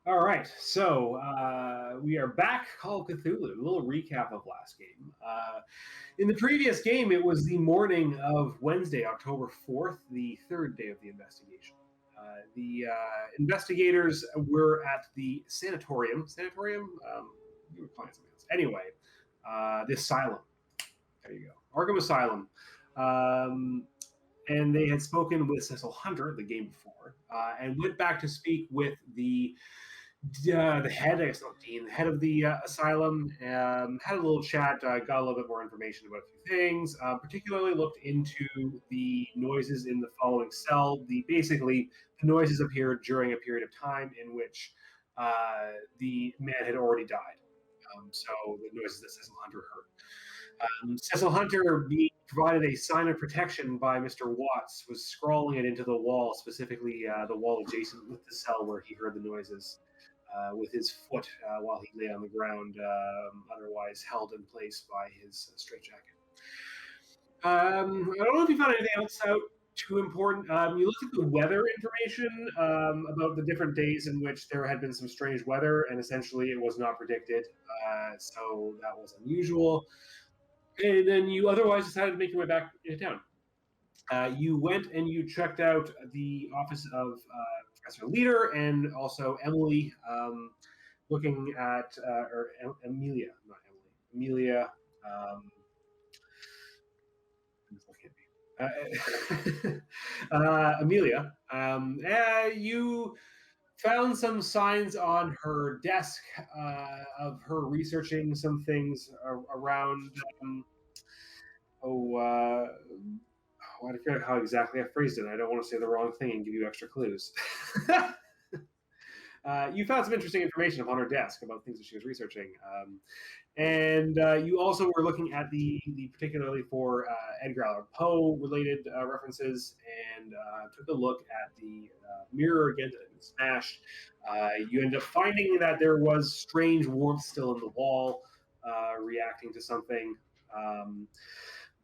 All right, so we are back. Call of Cthulhu. A little recap of last game. In the previous game, it was the morning of Wednesday, October 4th, the third day of the investigation. The investigators were at the sanatorium. Sanatorium? You were playing something else. Anyway, the asylum. There you go. Arkham Asylum. Um, and they had spoken with Cecil Hunter the game before, and went back to speak with the head, I guess not dean, the head of the asylum, had a little chat, got a little bit more information about a few things. Particularly looked into the noises in the following cell. Basically the noises appeared during a period of time in which the man had already died. So the noises that Cecil Hunter heard. Cecil Hunter, being provided a sign of protection by Mr. Watts, was scrawling it into the wall, specifically the wall adjacent with the cell where he heard the noises, with his foot while he lay on the ground, otherwise held in place by his straitjacket. I don't know if you found anything else out too important. You looked at the weather information about the different days in which there had been some strange weather, and essentially it was not predicted, so that was unusual. And then you otherwise decided to make your way back into town. You went and you checked out the office of Professor Leader and also Emily, looking at, or Amelia, not Emily, Amelia. Amelia. You found some signs on her desk of her researching some things around. Oh, I forget how exactly I phrased it. I don't want to say the wrong thing and give you extra clues. You found some interesting information upon her desk about things that she was researching. And you also were looking at the particularly for Edgar Allan Poe related references, and took a look at the mirror again that had been smashed. You end up finding that there was strange warmth still in the wall, reacting to something.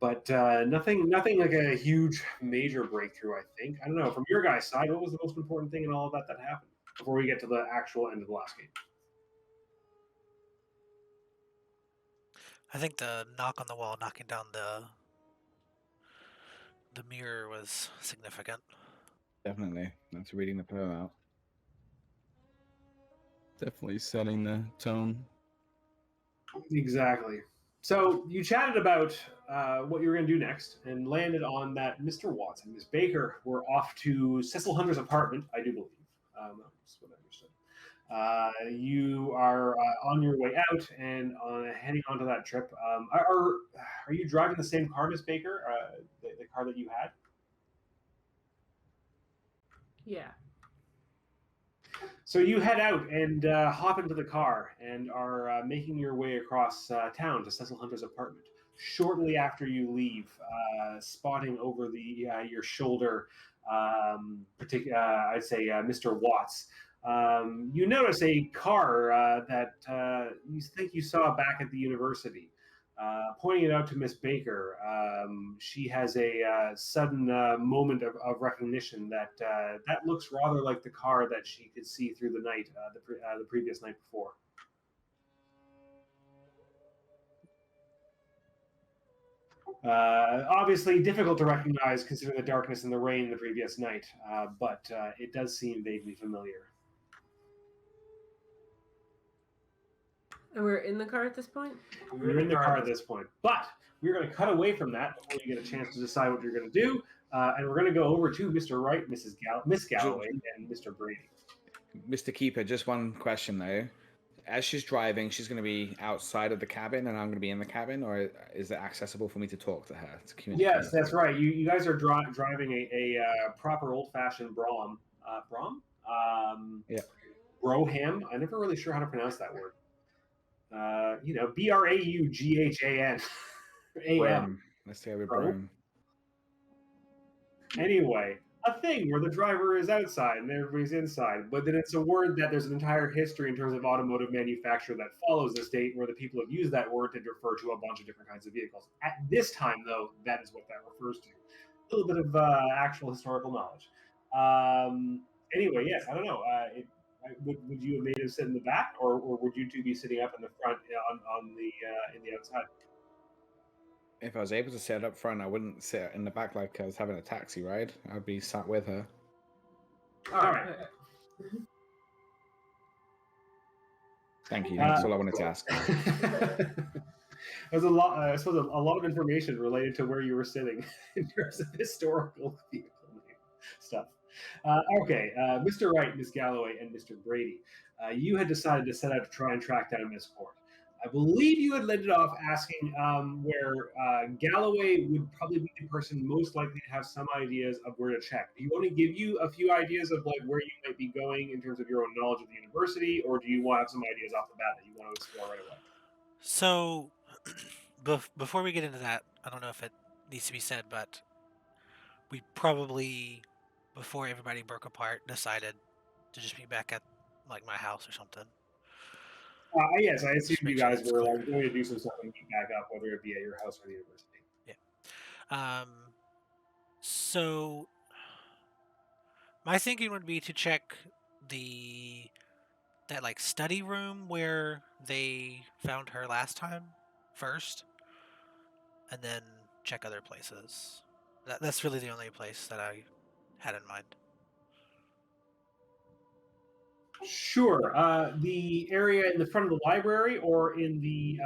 But nothing like a huge major breakthrough. I think, I don't know, from your guys' side, what was the most important thing in all of that happened before we get to the actual end of the last game? I think the knock on the wall, knocking down the mirror, was significant. Definitely. That's reading the poem out. Definitely setting the tone. Exactly. So you chatted about what you were going to do next, and landed on that Mr. Watts and Miss Baker were off to Cecil Hunter's apartment, I do believe. That's what I understood. You are on your way out and heading onto that trip. Are you driving the same car, Miss Baker? The car that you had? Yeah. So you head out and hop into the car and are making your way across town to Cecil Hunter's apartment. Shortly after you leave, spotting over your shoulder, I'd say Mr. Watts, you notice a car that you think you saw back at the university. Pointing it out to Miss Baker, she has a sudden moment of recognition that that looks rather like the car that she could see through the night, the previous night before. Obviously, difficult to recognize considering the darkness and the rain the previous night, but it does seem vaguely familiar. And we're in the car at this point? We're in the car at this point. But we're going to cut away from that before you get a chance to decide what you're going to do. And we're going to go over to Mr. Wright, Miss Galloway, and Mr. Brady. Mr. Keeper, just one question though. As she's driving, she's going to be outside of the cabin and I'm going to be in the cabin, or is it accessible for me to talk to her? To communicate? Yes, that's right. You guys are driving a proper old-fashioned Brougham. Brougham? Yeah. Brougham? I'm never really sure how to pronounce that word. Braughan. A.M. Let's say we're Brougham. Anyway, a thing where the driver is outside and everybody's inside, but then it's a word that there's an entire history in terms of automotive manufacture that follows this date, where the people have used that word to refer to a bunch of different kinds of vehicles. At this time, though, that is what that refers to. A little bit of actual historical knowledge. Anyway, yes, I don't know. would you have made him sit in the back, or would you two be sitting up in the front on the in the outside? If I was able to sit up front, I wouldn't sit in the back like I was having a taxi ride. I'd be sat with her. All right. Thank you. That's all I wanted to ask. There's a lot. I suppose a lot of information related to where you were sitting in terms of historical vehicle stuff. Okay, Mr. Wright, Miss Galloway, and Mr. Brady, you had decided to set out to try and track down Miss Court. I believe you had ended off asking where Galloway would probably be the person most likely to have some ideas of where to check. Do you want to give you a few ideas of like where you might be going in terms of your own knowledge of the university, or do you want to have some ideas off the bat that you want to explore right away? So, before we get into that, I don't know if it needs to be said, but we probably, before everybody broke apart, decided to just be back at like my house or something. Yes, I assume you make sure guys that's were clear. like, going to do some stuff and meet back up, whether it be at your house or the university. So my thinking would be to check that like study room where they found her last time first, and then check other places. That's really the only place that I had in mind. Sure. The area in the front of the library, or in the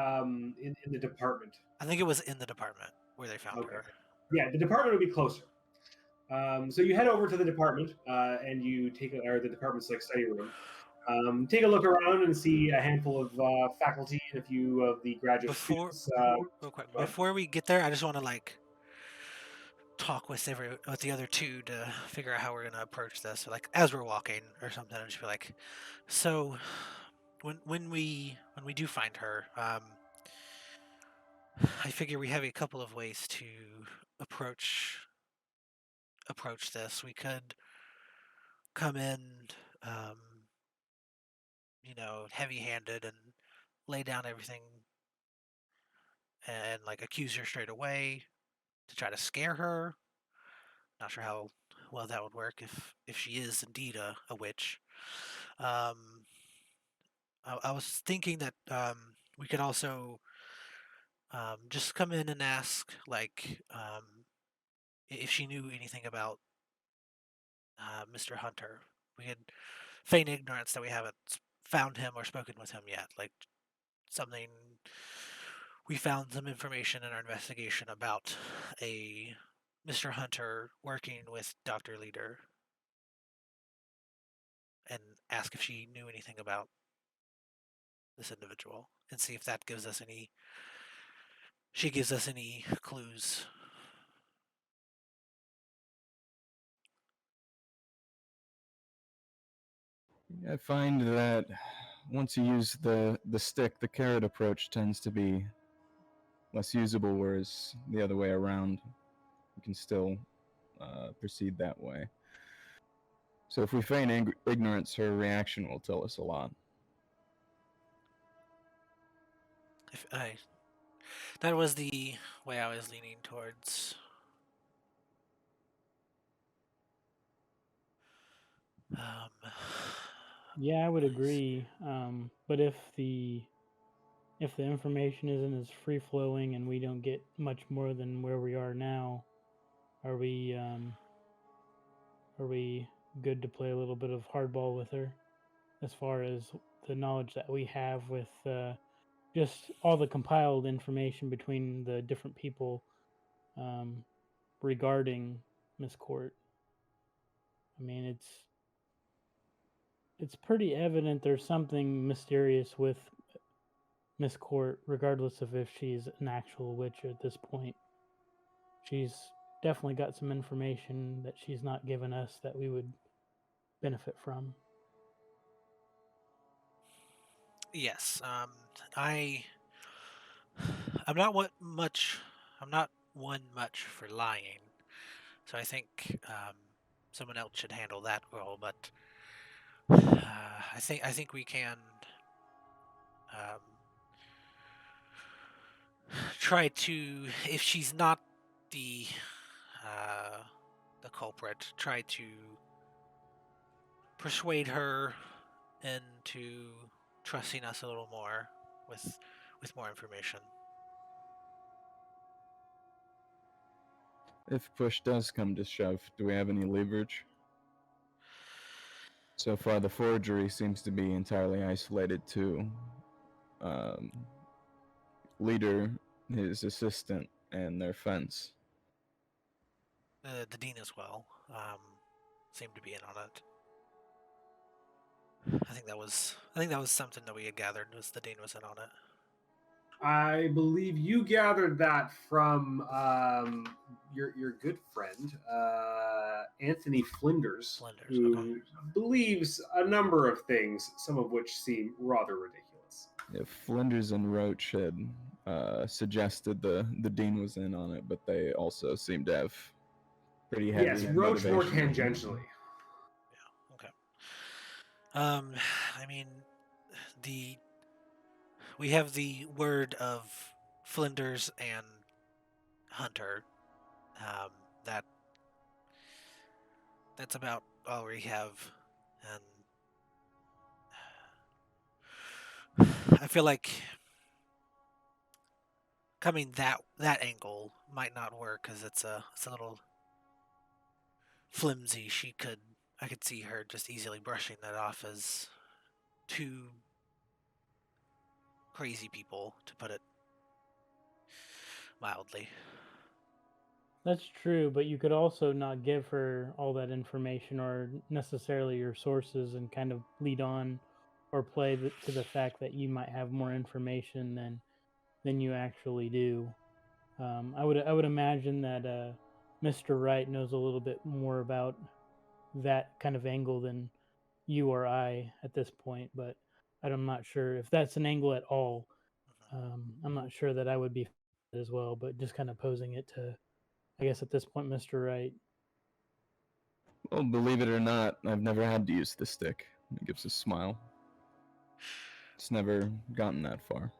in the department. I think it was in the department where they found her. Yeah, the department would be closer. So you head over to the department, and you take or the department's like study room. Take a look around and see a handful of faculty and a few of the graduate students. Real quick, before we get there, I just want to like talk with the other two to figure out how we're gonna approach this. Like as we're walking or something, and just be like, so when we do find her, I figure we have a couple of ways to approach this. We could come in, heavy-handed and lay down everything and like accuse her straight away to try to scare her. Not sure how well that would work if she is indeed a witch. I was thinking that we could also just come in and ask like if she knew anything about Mr. Hunter. We could feign ignorance that we haven't found him or spoken with him yet. Like something, we found some information in our investigation about a Mr. Hunter working with Dr. Leader, and ask if she knew anything about this individual, and see if that gives us any clues. I find that once you use the stick, the carrot approach tends to be less usable, whereas the other way around, you can still proceed that way. So if we feign ignorance, her reaction will tell us a lot. That was the way I was leaning towards. Yeah, I would agree. But if the information isn't as free flowing and we don't get much more than where we are now, are we good to play a little bit of hardball with her, as far as the knowledge that we have with just all the compiled information between the different people regarding Miss Court? I mean, it's pretty evident there's something mysterious with Miss Court, regardless of if she's an actual witch at this point. She's definitely got some information that she's not given us that we would benefit from. Yes, I'm not one much for lying, so I think someone else should handle that role. But I think we can try to, if she's not the culprit, try to persuade her into trusting us a little more with more information. If push does come to shove, do we have any leverage? So far, the forgery seems to be entirely isolated to leader, his assistant, and their fence. The dean as well seemed to be in on it. I think that was something that we had gathered, was the dean was in on it. I believe you gathered that from your good friend Anthony Flinders, who okay. believes a number of things, some of which seem rather ridiculous. If Flinders and Roach had suggested the dean was in on it, but they also seem to have pretty heavy Yes, Roach more motivation. tangentially. Yeah. Okay. I mean, we have the word of Flinders and Hunter. That's about all we have, and I feel like coming that angle might not work because it's a little flimsy. I could see her just easily brushing that off as two crazy people, to put it mildly. That's true, but you could also not give her all that information or necessarily your sources and kind of lead on or play to the fact that you might have more information than you actually do. I would imagine that Mr. Wright knows a little bit more about that kind of angle than you or I at this point, but I'm not sure if that's an angle at all. I'm not sure that I would be as well, but just kind of posing it to, I guess at this point, Mr. Wright. Well, believe it or not, I've never had to use the stick. It gives a smile. It's never gotten that far.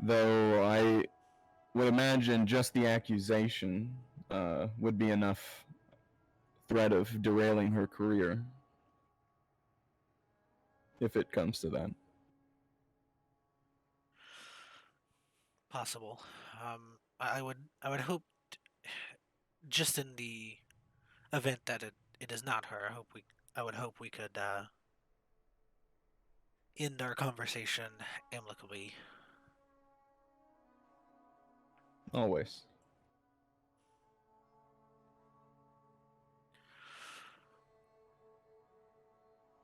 Though I would imagine just the accusation would be enough threat of derailing her career, if it comes to that. Possible. I would hope, just in the event that it is not her, I would hope we could end our conversation amicably. Always.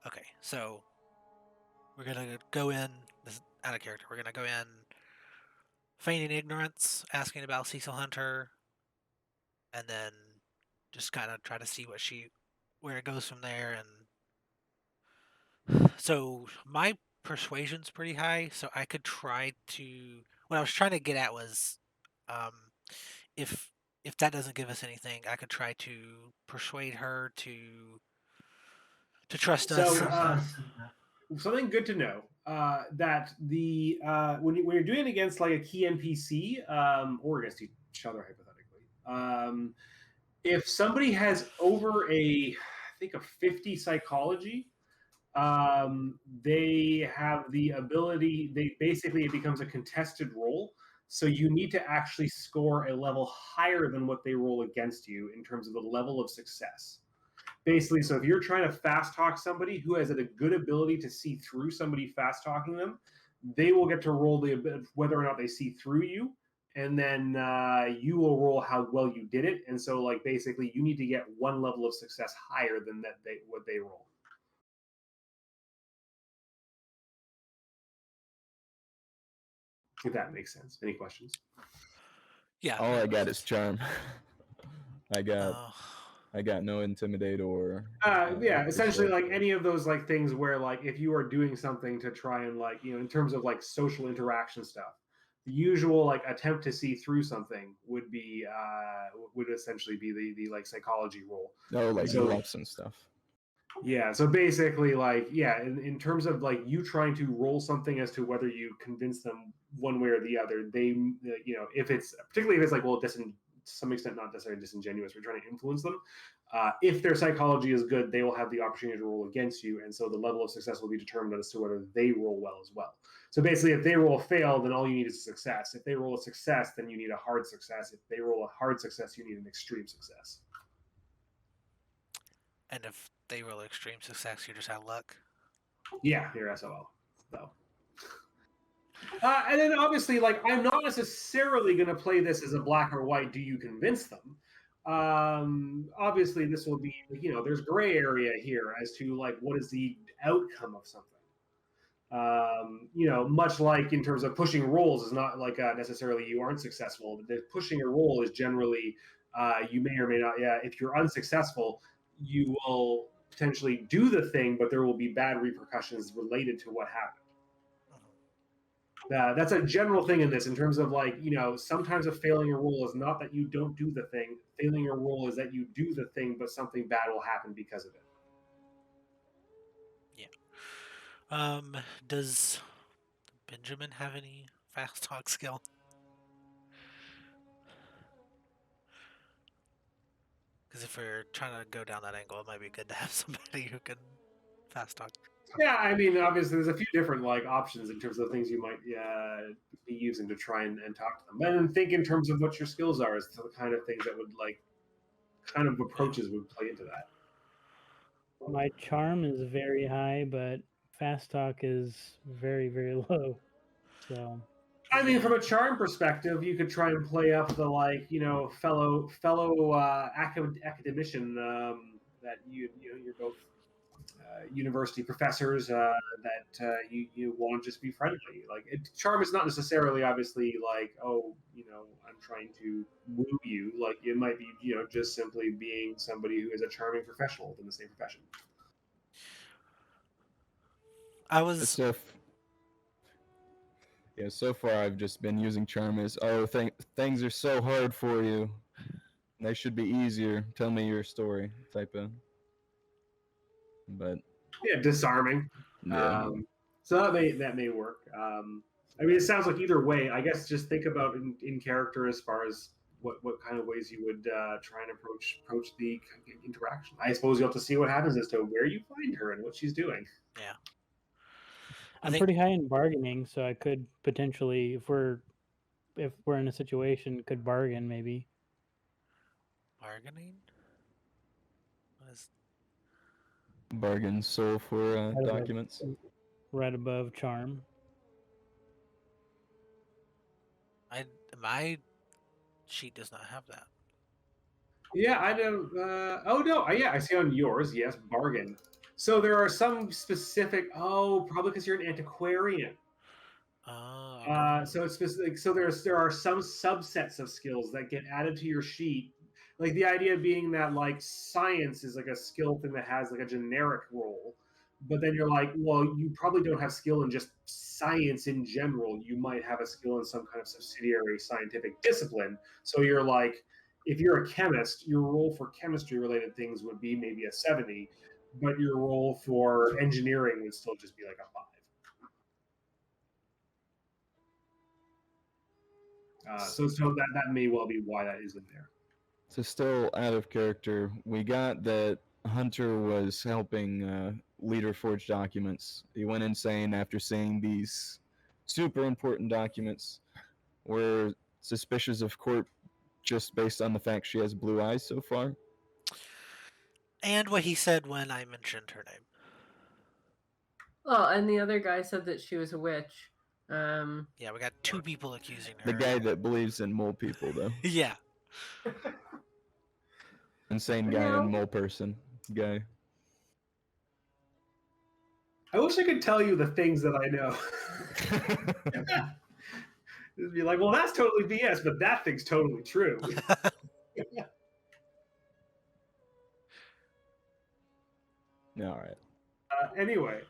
Okay, so we're gonna go in. This is out of character. We're gonna go in feigning ignorance, asking about Cecil Hunter, and then just kind of try to see where it goes from there. And so my persuasion's pretty high, so I could try to. What I was trying to get at was, if that doesn't give us anything, I could try to persuade her to trust us. So, something good to know that the when you're doing it against like a key NPC or against each other hypothetically, if somebody has over I think a 50 psychology, they have the ability. It becomes a contested roll. So you need to actually score a level higher than what they roll against you in terms of the level of success. Basically, so if you're trying to fast talk somebody who has a good ability to see through somebody fast talking them, they will get to roll whether or not they see through you, and then you will roll how well you did it. And so, like basically, you need to get one level of success higher than what they roll. If that makes sense. Any questions? Yeah. All I got is charm. I got no intimidate or essentially like any of those like things where like if you are doing something to try and like in terms of like social interaction stuff, the usual like attempt to see through something would essentially be the like psychology roll. Oh, like bluffs and stuff. Yeah, so basically like in terms of like you trying to roll something as to whether you convince them one way or the other, they if it's particularly if it's like to some extent not necessarily disingenuous, we're trying to influence them, If their psychology is good, they will have the opportunity to roll against you, and so the level of success will be determined as to whether they roll well as well. So basically, if they roll a fail, then all you need is a success. If they roll a success, then you need a hard success. If they roll a hard success, you need an extreme success. And if they roll extreme success, you're just out of luck. Yeah, you're SOL. So. And then obviously, like, I'm not necessarily going to play this as a black or white. Do you convince them? Obviously, this will be, there's gray area here as to like what is the outcome of something. Much like in terms of pushing rolls is not like necessarily you aren't successful. The pushing a roll is generally you may or may not. Yeah, if you're unsuccessful, you will potentially do the thing, but there will be bad repercussions related to what happened. That's a general thing in this, in terms of like, sometimes a failing a roll is not that you don't do the thing. Failing a roll is that you do the thing, but something bad will happen because of it. Yeah. Does Benjamin have any fast talk skill? Because if we're trying to go down that angle, it might be good to have somebody who can fast talk. Yeah, I mean, obviously, there's a few different like options in terms of things you might be using to try and talk to them, and then think in terms of what your skills are as to the kind of things that would like, kind of approaches would play into that. My charm is very high, but fast talk is very, very low. So. I mean, from a charm perspective, you could try and play up the like, fellow academician that you're both university professors that you want to just be friendly. Like, charm is not necessarily obviously like, I'm trying to woo you. Like, it might be just simply being somebody who is a charming professional within the same profession. So far I've just been using charm as, things are so hard for you, they should be easier, tell me your story type of. But yeah, disarming. Yeah. So that may work. I mean, it sounds like either way. I guess just think about in character as far as what kind of ways you would try and approach the interaction. I suppose you'll have to see what happens as to where you find her and what she's doing. Yeah. I'm pretty high in bargaining, so I could potentially, if we're in a situation, could bargain maybe. Bargaining? What is... Bargain soul for documents. Right above charm. My sheet does not have that. Yeah, I don't. Oh no, yeah, I see on yours. Yes, bargain. So there are some specific. Oh, probably because you're an antiquarian. So it's specific. So there are some subsets of skills that get added to your sheet. Like the idea being that like science is like a skill thing that has like a generic role, but then you're like, well, you probably don't have skill in just science in general. You might have a skill in some kind of subsidiary scientific discipline. So you're like, if you're a chemist, your role for chemistry related things would be maybe a 70, but your role for engineering would still just be like a 5. So that may well be why that is in there. So still out of character, we got that Hunter was helping Leader forge documents. He went insane after seeing these super important documents. We're suspicious of Court just based on the fact she has blue eyes so far. And what he said when I mentioned her name. Oh, and the other guy said that she was a witch. Yeah, we got 2 people accusing her. The guy that believes in mole people, though. Yeah. Insane guy and mole person guy. I wish I could tell you the things that I know. It'd be like, well, that's totally BS, but that thing's totally true. All right. Anyway,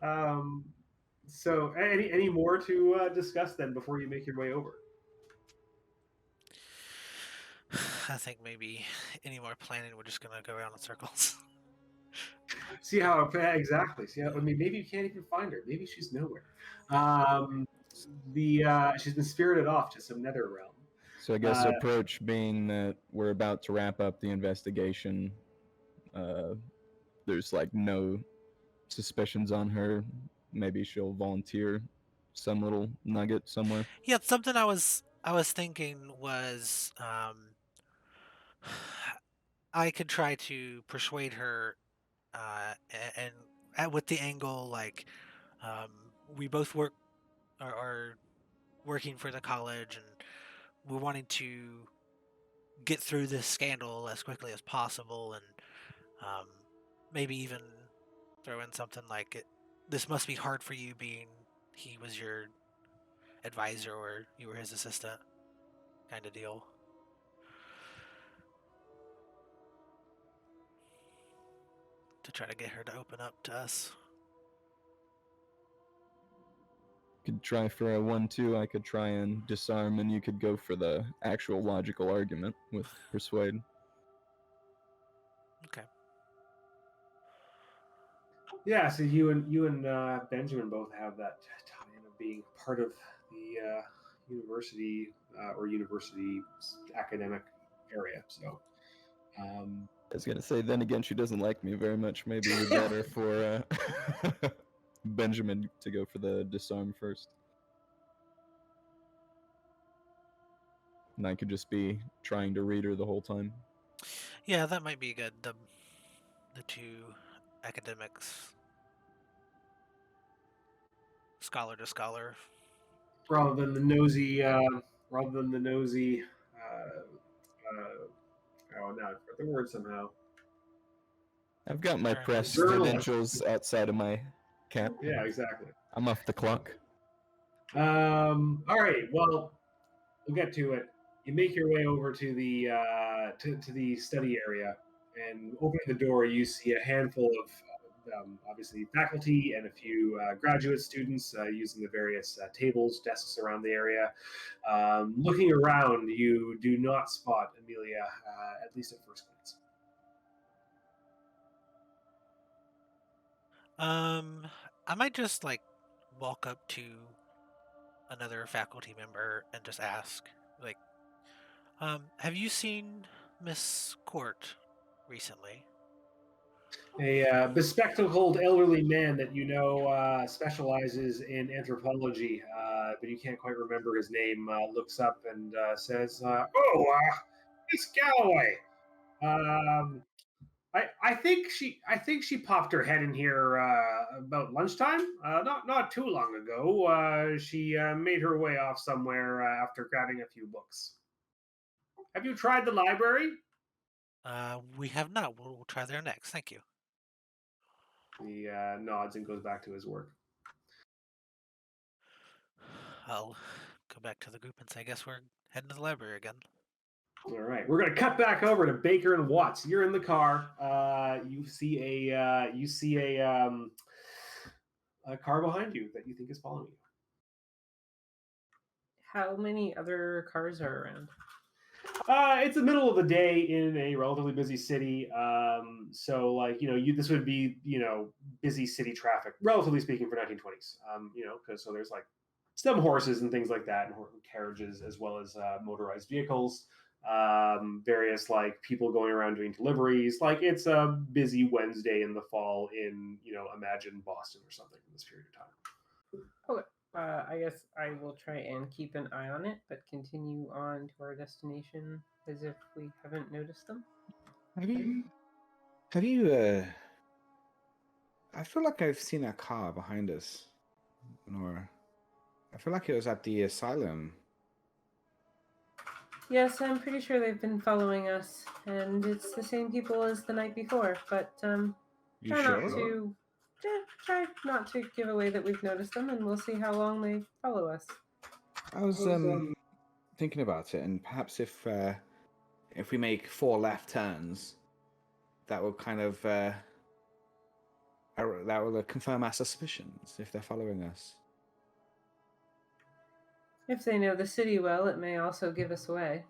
so any more to discuss then before you make your way over? I think maybe any more planning, we're just gonna go around in circles. See how exactly? See how? I mean, maybe you can't even find her. Maybe she's nowhere. She's been spirited off to some nether realm. So I guess approach being that we're about to wrap up the investigation. there's like no suspicions on her, maybe she'll volunteer some little nugget somewhere. Yeah, something I was thinking was I could try to persuade her, and with the angle like um, we both are working for the college, and we're wanting to get through this scandal as quickly as possible, and maybe even throw in something like this must be hard for you, being he was your advisor or you were his assistant, kind of deal. To try to get her to open up to us. Could try for a 1-2. I could try and disarm, and you could go for the actual logical argument with persuade. Okay. Yeah, so you and Benjamin both have that tie-in of being part of the university or university academic area. So, I was gonna say, then again, she doesn't like me very much. Maybe it'd be better for Benjamin to go for the disarm first. And I could just be trying to read her the whole time. Yeah, that might be good. The two academics, scholar to scholar. rather than the nosy, oh, now I forgot the word somehow. I've got my Alright. press Journalist. credentials outside of my cap. Yeah, exactly. I'm off the clock. All right. Well, we'll get to it. You make your way over to the to the study area, and opening the door, you see a handful of obviously faculty and a few graduate students using the various tables, desks around the area. Looking around, you do not spot Amelia, at least at first glance. I might just like walk up to another faculty member and just ask, like, have you seen Miss Court recently? A bespectacled elderly man that you know specializes in anthropology, but you can't quite remember his name, looks up and says, Miss Galloway. I think she popped her head in here about lunchtime. Not too long ago. She made her way off somewhere after grabbing a few books. Have you tried the library? We have not. We'll try there next. Thank you. He nods and goes back to his work. I'll go back to the group and say, I guess we're heading to the library again. All right, we're gonna cut back over to Baker and Watts. You're in the car. You see a car behind you that you think is following you. How many other cars are around? It's the middle of the day in a relatively busy city. So like, this would be, busy city traffic, relatively speaking, for 1920s. Because so there's like some horses and things like that, and carriages, as well as motorized vehicles. Various like people going around doing deliveries. Like it's a busy Wednesday in the fall in, imagine Boston or something in this period of time. Okay. I guess I will try and keep an eye on it, but continue on to our destination as if we haven't noticed them. Have you, I feel like I've seen a car behind us, Nora. I feel like it was at the asylum. Yes, I'm pretty sure they've been following us, and it's the same people as the night before, but You try sure? not to try not to give away that we've noticed them, and we'll see how long they follow us. I was thinking about it, and perhaps if we make 4 left turns, that will kind of that will confirm our suspicions if they're following us. If they know the city well, it may also give us away.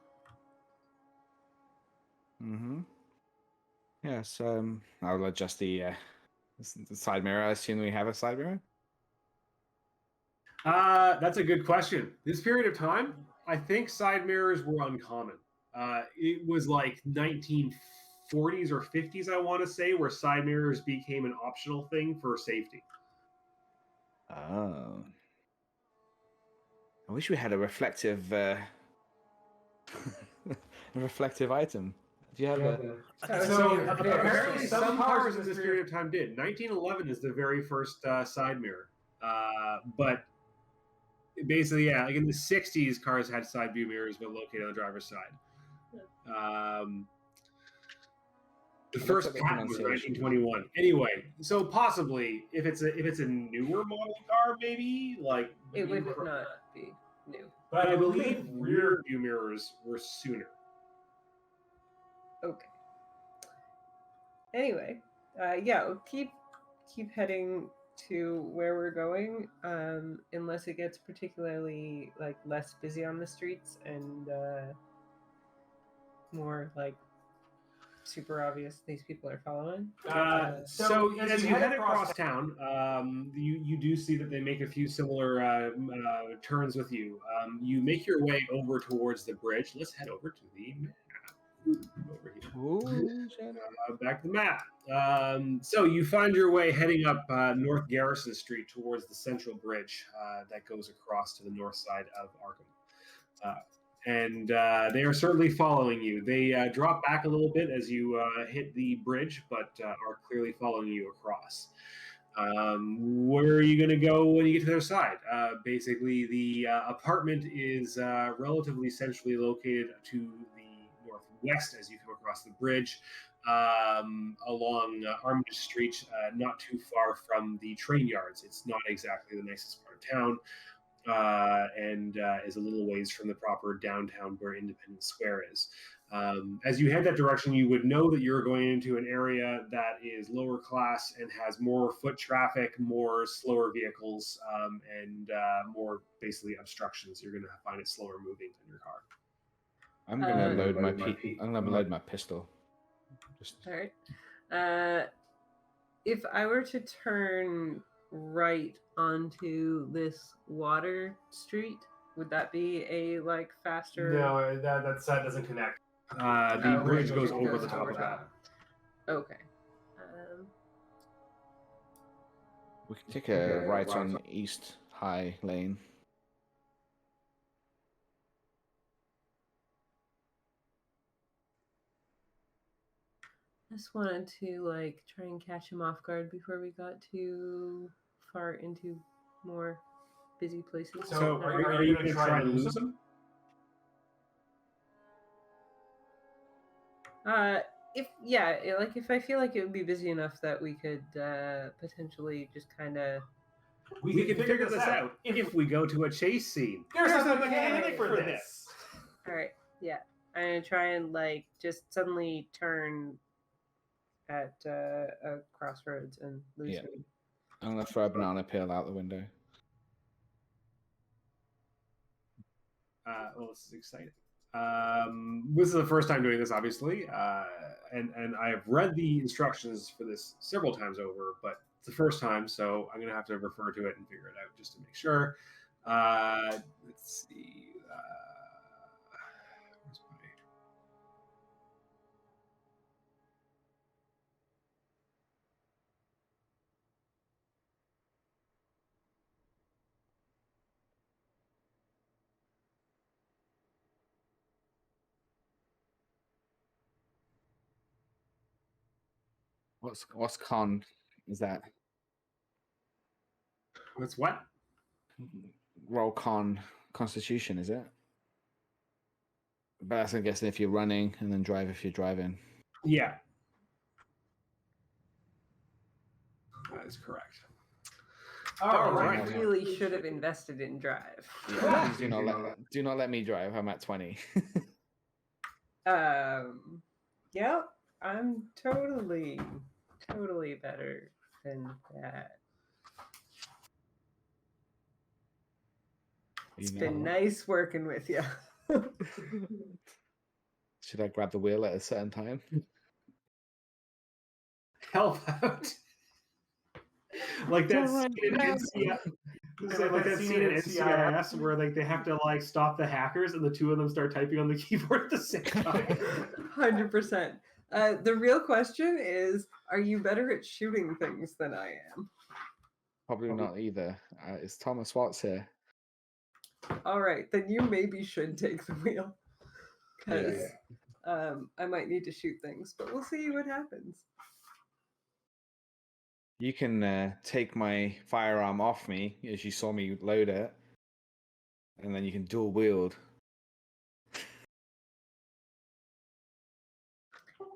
Mm-hmm. Yes. I'll adjust the side mirror. I assume we have a side mirror. That's a good question. This period of time, I think side mirrors were uncommon. It was like 1950 40s or 50s, I want to say, where side mirrors became an optional thing for safety. Oh. I wish we had a reflective reflective item. Do you have a... So apparently some cars in this period of time did. 1911 is the very first side mirror. But basically, yeah, like in the 60s, cars had side view mirrors but located on the driver's side. The first patent was 1921. Anyway, so possibly if it's a newer model car, maybe like It would not be new. But I believe rear view mirrors were sooner. Okay. Anyway, yeah, we'll keep heading to where we're going, unless it gets particularly like less busy on the streets and more like super obvious these people are following. So as you head across town, you do see that they make a few similar turns with you. You make your way over towards the bridge. Let's head over to the map. Over here. Back to the map. So you find your way heading up North Garrison Street towards the central bridge that goes across to the north side of Arkham. And they are certainly following you. They drop back a little bit as you hit the bridge, but are clearly following you across. Where are you going to go when you get to their side? Basically, the apartment is relatively centrally located to the northwest as you come across the bridge, along Armitage Street, not too far from the train yards. It's not exactly the nicest part of town. And is a little ways from the proper downtown where Independence Square is. As you head that direction, you would know that you're going into an area that is lower class and has more foot traffic, more slower vehicles, and more basically obstructions. You're going to find it slower moving than your car. I'm gonna load my pistol. All right. If I were to turn right onto this water street, would that be a like faster? No, that doesn't connect. The bridge goes over the top of that. Okay. We can take a right on East High Lane. I just wanted to like try and catch him off guard before we got too far into more busy places. So are you going to try and lose him? If I feel like it would be busy enough that we could potentially just kind of. We can figure this out if we go to a chase scene. There's a mechanic for this. All right, yeah, I'm gonna try and like just suddenly turn at a crossroads and lose him. I'm gonna throw a banana peel out the window. Well, this is exciting. This is the first time doing this, obviously, and I have read the instructions for this several times over, but it's the first time, so I'm going to have to refer to it and figure it out just to make sure. Let's see. Where's my... What's con? Is that? What's what? Roll con Constitution, is it? But that's, I'm guessing, if you're running, and then drive if you're driving. Yeah. That is correct. All right. I really should have invested in drive. Yeah, do not let me drive. I'm at 20. Yep. I'm totally better than that. It's been nice working with you. Should I grab the wheel at a certain time? Help out. Like that scene in NCIS where like they have to like stop the hackers and the two of them start typing on the keyboard at the same time. 100%. The real question is, are you better at shooting things than I am? Probably not either. It's Thomas Watts here. All right, then you maybe should take the wheel. Because I might need to shoot things, but we'll see what happens. You can take my firearm off me as you saw me load it, and then you can dual wield.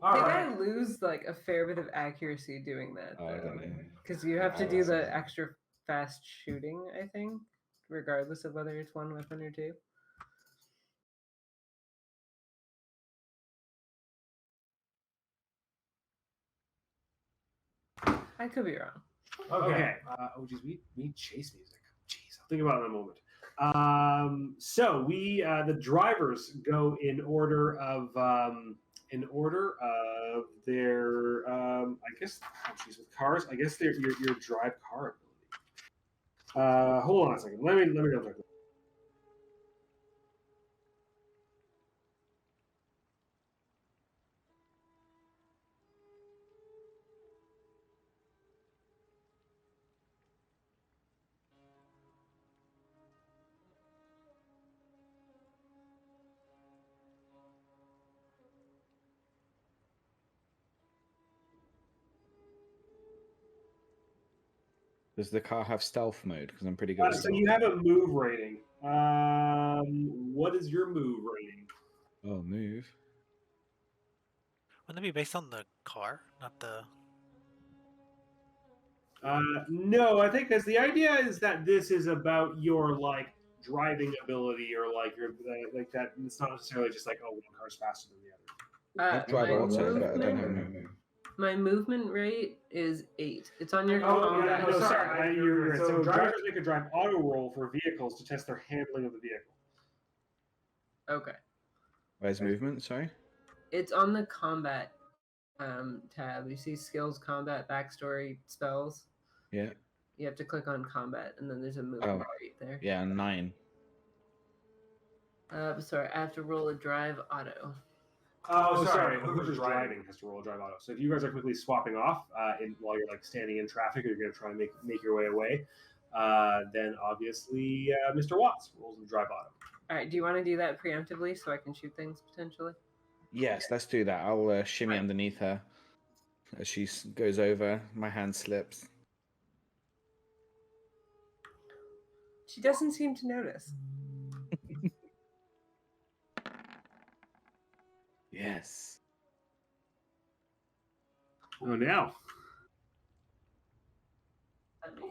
I think I lose like a fair bit of accuracy doing that, Oh, I don't know. because you have to do the extra fast shooting, I think, regardless of whether it's one weapon or two. I could be wrong. Okay. Oh, geez, we need chase music. Jeez, I'll think about it in a moment. So we the drivers go in order of their I guess with cars. I guess they're your drive car ability. Hold on a second. Let me go check. Does the car have stealth mode? Because I'm pretty good at So stealth. you have a move rating. What is your move rating? Oh, move. Wouldn't it be based on the car, not the? No, I think because the idea is that this is about your like driving ability or like your like that. It's not necessarily just like one car's faster than the other. I drive My auto, but I don't have movement- move. My movement rate is 8. It's on your Oh, combat. yeah, no, sorry. You're so drivers make a drive auto roll for vehicles to test their handling of the vehicle. Okay. Where's movement? Sorry. It's on the combat tab. You see skills, combat, backstory, spells. Yeah. You have to click on combat, and then there's a movement rate there. Yeah, 9. Sorry, I have to roll a drive auto. Oh, sorry. Whoever's driving has to roll a drive auto. So if you guys are quickly swapping off while you're like standing in traffic, or you're going to try and make your way away, then obviously Mr. Watts rolls the drive auto. All right, do you want to do that preemptively so I can shoot things potentially? Yes, let's do that. I'll shimmy underneath her as she goes over. My hand slips. She doesn't seem to notice. Yes. Oh, now.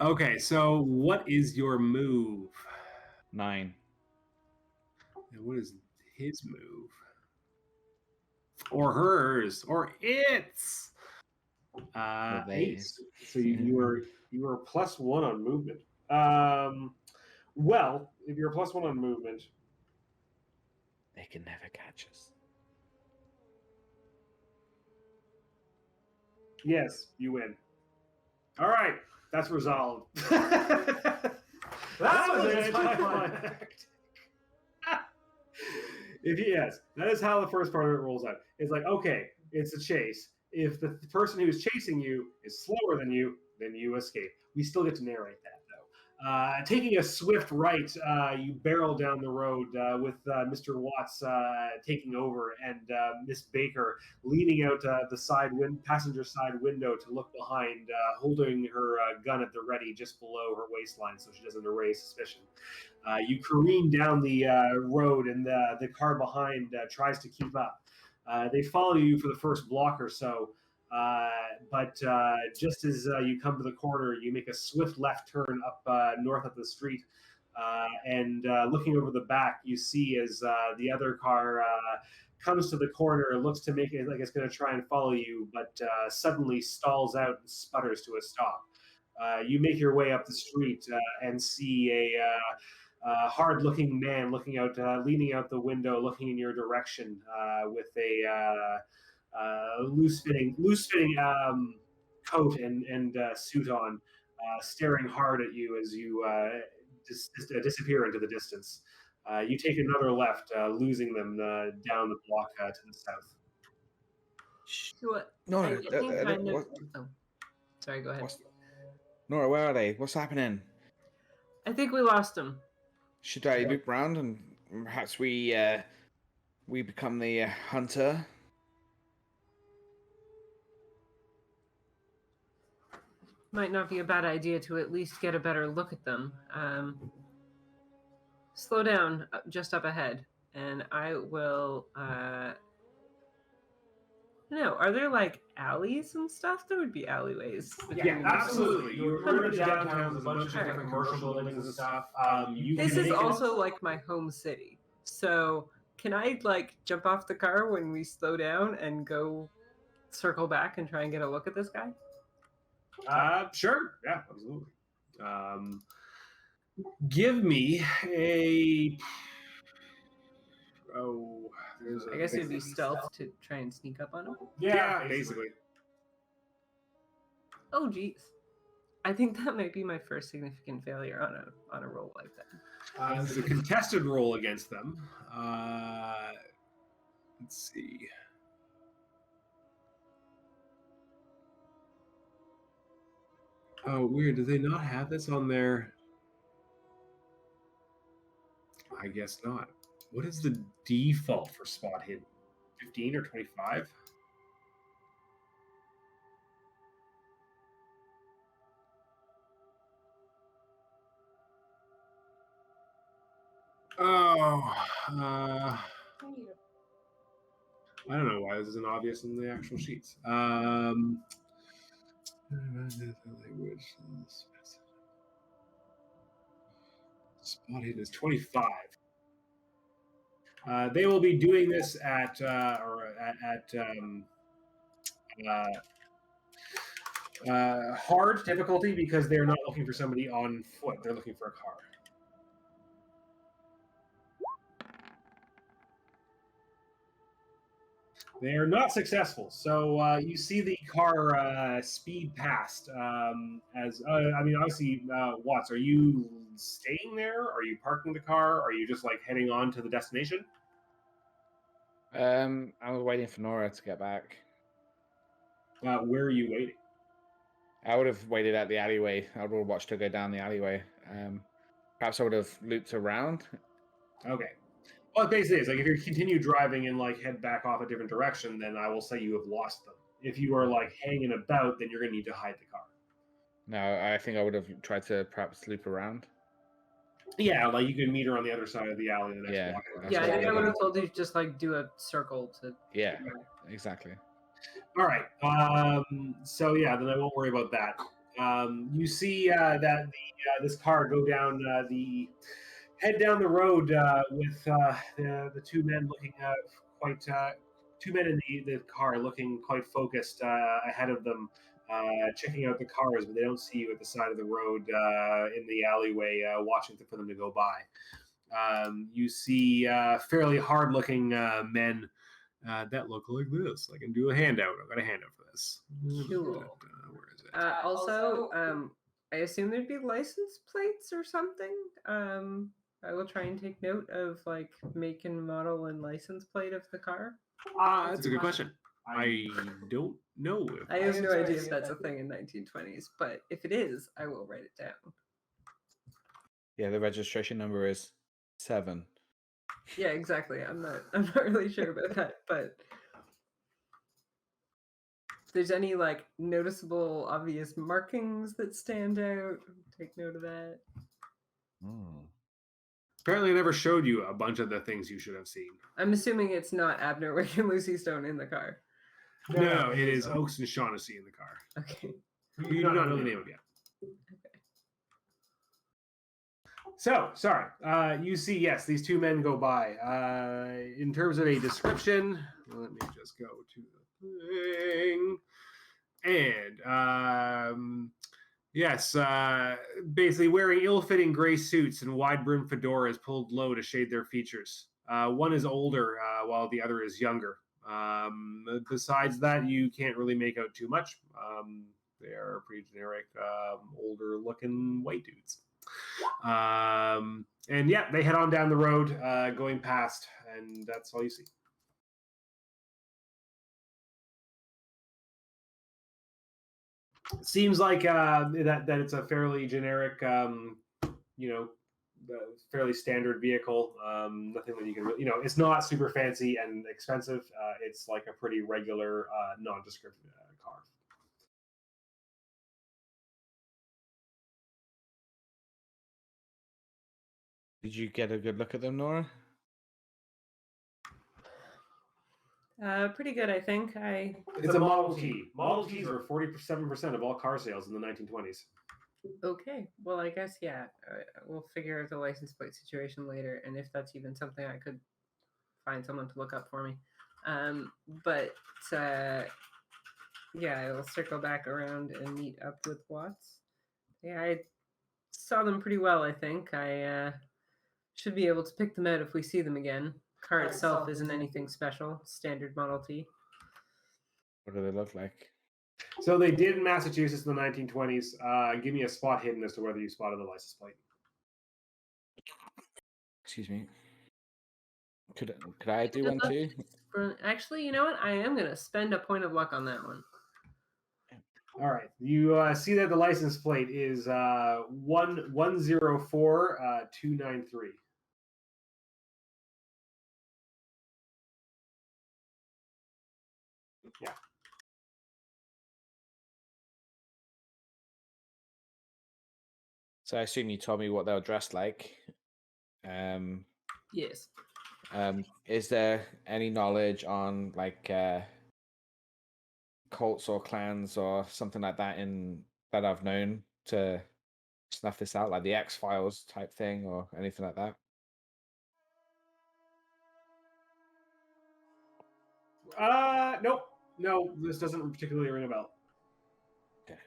Okay, so what is your move? 9. And what is his move? Or hers? Or its? Or 8. theirs. So you were +1 on movement. Well, if you're +1 on movement, They can never catch us. yes, you win. All right, that's resolved. that was anticlimactic. Yes, that is how the first part of it rolls out. It's like, okay, it's a chase. If the person who's chasing you is slower than you, then you escape. We still get to narrate that, though. Taking a swift right, you barrel down the road with Mr. Watts taking over and Miss Baker leaning out the passenger side window to look behind, holding her gun at the ready just below her waistline so she doesn't raise suspicion. You careen down the road, and the car behind tries to keep up. They follow you for the first block or so, but just as you come to the corner, you make a swift left turn up north of the street, and looking over the back, you see as the other car comes to the corner, looks to make it like it's going to try and follow you, but suddenly stalls out and sputters to a stop. You make your way up the street and see a hard-looking man looking out, leaning out the window, looking in your direction with a loose-fitting coat and suit on, staring hard at you as you disappear into the distance. You take another left, losing them down the block to the south. What? Nora, I think kind of. what, Oh, sorry. Go ahead. Nora, where are they? What's happening? I think we lost him. Should I loop round and perhaps we become the hunter? Might not be a bad idea to at least get a better look at them. Slow down just up ahead, and I will. No, are there like alleys and stuff? There would be alleyways. Yeah, absolutely. You're in downtown. There's a bunch of Alright. different commercial buildings and stuff. This is also like my home city. So can I like jump off the car when we slow down and go circle back and try and get a look at this guy? Sure. Yeah, absolutely. Give me a. I guess it'd be stealth to try and sneak up on him. Yeah, basically. Oh, geez. I think that might be my first significant failure on a roll like that. This is a contested roll against them. Let's see. Oh, weird. Do they not have this on their? I guess not. What is the default for spot hidden? 15 or 25? Oh, I don't know why this isn't obvious in the actual sheets. Spot hidden is 25. They will be doing this at hard difficulty because they're not looking for somebody on foot. They're looking for a car. They are not successful. So you see the car speed past. Obviously, Watts, are you staying there? Are you parking the car? Are you just like heading on to the destination? I was waiting for Nora to get back. Where are you waiting? I would have waited at the alleyway. I would have watched her go down the alleyway. Perhaps I would have looped around. Okay. Well, it basically is like if you continue driving and like head back off a different direction, then I will say you have lost them. If you are like hanging about, then you're going to need to hide the car. No, I think I would have tried to perhaps loop around. Yeah, like you can meet her on the other side of the alley. The next Yeah, block. Yeah, I think I would have told you to just like do a circle to. Yeah, exactly. All right. So yeah, then I won't worry about that. You see that this car go down head down the road with the two men looking quite two men in the car looking quite focused ahead of them, checking out the cars, but they don't see you at the side of the road in the alleyway, watching for them to go by. You see fairly hard-looking men that look like this. I can do a handout. I've got a handout for this. Cool. Where is it? Also, I assume there'd be license plates or something. I will try and take note of like make and model and license plate of the car. That's a good question. I don't know. I have no idea if that's a thing in 1920s, but if it is, I will write it down. Yeah, the registration number is 7. Yeah, exactly. I'm not really sure about that, but if there's any like noticeable, obvious markings that stand out, take note of that. Apparently, I never showed you a bunch of the things you should have seen. I'm assuming it's not Abner Wick and Lucy Stone in the car. No, it is Oaks and Shaughnessy in the car. Okay. Who you do not know the name of yet. Okay. So, sorry. You see, yes, these two men go by. In terms of a description, let me just go to the thing. And, yes, basically wearing ill-fitting gray suits and wide-brimmed fedoras pulled low to shade their features. One is older, while the other is younger. Besides that, you can't really make out too much. They are pretty generic, older-looking white dudes. And yeah, they head on down the road, going past, and that's all you see. Seems like that it's a fairly generic, fairly standard vehicle. Nothing that you can, it's not super fancy and expensive. It's like a pretty regular, nondescript car. Did you get a good look at them, Nora? Pretty good, I think. It's a Model T. Model Ts were 47% of all car sales in the 1920s. Okay. Well, I guess, yeah. We'll figure out the license plate situation later, and if that's even something I could find someone to look up for me. But yeah, I'll circle back around and meet up with Watts. Yeah, I saw them pretty well, I think. I should be able to pick them out if we see them again. Car itself isn't anything special. Standard Model T. What do they look like? So they did in Massachusetts in the 1920s. Give me a spot hidden as to whether you spotted the license plate. Excuse me. Could I do one too? Actually, you know what? I am going to spend a point of luck on that one. All right. You see that the license plate is 104293. Yeah. So I assume you told me what they were dressed like. Yes. Is there any knowledge on like cults or clans or something like that that I've known to snuff this out, like the X-Files type thing or anything like that? Nope. No, this doesn't particularly ring a bell. Okay.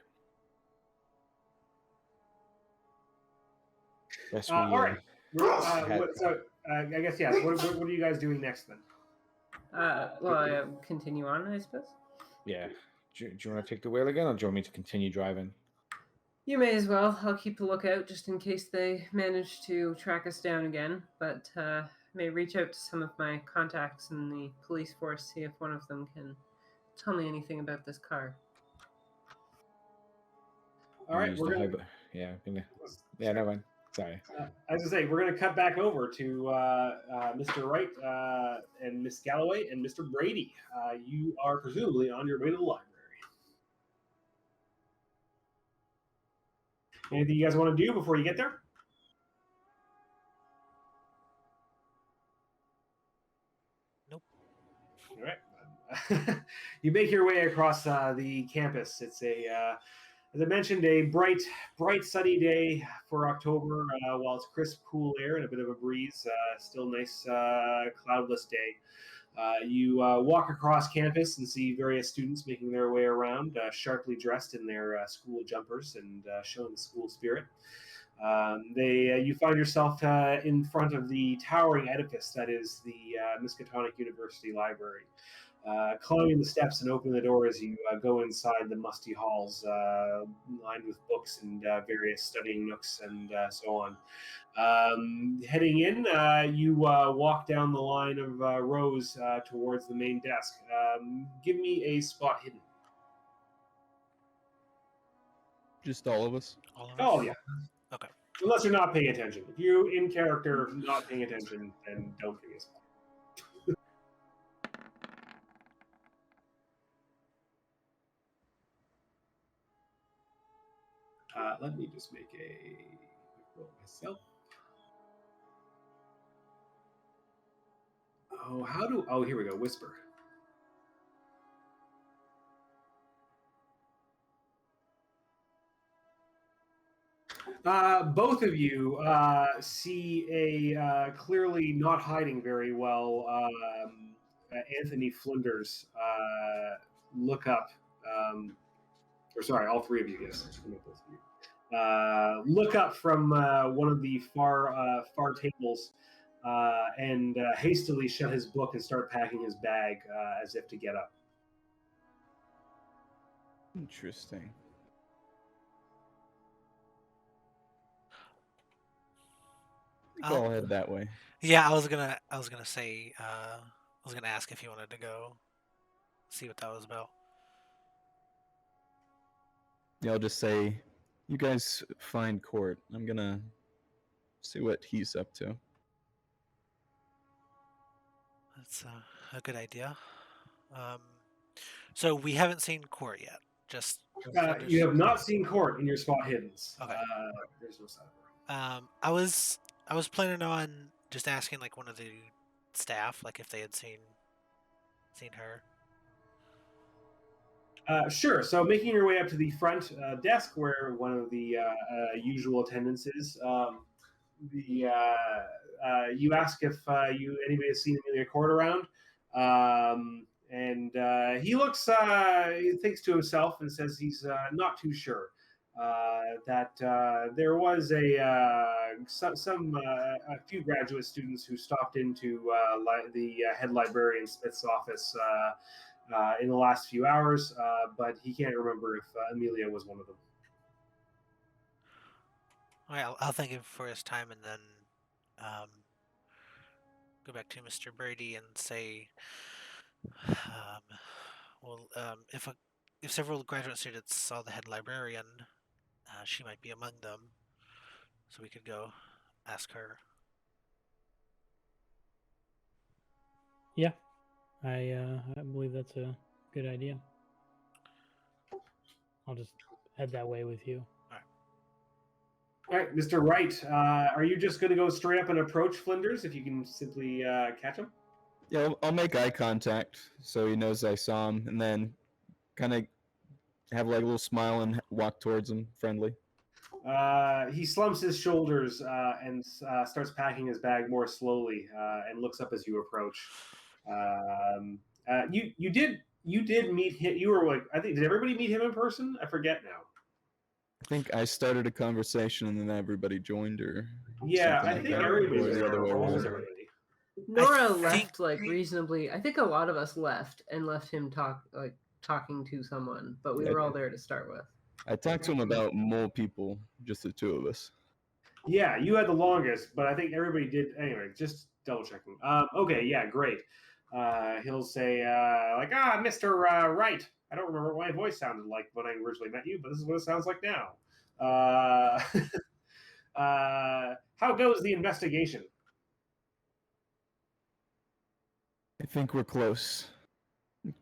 Yes, all right. I guess, yes. What are you guys doing next then? Well, continue on, I suppose. Yeah. Do you want to take the wheel again, or do you want me to continue driving? You may as well. I'll keep a lookout just in case they manage to track us down again. But may reach out to some of my contacts in the police force, see if one of them can tell me anything about this car. All right, we're gonna. Yeah, no one. Sorry. As I say, we're going to cut back over to Mr. Wright and Miss Galloway and Mr. Brady. You are presumably on your way to the library. Anything you guys want to do before you get there? Nope. All right. You make your way across the campus. It's as I mentioned, a bright, sunny day for October. While it's crisp, cool air and a bit of a breeze, still nice, cloudless day. You walk across campus and see various students making their way around, sharply dressed in their school jumpers and showing the school spirit. You find yourself in front of the towering edifice that is the Miskatonic University Library. Climbing the steps and opening the door as you go inside the musty halls, lined with books and various studying nooks and so on. Heading in, you walk down the line of rows towards the main desk. Give me a spot hidden. Just all of us? All of us? Oh, yeah. Okay. Unless you're not paying attention. If you in character not paying attention, then don't give me a spot. Let me just make a roll myself. Oh, here we go. Whisper. Both of you see a clearly not hiding very well Anthony Flinders look up. Or sorry, all three of you, yes. Look up from one of the far tables and hastily shut his book and start packing his bag as if to get up. Interesting. I'll head that way. Yeah, I was gonna say, I was gonna ask if you wanted to go see what that was about. Yeah, I'll just say, you guys find Court. I'm gonna see what he's up to. That's a good idea. So we haven't seen Court yet. Just Flinders. You have not seen Court in your spot hiddens. Okay. There's no sign. I was planning on just asking like one of the staff, like if they had seen her. Sure. So making your way up to the front desk where one of the usual attendants is, you ask if anybody has seen Amelia Court around, and he looks, he thinks to himself and says he's not too sure. That there was a few graduate students who stopped into the head librarian Smith's office in the last few hours, but he can't remember if Amelia was one of them. All right, I'll thank him for his time and then go back to Mr. Brady and say, if several graduate students saw the head librarian, she might be among them, so we could go ask her. Yeah, I believe that's a good idea. I'll just head that way with you. All right, Mr. Wright, are you just going to go straight up and approach Flinders if you can simply catch him? Yeah, I'll make eye contact so he knows I saw him, and then kind of have like a little smile and walk towards him, friendly. He slumps his shoulders and starts packing his bag more slowly and looks up as you approach. You did meet him. You were like, I think, did everybody meet him in person? I forget now. I think I started a conversation and then everybody joined, or yeah, I like think that. everybody Or was the other way almost around. everybody. Nora think left like reasonably. I think a lot of us left and left him talking to someone, but we were all there to start with. I talked to him about more people, just the two of us. Yeah, you had the longest, but I think everybody did. Anyway, just double checking. Okay, yeah, great. He'll say, Mr. Wright. I don't remember what my voice sounded like when I originally met you, but this is what it sounds like now. How goes the investigation? I think we're close.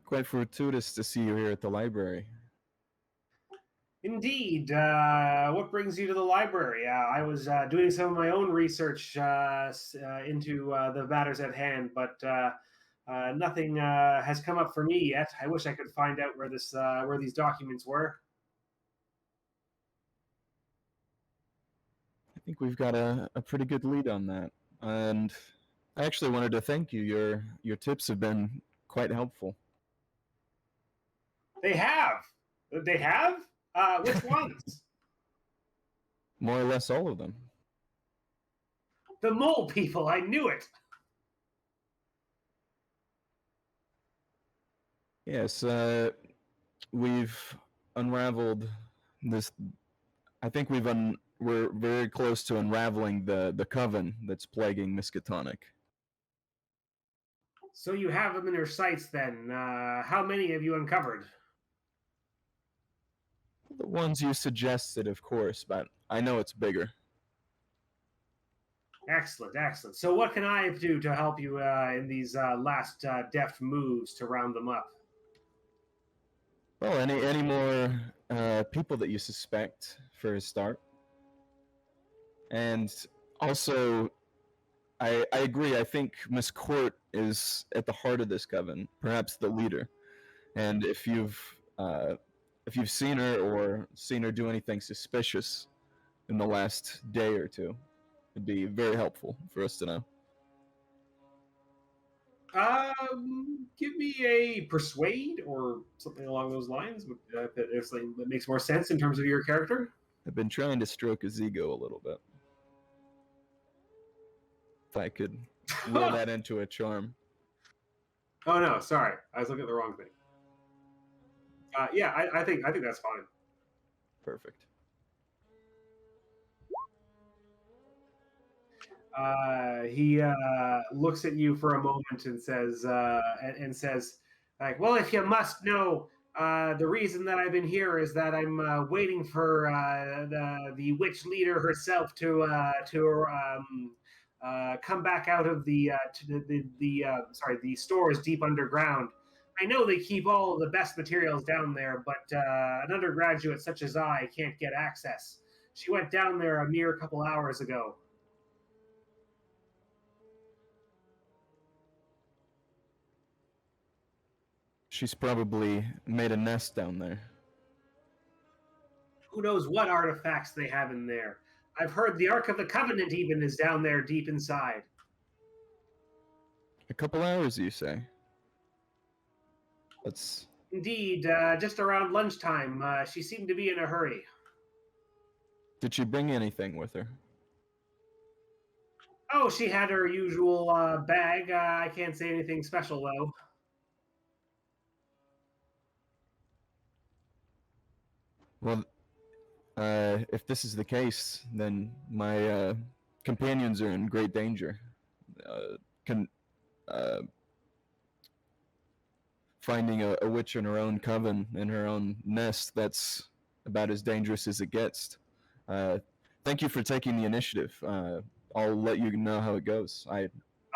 Quite fortuitous to see you here at the library. Indeed. What brings you to the library? I was doing some of my own research into the matters at hand, but nothing has come up for me yet. I wish I could find out where these documents were. I think we've got a pretty good lead on that. And I actually wanted to thank you. Your tips have been quite helpful. They have? They have? Which ones? More or less all of them. The mole people, I knew it. Yes, we've unraveled this. I think we're very close to unraveling the coven that's plaguing Miskatonic. So you have them in your sights then. How many have you uncovered? The ones you suggested, of course, but I know it's bigger. Excellent, excellent. So what can I do to help you in these last deft moves to round them up? Well, any more people that you suspect for a start? And also, I agree. I think Miss Court is at the heart of this coven, perhaps the leader. And if you've seen her or seen her do anything suspicious in the last day or two, it'd be very helpful for us to know. Give me a persuade or something along those lines. If something that makes more sense in terms of your character. I've been trying to stroke his ego a little bit. If I could roll that into a charm. Oh no, sorry, I was looking at the wrong thing. Yeah, I think that's fine. Perfect. He looks at you for a moment and says, like, well, if you must know, The reason that I've been here is that I'm waiting for the witch leader herself to come back out of the stores deep underground. I know they keep all of the best materials down there, but an undergraduate such as I can't get access. She went down there a mere couple hours ago. She's probably made a nest down there. Who knows what artifacts they have in there? I've heard the Ark of the Covenant even is down there deep inside. A couple hours, you say? That's... Indeed, just around lunchtime, she seemed to be in a hurry. Did she bring anything with her? Oh, she had her usual bag. I can't say anything special, though. Well, if this is the case, then my companions are in great danger. Finding a witch in her own coven, in her own nest, that's about as dangerous as it gets. Thank you for taking the initiative. I'll let you know how it goes.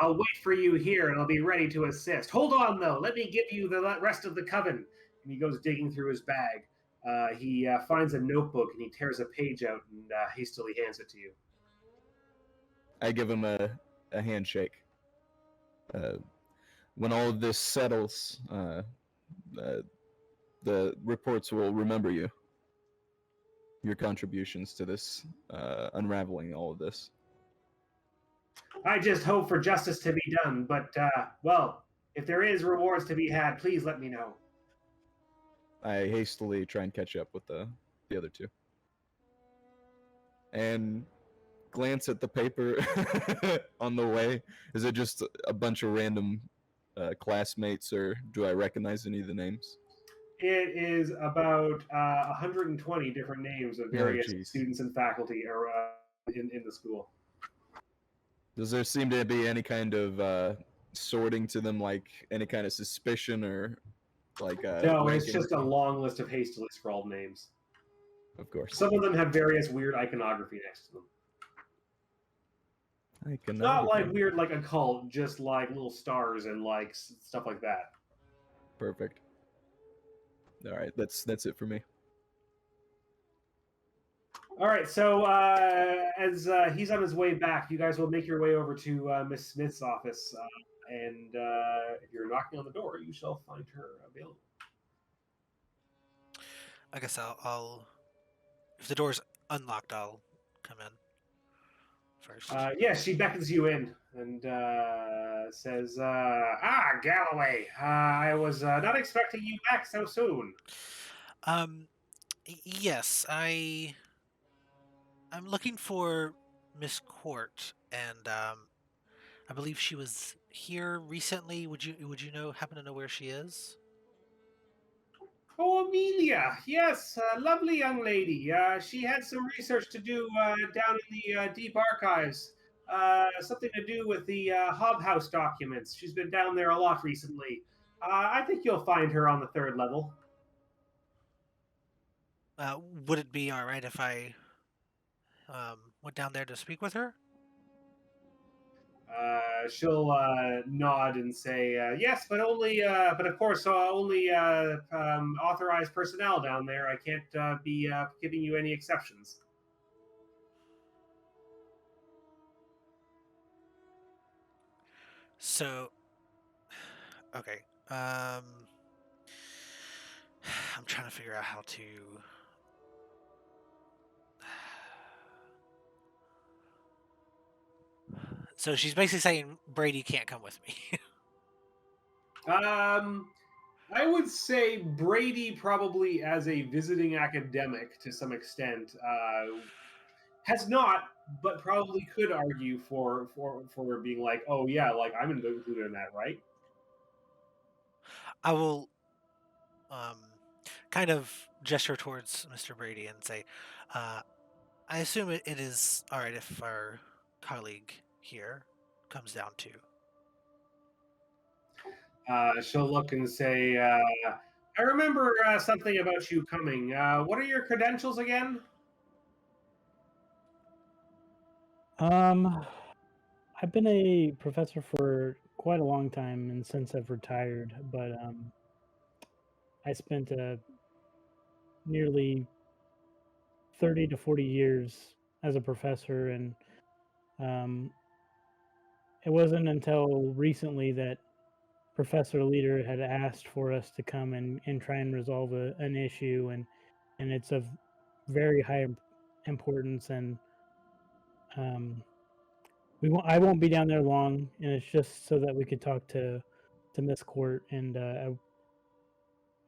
I'll wait for you here, and I'll be ready to assist. Hold on, though. Let me give you the rest of the coven. And he goes digging through his bag. He finds a notebook, and he tears a page out and hastily hands it to you. I give him a handshake. When all of this settles, the reports will remember you. Your contributions to this, unraveling all of this. I just hope for justice to be done, but, well, if there is rewards to be had, please let me know. I hastily try and catch up with the other two. And glance at the paper on the way. Is it just a bunch of random classmates, or do I recognize any of the names? It is about 120 different names of various students and faculty in the school. Does there seem to be any kind of sorting to them, like any kind of suspicion or like? No, ranking? it's just a long list of hastily scrawled names. Of course. Some of them have various weird iconography next to them. Not like weird, like a cult, just like little stars and like stuff like that. Perfect. All right, that's it for me. All right, so as he's on his way back, you guys will make your way over to Miss Smith's office, and if you're knocking on the door, you shall find her available. I guess I'll if the door's unlocked, I'll come in first. Yeah, she beckons you in and says, Galloway, I was not expecting you back so soon. Yes, I'm looking for Miss Court, and I believe she was here recently. Would you happen to know where she is? Oh, Amelia, yes, lovely young lady. She had some research to do down in the deep archives. Something to do with the Hobhouse documents. She's been down there a lot recently. I think you'll find her on the 3rd level. Would it be all right if I went down there to speak with her? She'll nod and say, yes, but only, but of course, only authorized personnel down there. I can't be giving you any exceptions. So, okay. I'm trying to figure out how to. So she's basically saying Brady can't come with me. I would say Brady probably as a visiting academic to some extent has not, but probably could argue for being like, oh yeah, like I'm included in that, right? I will kind of gesture towards Mr. Brady and say, I assume it is all right if our colleague here comes down too. She'll look and say, I remember something about you coming. What are your credentials again? I've been a professor for quite a long time, and since I've retired, but I spent nearly 30 to 40 years as a professor, and um, it wasn't until recently that Professor Leader had asked for us to come and try and resolve an issue, and it's of very high importance, and um, I won't be down there long, and it's just so that we could talk to Miss Court and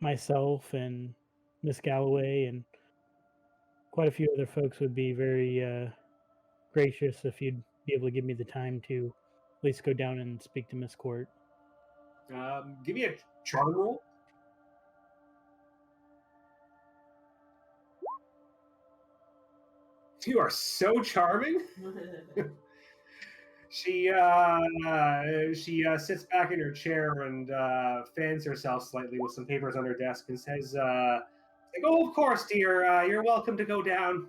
myself and Miss Galloway and quite a few other folks would be very gracious if you'd be able to give me the time to at least go down and speak to Miss Court. Give me a charm roll. You are so charming. She sits back in her chair and fans herself slightly with some papers on her desk and says, like, "Oh, of course, dear. You're welcome to go down."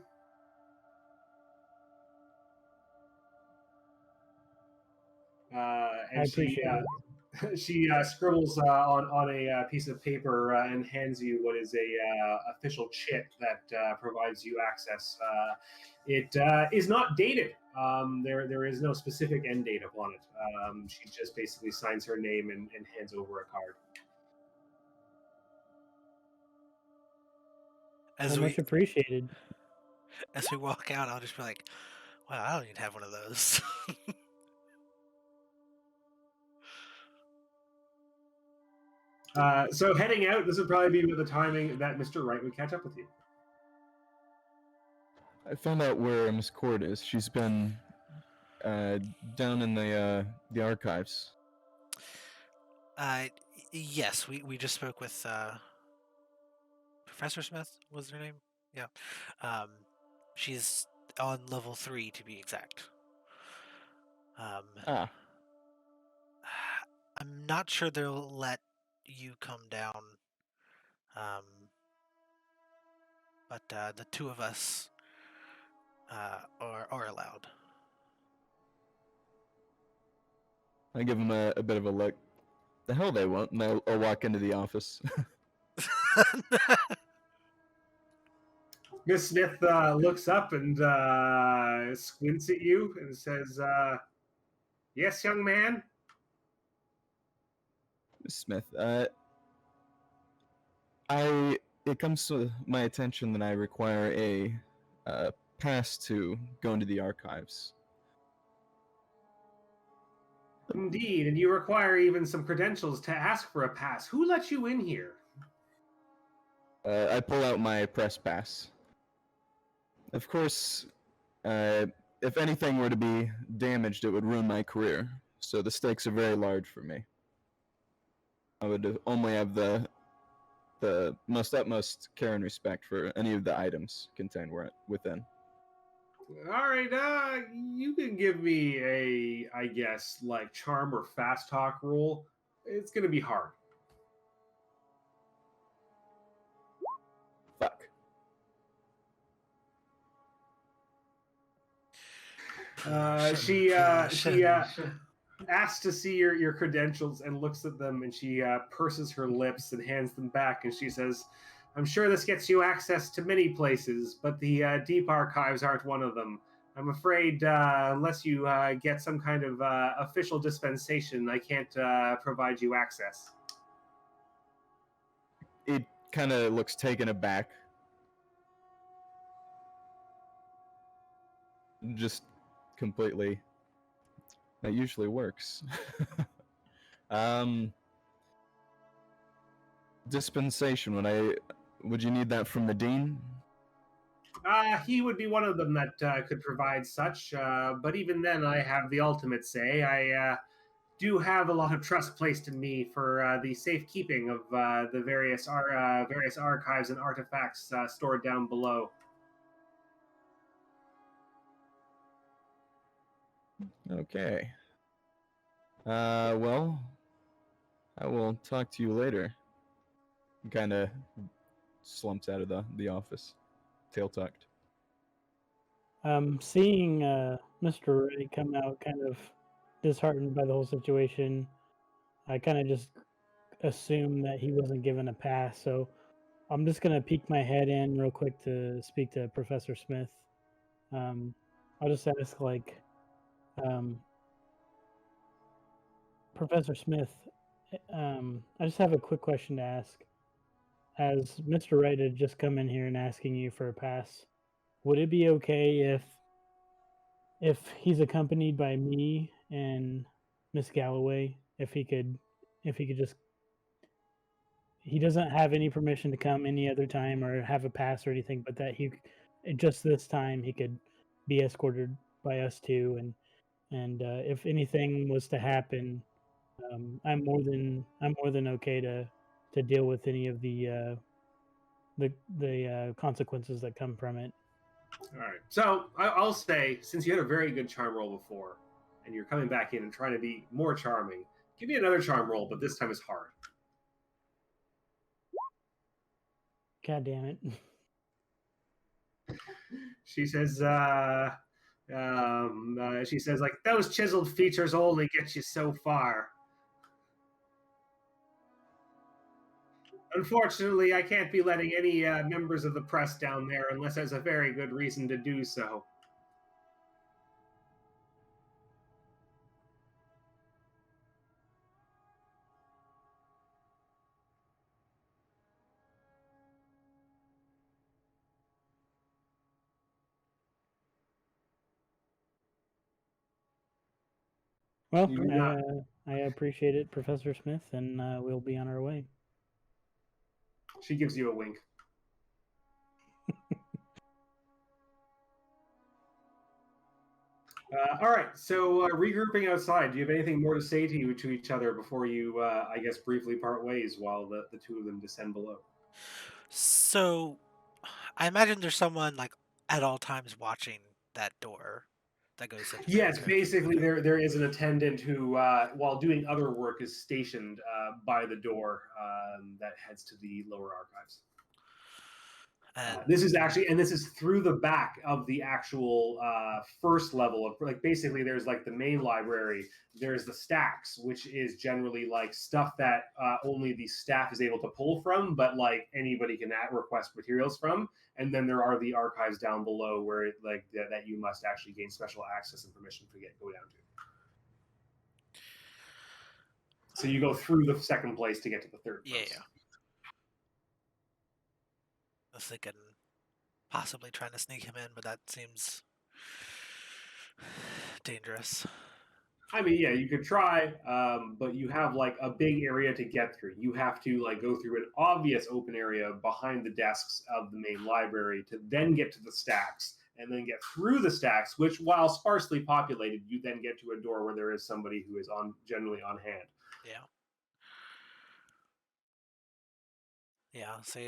I And appreciate it. she scribbles on a piece of paper and hands you what is a official chit that provides you access. It is not dated. There is no specific end date upon it. She just basically signs her name and hands over a card. Much appreciated. As we walk out, I'll just be like, "Wow, I don't even have one of those." So heading out, this would probably be the timing that Mr. Wright would catch up with you. I found out where Miss Court is. She's been down in the archives. Yes, we just spoke with Professor Smith. Was her name? Yeah. She's on level 3 to be exact. I'm not sure they'll let you come down. But the two of us are allowed. I give him a bit of a look. The hell they won't, and I'll walk into the office. Miss Smith looks up and squints at you and says, "Yes, young man." Miss Smith, it comes to my attention that I require a pass to go into the archives. Indeed, and you require even some credentials to ask for a pass. Who let you in here? I pull out my press pass. Of course, if anything were to be damaged, it would ruin my career. So the stakes are very large for me. I would only have the most utmost care and respect for any of the items contained within. All right, you can give me I guess, like charm or fast talk roll. It's going to be hard. Fuck. She asks to see your credentials and looks at them, and she purses her lips and hands them back, and she says, "I'm sure this gets you access to many places, but the deep archives aren't one of them. I'm afraid unless you get some kind of official dispensation, I can't provide you access." It kind of looks taken aback. Just completely. That usually works. Dispensation. Would you need that from the dean? He would be one of them that could provide such, but even then, I have the ultimate say. I do have a lot of trust placed in me for the safekeeping of the various archives and artifacts stored down below. Okay. Well, I will talk to you later. Kind of slumps out of the office, tail tucked. Seeing Mr. Ray come out kind of disheartened by the whole situation, I kind of just assumed that he wasn't given a pass. So I'm just going to peek my head in real quick to speak to Professor Smith. I'll just ask, like, Professor Smith, I just have a quick question to ask. As Mr. Wright had just come in here and asking you for a pass, would it be okay if he's accompanied by me and Miss Galloway? If he could just, he doesn't have any permission to come any other time or have a pass or anything, but that he just this time he could be escorted by us two, and if anything was to happen, I'm more than okay to deal with any of the consequences that come from it. All right. So I'll say, since you had a very good charm roll before, and you're coming back in and trying to be more charming, give me another charm roll, but this time it's hard. God damn it. She says, like, those chiseled features only get you so far. Unfortunately, I can't be letting any members of the press down there unless there's a very good reason to do so. Well, You do not. I appreciate it, Professor Smith, and we'll be on our way. She gives you a wink. All right, so regrouping outside, do you have anything more to say to each other before you, I guess, briefly part ways while the two of them descend below? So, I imagine there's someone like at all times watching that door that goes into. Yes, basically there is an attendant who, while doing other work, is stationed by the door that heads to the lower archives. This is actually, and this is through the back of the actual first level of, like, basically there's like the main library, there's the stacks, which is generally like stuff that only the staff is able to pull from, but like anybody can request materials from. And then there are the archives down below where that you must actually gain special access and permission to go down to. So you go through the second place to get to the third place. Yeah. I was thinking possibly trying to sneak him in, but that seems dangerous. I mean, yeah, you could try, but you have like a big area to get through. You have to like go through an obvious open area behind the desks of the main library to then get to the stacks, and then get through the stacks, which, while sparsely populated, you then get to a door where there is somebody who is generally on hand. Yeah. Yeah. So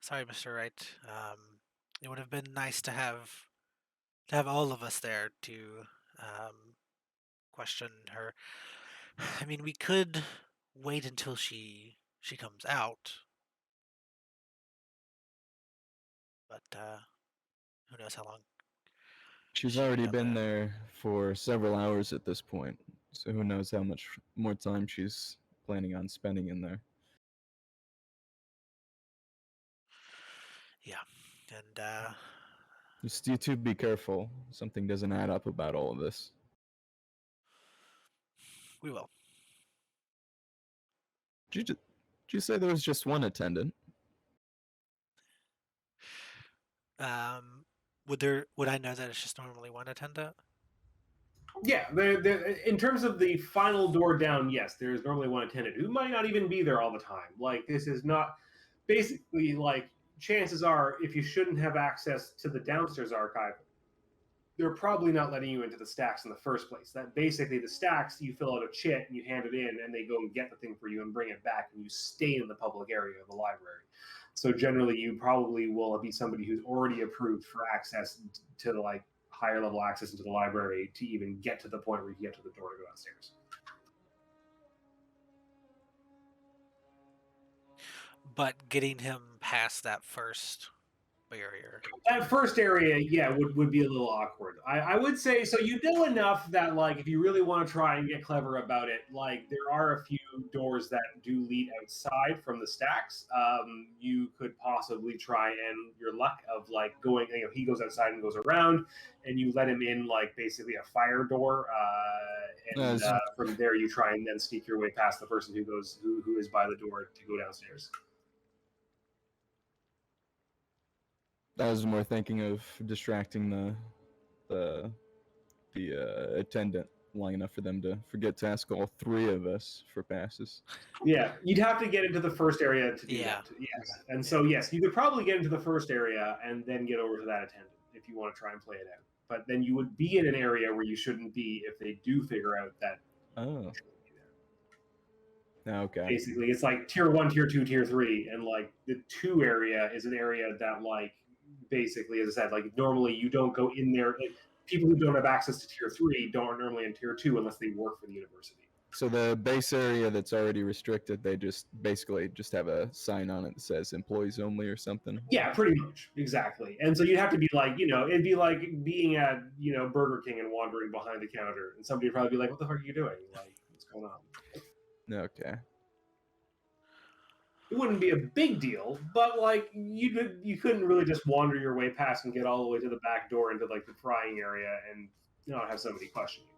sorry, Mr. Wright. It would have been nice to have all of us there to question her. I mean, we could wait until she comes out, but who knows how long. She's She already got been there for several hours at this point, so who knows how much more time she's planning on spending in there. Yeah, and Just you two be careful. Something doesn't add up about all of this. we will. Did you say there was just one attendant? Would I know that it's just normally one attendant? Yeah, in terms of the final door down, yes, there is normally one attendant who might not even be there all the time. Like, this is not basically like, chances are, if you shouldn't have access to the downstairs archive, they're probably not letting you into the stacks in the first place. That basically the stacks, you fill out a chit and you hand it in, and they go and get the thing for you and bring it back, and you stay in the public area of the library. So generally, you probably will be somebody who's already approved for access to the like higher level access into the library to even get to the point where you get to the door to go downstairs. but getting him past that first barrier. That first area, yeah, would be a little awkward. I would say, so you know enough that, like, if you really want to try and get clever about it, like, there are a few doors that do lead outside from the stacks. You could possibly try and your luck of, like, going, he goes outside and goes around, and you let him in, like, basically a fire door, and from there you try and then sneak your way past the person who is by the door to go downstairs. I was more thinking of distracting the attendant long enough for them to forget to ask all three of us for passes. Yeah, you'd have to get into the first area to do that. Yes, and so yes, you could probably get into the first area and then get over to that attendant if you want to try and play it out. But then you would be in an area where you shouldn't be if they do figure out that. Oh. Okay. Basically, it's like tier 1, tier 2, tier 3, and like the 2 area is an area that, like, basically, as I said, like, normally you don't go in there. Like, people who don't have access to tier 3 don't normally in tier 2 unless they work for the university. So the base area that's already restricted, they just basically just have a sign on it that says employees only or something? Yeah, pretty much. Exactly. And so you'd have to be like, it'd be like being at, Burger King and wandering behind the counter, and somebody would probably be like, what the fuck are you doing? Like, what's going on? Okay. It wouldn't be a big deal, but, like, you couldn't really just wander your way past and get all the way to the back door into, like, the frying area and not have somebody question you.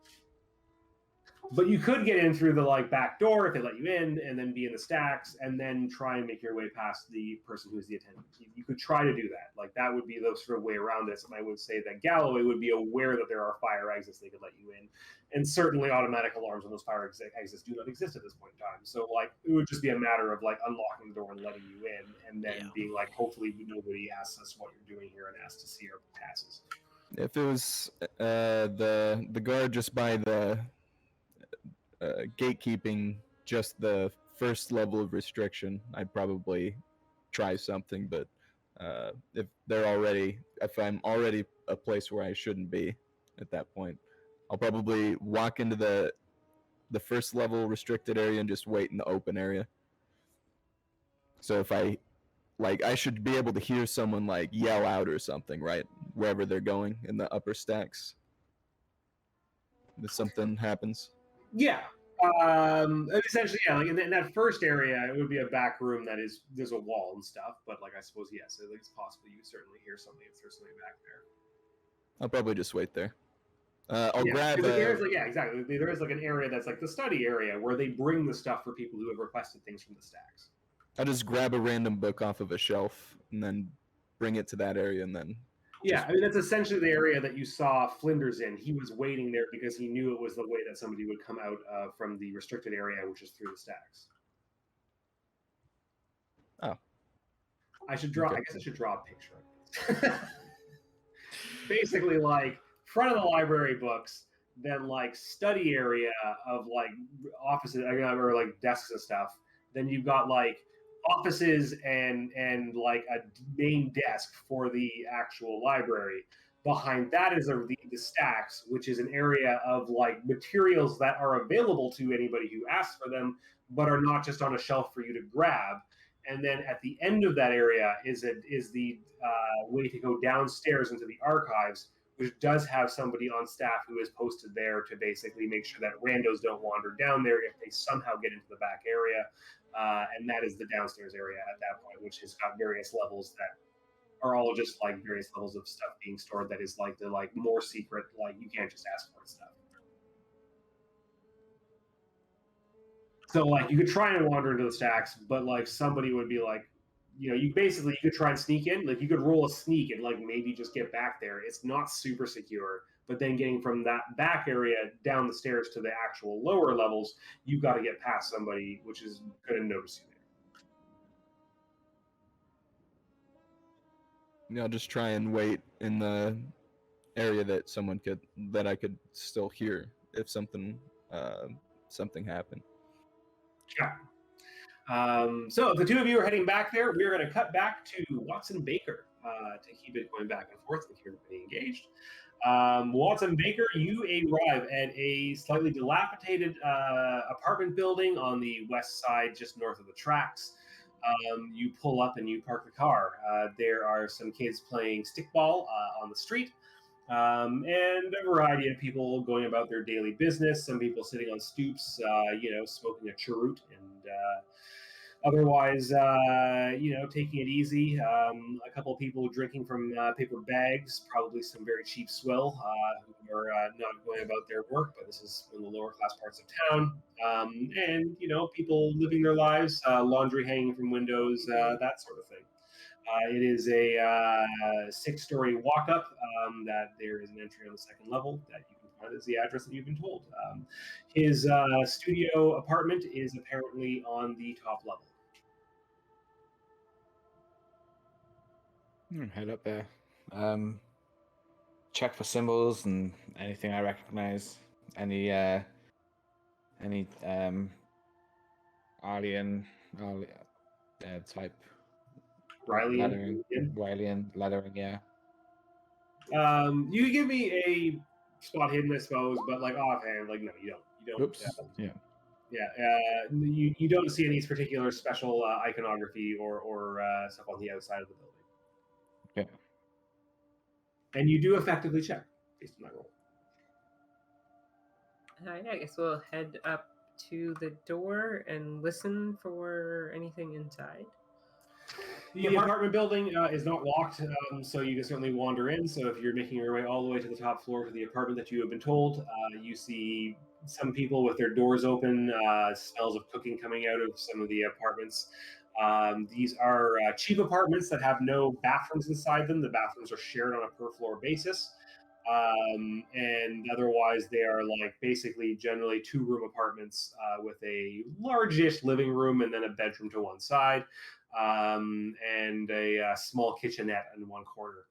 But you could get in through the, like, back door if they let you in, and then be in the stacks, and then try and make your way past the person who's the attendant. You could try to do that. Like, that would be the sort of way around this, and I would say that Galloway would be aware that there are fire exits they could let you in, and certainly automatic alarms on those fire exits do not exist at this point in time. So, like, it would just be a matter of, like, unlocking the door and letting you in, and then being like, hopefully nobody asks us what you're doing here and asks to see our passes. If it was the guard just by the gatekeeping just the first level of restriction, I'd probably try something. But if I'm already a place where I shouldn't be at that point, I'll probably walk into the first level restricted area and just wait in the open area. So if I should be able to hear someone, like, yell out or something, right, wherever they're going in the upper stacks, if something happens. Yeah. Essentially, yeah, like in that first area, it would be a back room there's a wall and stuff, but, like, I suppose, yes, it's possible you certainly hear something if there's something back there. I'll probably just wait there. I'll grab exactly. There is, like, an area that's like the study area where they bring the stuff for people who have requested things from the stacks. I'll just grab a random book off of a shelf and then bring it to that area and then... Yeah, I mean, that's essentially the area that you saw Flinders in. He was waiting there because he knew it was the way that somebody would come out from the restricted area, which is through the stacks. Oh. I guess I should draw a picture of this. Basically, like, front of the library books, then, like, study area of, like, offices or, like, desks and stuff. Then you've got, like, offices and like a main desk for the actual library. Behind that is the stacks, which is an area of, like, materials that are available to anybody who asks for them, but are not just on a shelf for you to grab. And then at the end of that area is the way to go downstairs into the archives, which does have somebody on staff who is posted there to basically make sure that randos don't wander down there if they somehow get into the back area. And that is the downstairs area at that point, which has got various levels that are all just, like, various levels of stuff being stored that is, like, the, like, more secret, like, you can't just ask for stuff. So, like, you could try and wander into the stacks, but, like, somebody would be like, you could try and sneak in. Like, you could roll a sneak and, like, maybe just get back there. It's not super secure. But then getting from that back area down the stairs to the actual lower levels, you've got to get past somebody, which is going to notice you there. I'll just try and wait in the area that I could still hear if something happened. Yeah. So if the two of you are heading back there, we're going to cut back to Watson Baker to keep it going back and forth and keep everybody engaged. Watson Baker, you arrive at a slightly dilapidated apartment building on the west side, just north of the tracks. You pull up and you park the car. There are some kids playing stickball on the street, and a variety of people going about their daily business. Some people sitting on stoops, smoking a cheroot and otherwise, taking it easy. A couple of people drinking from paper bags, probably some very cheap swill, who are not going about their work, but this is in the lower class parts of town. And, people living their lives, laundry hanging from windows, that sort of thing. It is a 6-story walk-up that there is an entry on the second level that you can find is the address that you've been told. His studio apartment is apparently on the top level. Head up there. Check for symbols and anything I recognize. Any alien type Riley, Riley lettering, yeah. You give me a spot hidden, I suppose, but like offhand, like no, you don't. You don't. Oops. Yeah. Yeah. You don't see any particular special iconography or stuff on the outside of the building. Okay. And you do effectively check based on that roll. I guess we'll head up to the door and listen for anything inside. The apartment building is not locked, so you can certainly wander in. So if you're making your way all the way to the top floor to the apartment that you have been told, you see some people with their doors open, smells of cooking coming out of some of the apartments. These are cheap apartments that have no bathrooms inside them. The bathrooms are shared on a per-floor basis. And otherwise they are like basically generally 2-room apartments with a largish living room and then a bedroom to one side. And a small kitchenette in one corner.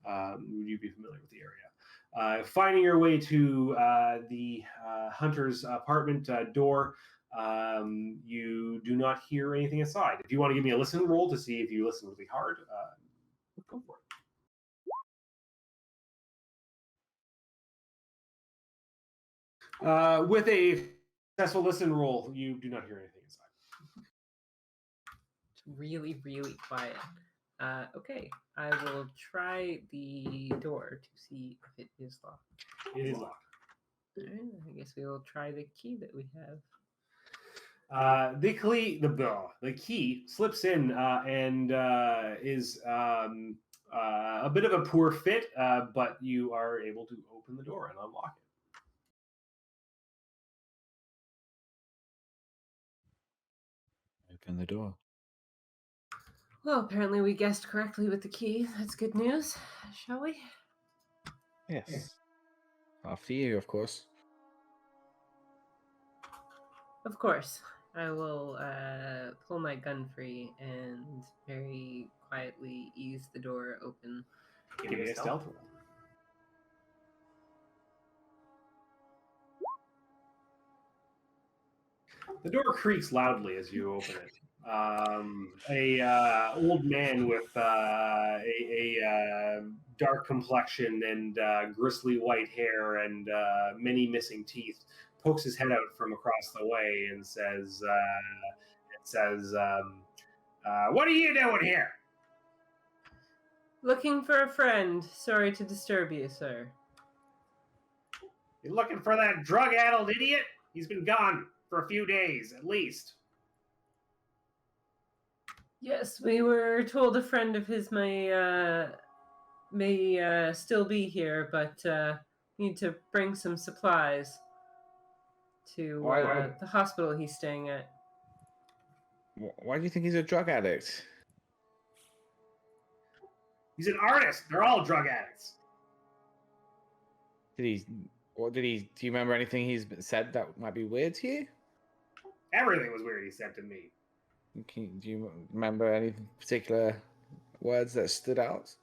Would you be familiar with the area? Finding your way to the hunter's apartment door, you do not hear anything inside. If you want to give me a listen roll to see if you listen really hard, go for it. With a successful listen roll, you do not hear anything inside. Really, really quiet. Okay, I will try the door to see if it is locked. It is locked. All right, I guess we will try the key that we have. The key slips in and is a bit of a poor fit, but you are able to open the door and unlock it. Open the door. Well, apparently we guessed correctly with the key. That's good news. Shall we? Yes. After you, of course. Of course. I will pull my gun free and very quietly ease the door open. Give me a stealth roll. The door creaks loudly as you open it. A old man with a dark complexion and gristly white hair and many missing teeth pokes his head out from across the way and says, "What are you doing here?" Looking for a friend. Sorry to disturb you, sir. You looking for that drug-addled idiot? He's been gone for a few days, at least. Yes, we were told a friend of his may still be here, but need to bring some supplies to the hospital he's staying at. Why do you think he's a drug addict? He's an artist. They're all drug addicts. Do you remember anything he's said that might be weird to you? Everything was weird he said to me. Do you remember any particular words that stood out?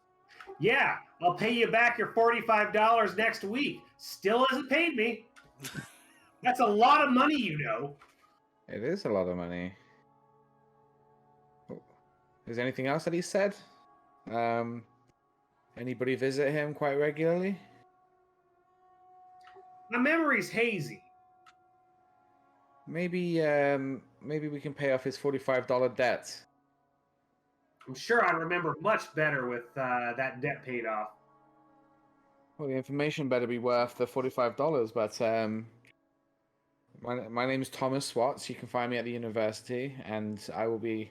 Yeah, I'll pay you back your $45 next week. Still hasn't paid me. That's a lot of money, you know. It is a lot of money. Is there anything else that he said? Anybody visit him quite regularly? My memory's hazy. Maybe we can pay off his $45 debt. I'm sure I remember much better with that debt paid off. Well, the information better be worth the $45, but my name is Thomas Swats. You can find me at the university, and I will be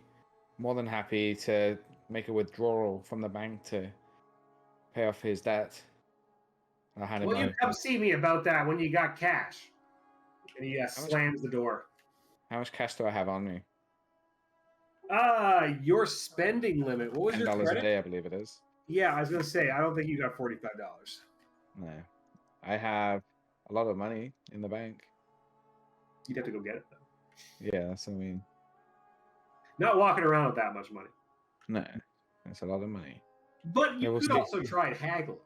more than happy to make a withdrawal from the bank to pay off his debt. I'll hand him Well, you over. come see me about that when you got cash. And he slams the door. How much cash do I have on me? Your spending limit. What was your $10 credit? a day, I believe it is. Yeah, I was gonna say I don't think you got $45. No, I have a lot of money in the bank. You'd have to go get it though. Yeah, that's what I mean. Not walking around with that much money. No, that's a lot of money. But you Yeah, we'll could see. also try haggling.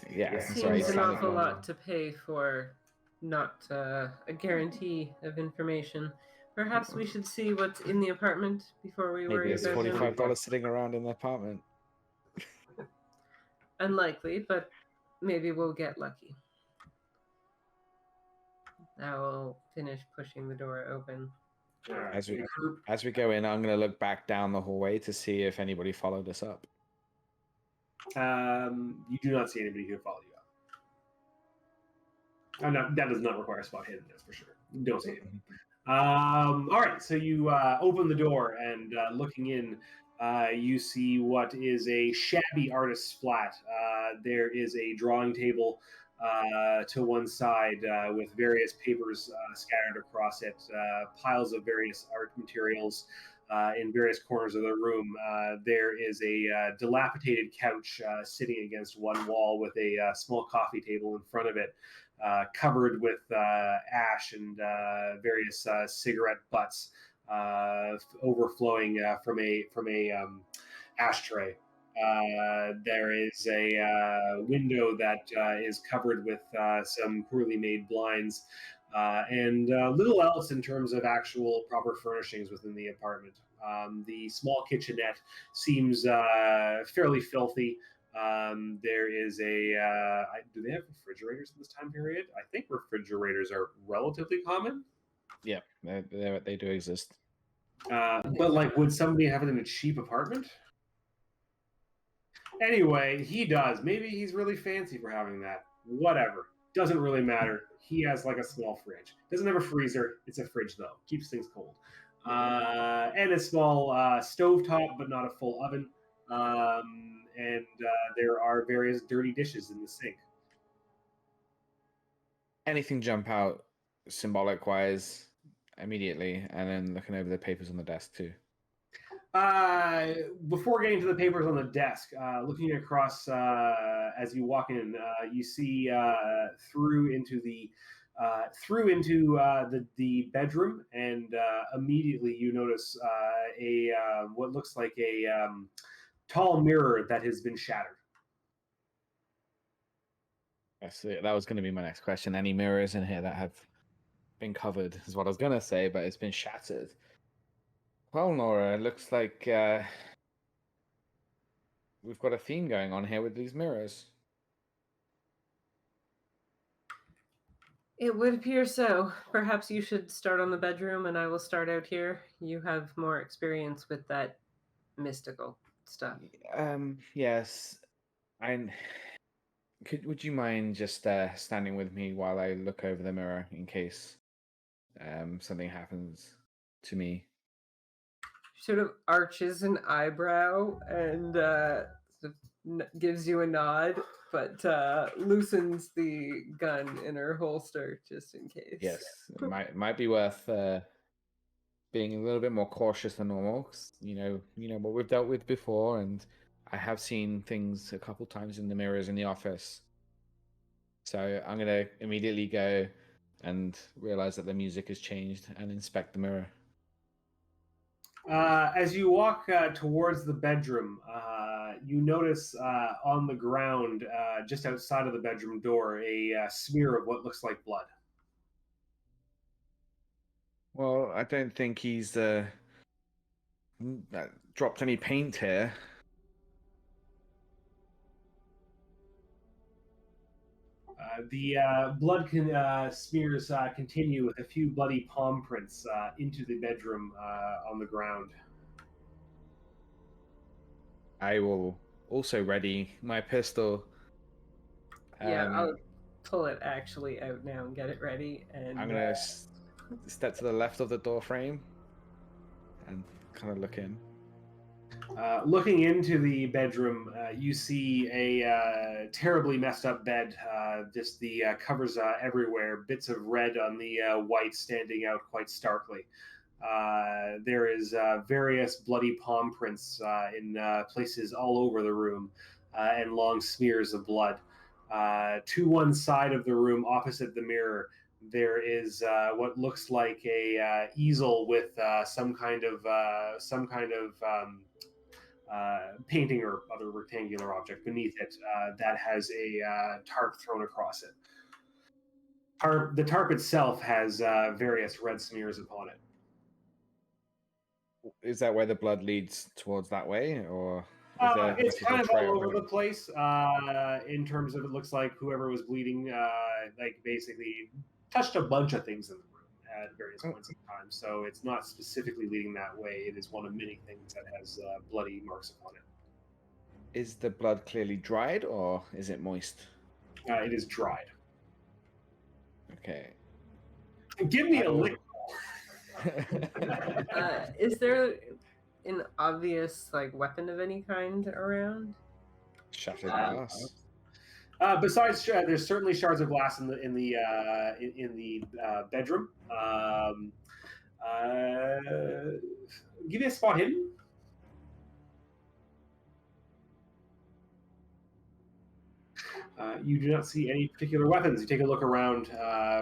Yeah, Yeah. that's right. Seems an Standard awful normal. lot to pay for not a guarantee of information. Perhaps we should see what's in the apartment before we Maybe worry there's about him. $45 sitting around in the apartment. Unlikely, but maybe we'll get lucky. I will finish pushing the door open. As we go in, I'm going to look back down the hallway to see if anybody followed us up. You do not see anybody who follow you up. That does not require spot hidden, that's for sure. You don't see anything. All right, so you open the door, and looking in, you see what is a shabby artist's flat. There is a drawing table to one side with various papers scattered across it, piles of various art materials in various corners of the room. There is a dilapidated couch sitting against one wall with a small coffee table in front of it, covered with ash and various cigarette butts overflowing from a ashtray. There is a window that is covered with some poorly made blinds, and little else in terms of actual proper furnishings within the apartment. The small kitchenette seems fairly filthy. There is do they have refrigerators in this time period? I think refrigerators are relatively common. Yeah, they do exist. But like, would somebody have it in a cheap apartment? Anyway, he does. Maybe he's really fancy for having that. Whatever. Doesn't really matter. He has like a small fridge. Doesn't have a freezer. It's a fridge though. Keeps things cold. And a small stovetop, but not a full oven. And there are various dirty dishes in the sink. Anything jump out symbolic wise immediately, and then looking over the papers on the desk too. Before getting to the papers on the desk, looking across as you walk in, you see through into the bedroom, and immediately you notice what looks like a tall mirror that has been shattered. That was going to be my next question. Any mirrors in here that have been covered is what I was going to say, but it's been shattered. Well, Nora, it looks like we've got a theme going on here with these mirrors. It would appear so. Perhaps you should start on the bedroom and I will start out here. You have more experience with that mystical stuff. Yes. Would you mind just standing with me while I look over the mirror in case something happens to me? Sort of arches an eyebrow and gives you a nod, but loosens the gun in her holster just in case. Yes, it might be worth being a little bit more cautious than normal. 'Cause, you know what we've dealt with before, and I have seen things a couple times in the mirrors in the office. So I'm gonna immediately go and realize that the music has changed and inspect the mirror. As you walk towards the bedroom, you notice on the ground, just outside of the bedroom door, a smear of what looks like blood. Well, I don't think he's dropped any paint here. The blood smears continue with a few bloody palm prints into the bedroom on the ground. I will also ready my pistol. Yeah, I'll pull it actually out now and get it ready. And I'm gonna step to the left of the door frame and kind of look in. Looking into the bedroom, you see a terribly messed up bed. Just the covers everywhere, bits of red on the white standing out quite starkly. There is various bloody palm prints in places all over the room, and long smears of blood. To one side of the room, opposite the mirror, there is what looks like a easel with some kind of painting or other rectangular object beneath it that has a tarp thrown across it. The tarp itself has various red smears upon it. Is that where the blood leads towards that way, or is there It's like a kind of trail all over going? the place. In terms of, it looks like whoever was bleeding, like basically touched a bunch of things in the room at various points in time. So it's not specifically leading that way. It is one of many things that has bloody marks upon it. Is the blood clearly dried, or is it moist? It is dried. Okay. Give me a lick. Is there an obvious weapon of any kind around? Shattered glass. Besides, there's certainly shards of glass in the bedroom. Give me a spot hidden. You do not see any particular weapons. You take a look around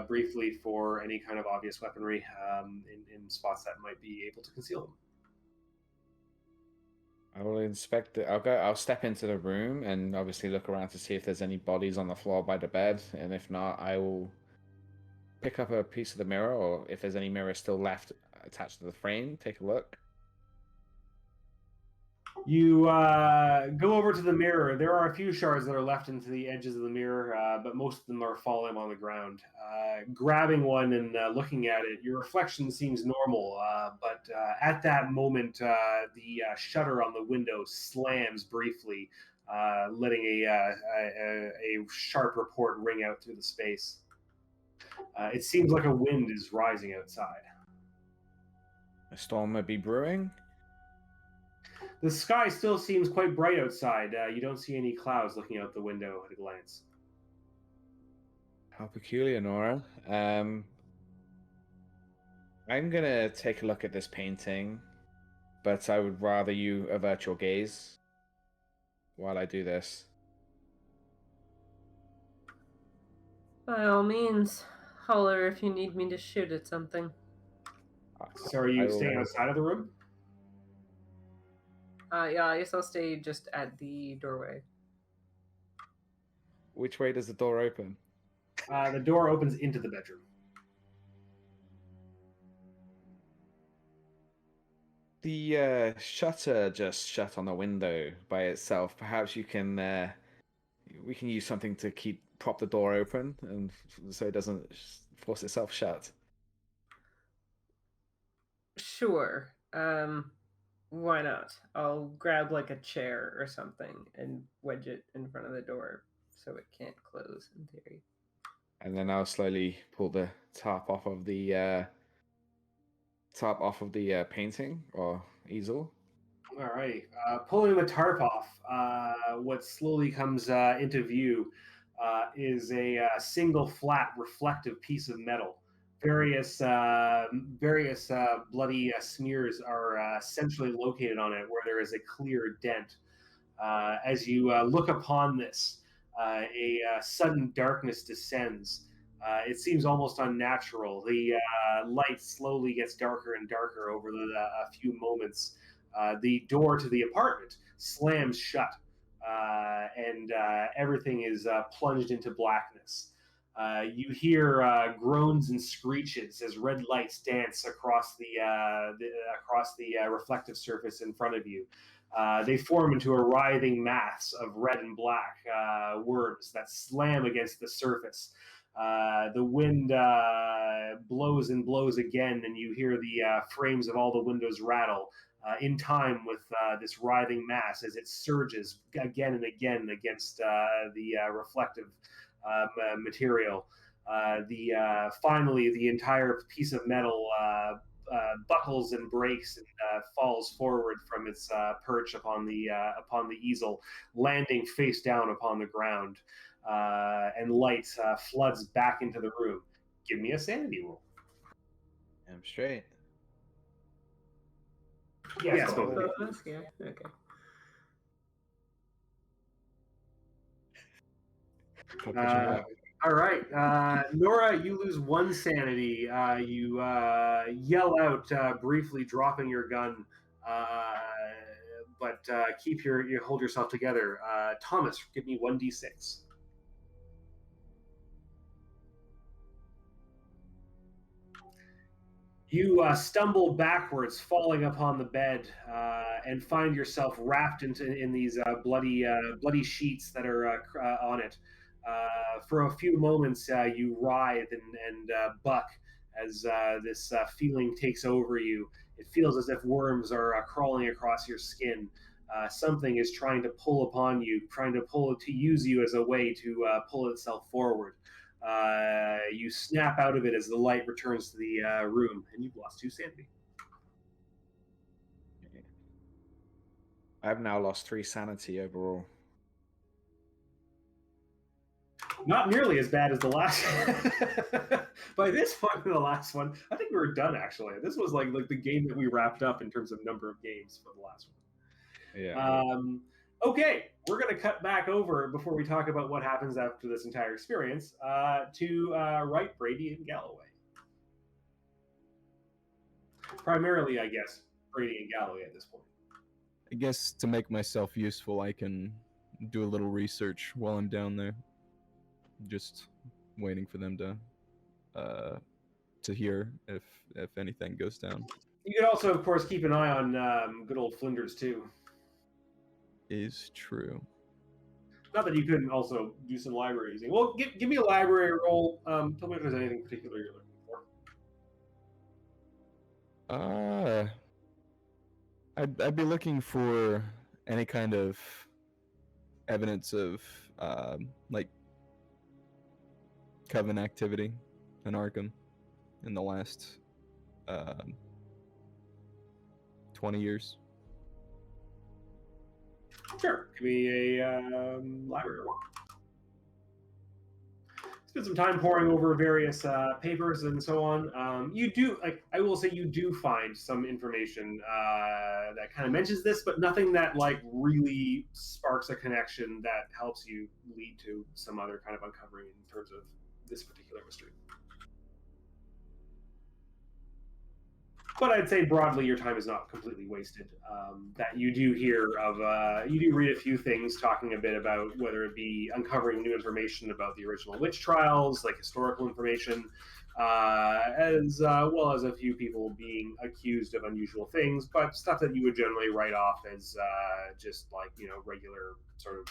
briefly for any kind of obvious weaponry in spots that might be able to conceal them. I will inspect it. I'll step into the room and obviously look around to see if there's any bodies on the floor by the bed, and if not, I will pick up a piece of the mirror, or if there's any mirror still left attached to the frame, take a look. You go over to the mirror. There are a few shards that are left into the edges of the mirror, but most of them are falling on the ground. Grabbing one and looking at it, your reflection seems normal, but at that moment, the shutter on the window slams briefly, letting a sharp report ring out through the space. It seems like a wind is rising outside. A storm might be brewing. The sky still seems quite bright outside. You don't see any clouds looking out the window at a glance. How peculiar, Nora. I'm gonna take a look at this painting, but I would rather you avert your gaze while I do this. By all means, holler if you need me to shoot at something. So are you staying outside of the room? Yeah, I guess I'll stay just at the doorway. Which way does the door open? The door opens into the bedroom. The shutter just shut on the window by itself. Perhaps you can we can use something to prop the door open, and so it doesn't force itself shut. Sure. Why not? I'll grab a chair or something and wedge it in front of the door so it can't close in theory. And then I'll slowly pull the top off of the painting or easel. All right. Pulling the tarp off, what slowly comes into view is a single flat reflective piece of metal. Various bloody smears are centrally located on it, where there is a clear dent. As you look upon this, a sudden darkness descends. It seems almost unnatural. The light slowly gets darker and darker over a few moments. The door to the apartment slams shut, and everything is plunged into blackness. You hear groans and screeches as red lights dance across the reflective surface in front of you. They form into a writhing mass of red and black worms that slam against the surface. The wind blows and blows again, and you hear the frames of all the windows rattle in time with this writhing mass as it surges again and again against the reflective material. Finally, the entire piece of metal buckles and breaks and falls forward from its perch upon the easel, landing face down upon the ground, and light floods back into the room. Give me a sanity roll. I'm straight. Yes, both of us? Yeah, okay. All right, Nora, you lose 1 sanity. You yell out briefly, dropping your gun, but you hold yourself together. Thomas, give me 1d6. You stumble backwards, falling upon the bed, and find yourself wrapped in these bloody sheets that are on it. For a few moments, you writhe and buck as this feeling takes over you. It feels as if worms are crawling across your skin. Something is trying to pull upon you, trying to use you as a way to pull itself forward. You snap out of it as the light returns to the room, and you've lost 2 sanity. I've now lost 3 sanity overall. Not nearly as bad as the last By this point in the last one, I think we were done, actually. This was like the game that we wrapped up in terms of number of games for the last one. Yeah. Okay, we're going to cut back over, before we talk about what happens after this entire experience, to Wright, Brady, and Galloway. Primarily, I guess, Brady and Galloway at this point. I guess to make myself useful, I can do a little research while I'm down there. Just waiting for them to hear if anything goes down. You could also, of course, keep an eye on good old Flinders, too. Is true. Not that you couldn't also do some library using. Well, give me a library roll. Tell me if there's anything particular you're looking for. I'd be looking for any kind of evidence of like Coven activity in Arkham in the last 20 years. Sure. Give me a library roll. Spend some time poring over various papers and so on. You do, I will say, you do find some information that kind of mentions this, but nothing that really sparks a connection that helps you lead to some other kind of uncovering in terms of this particular mystery. But I'd say broadly, your time is not completely wasted. That you do hear of, you do read a few things talking a bit about whether it be uncovering new information about the original witch trials, like historical information, as well as a few people being accused of unusual things, but stuff that you would generally write off as just regular sort of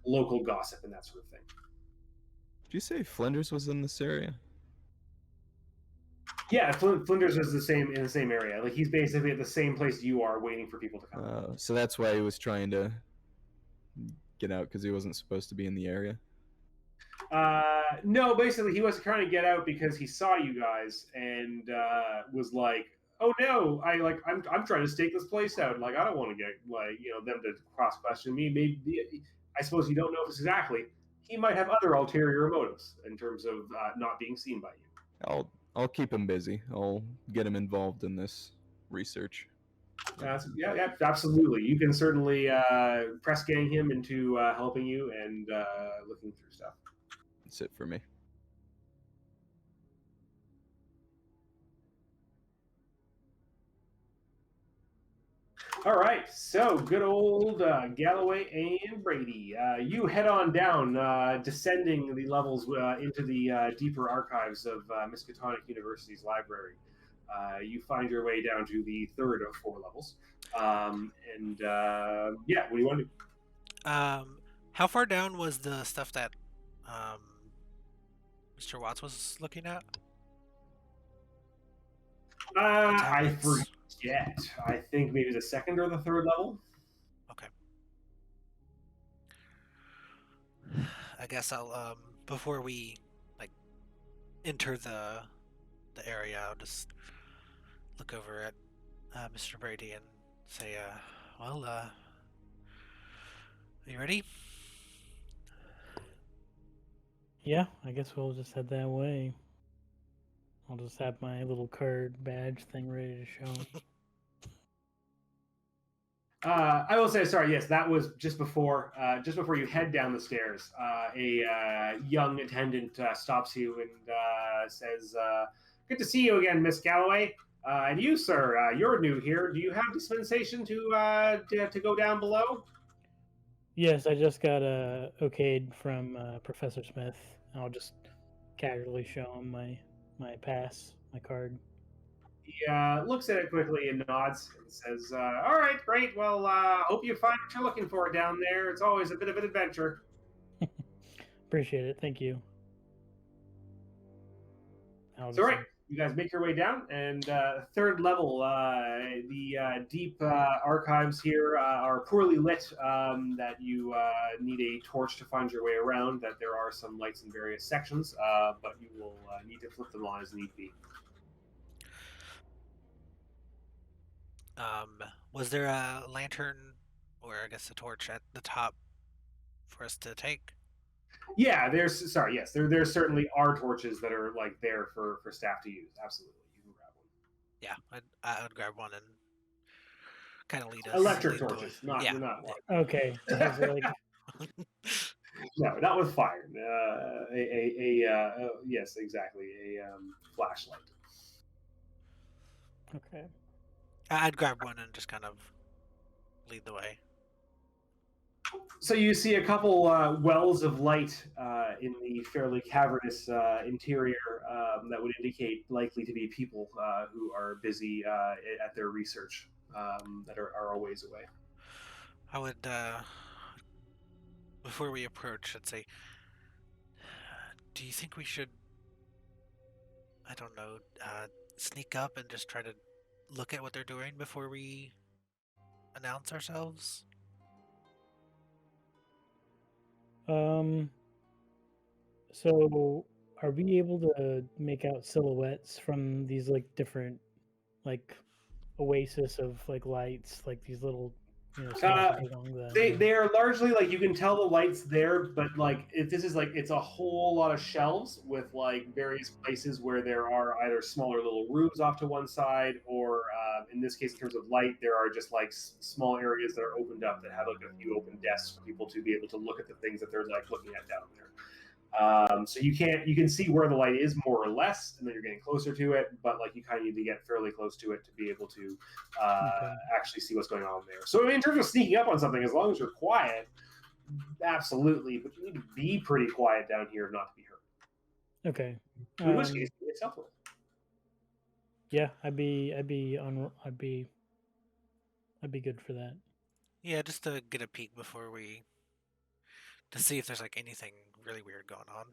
local gossip and that sort of thing. Did you say Flinders was in this area? Yeah, Flinders is in the same area. He's basically at the same place you are, waiting for people to come. So that's why he was trying to get out, because he wasn't supposed to be in the area? No, basically he was trying to get out because he saw you guys and was like, "Oh no, I'm trying to stake this place out. I don't want to get them to cross question me. Maybe I suppose you don't know this exactly. He might have other ulterior motives in terms of not being seen by you." I'll keep him busy. I'll get him involved in this research. Yeah, absolutely. You can certainly press gang him into helping you and looking through stuff. That's it for me. All right, so good old Galloway and Brady. You head on down, descending the levels into the deeper archives of Miskatonic University's library. You find your way down to the 3rd of 4 levels. What do you want to do? How far down was the stuff that Mr. Watts was looking at? yet. I think maybe the second or the third level. Okay. I guess I'll before we like enter the area, I'll just look over at Mr. Brady and say, well, are you ready? Yeah, I guess we'll just head that way. I'll just have my little card badge thing ready to show. I will say, sorry. Yes, that was just before you head down the stairs. A young attendant stops you and says, "Good to see you again, Miss Galloway. And you, sir, you're new here. Do you have dispensation to go down below?" Yes, I just got okayed from Professor Smith. I'll just casually show him my pass, my card. He looks at it quickly and nods and says, "All right, great. Well, hope you find what you're looking for down there. It's always a bit of an adventure." Appreciate it. Thank you. So, right, you guys make your way down, and third level, the deep archives here are poorly lit. That you need a torch to find your way around. That there are some lights in various sections, but you will need to flip them on as need be. Was there a lantern, or I guess a torch at the top for us to take? Yeah, there's there certainly are torches that are like there for staff to use. Absolutely, you can grab one. Yeah, I'd grab one and kind of lead us. Electric torches, not water. Okay. Like... No, not with fire. Yes, exactly, a flashlight. Okay. I'd grab one and just kind of lead the way. So you see a couple wells of light in the fairly cavernous interior that would indicate likely to be people who are busy at their research that are a ways away. I would, before we approach, I'd say, do you think we should, I don't know, sneak up and just try to look at what they're doing before we announce ourselves? So are we able to make out silhouettes from these like different like oasis of like lights, like these little along the they are largely like you can tell the lights there, but like it's a whole lot of shelves with like various places where there are either smaller little rooms off to one side, or in this case, in terms of light, there are just like small areas that are opened up that have like a few open desks for people to be able to look at the things that they're like looking at down there. So you can see where the light is more or less, and then you're getting closer to it, but like you kind of need to get fairly close to it to be able to actually see what's going on there. So in terms of sneaking up on something, as long as you're quiet, absolutely, but you need to be pretty quiet down here not to be heard. Okay. In which case, it's helpful. Yeah, I'd be good for that. Yeah, just to get a peek before to see if there's like anything really weird going on.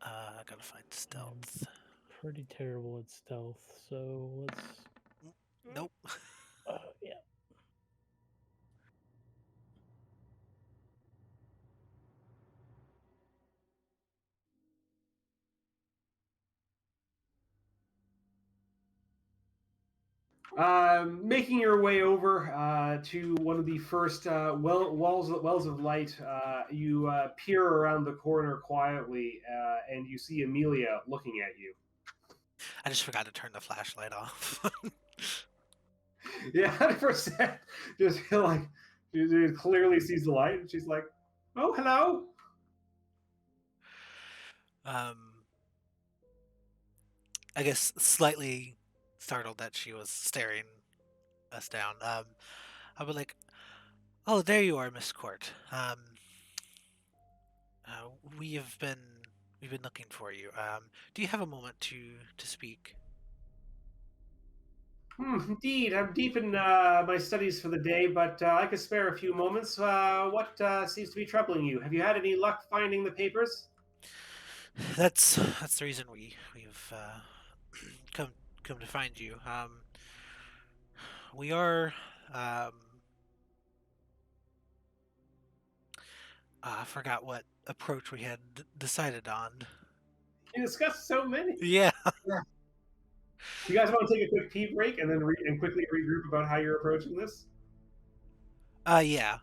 I gotta find stealth. I'm pretty terrible at stealth, so let's. Nope. Yeah. Making your way over to one of the first wells of light, you peer around the corner quietly, and you see Amelia looking at you. I just forgot to turn the flashlight off. Yeah, 100%. Just like she clearly sees the light, and she's like, "Oh, hello." I guess slightly startled that she was staring us down. I would like, oh, there you are, Miss Court. We've been looking for you. Do you have a moment to speak? Indeed, I'm deep in my studies for the day, but I could spare a few moments. What seems to be troubling you? Have you had any luck finding the papers? That's the reason we've come come to find you. We are. I forgot what approach we had decided on. You discussed so many. Yeah. You guys want to take a quick pee break and then quickly regroup about how you're approaching this? Yeah.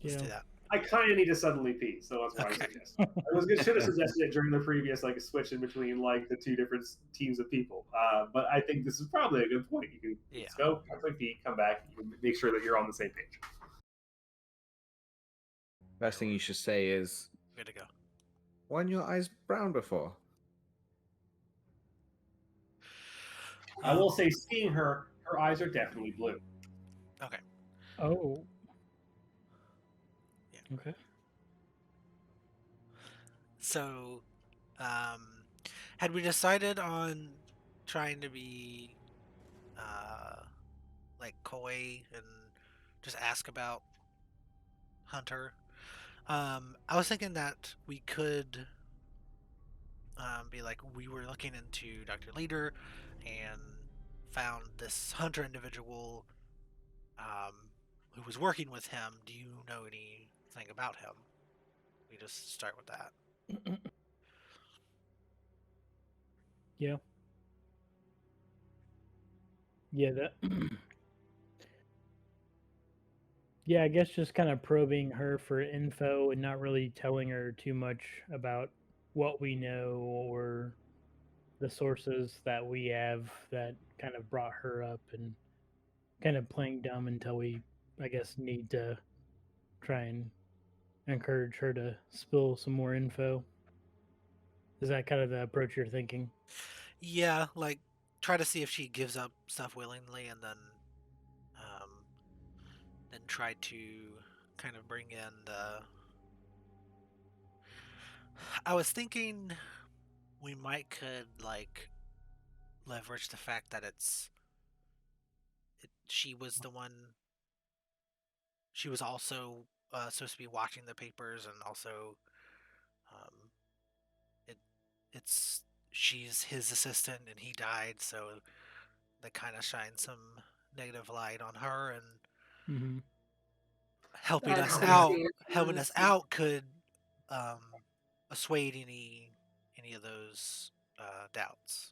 Let's do that. I kind of need to suddenly pee, so that's why Okay. I should have suggested it during the previous switch in between the two different teams of people. But I think this is probably a good point. You can just go, quick pee, come back, you can make sure that you're on the same page. Best thing you should say is, Good to go. weren't your eyes brown before? I will say, seeing her eyes are definitely blue. Okay. Oh. Yeah. Okay. So, had we decided on trying to be coy and just ask about Hunter? I was thinking that we could be like, we were looking into Dr. Leader and found this Hunter individual who was working with him. Do you know anything about him? We just start with that. Yeah. Yeah, that. Yeah, I guess just kind of probing her for info and not really telling her too much about what we know or the sources that we have that kind of brought her up, and kind of playing dumb until we, I guess, need to try and encourage her to spill some more info. Is that kind of the approach you're thinking? Yeah, try to see if she gives up stuff willingly, and then try to kind of bring in the. I was thinking we could leverage the fact that she was the one. She was also supposed to be watching the papers, and also, she's his assistant, and he died, so that kind of shines some negative light on her, and helping us out could assuade any of those doubts.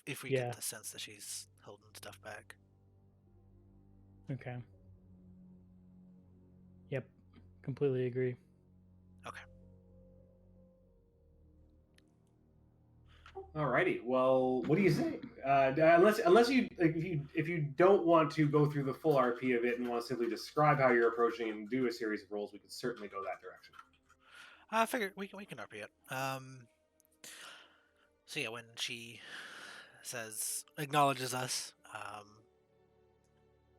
If we get the sense that she's holding stuff back. Okay. Yep. Completely agree. Okay. Alrighty. Well, what do you say? Unless you if you don't want to go through the full RP of it and want to simply describe how you're approaching and do a series of rolls, we could certainly go that direction. I figured we can RP it. So yeah, when she acknowledges us,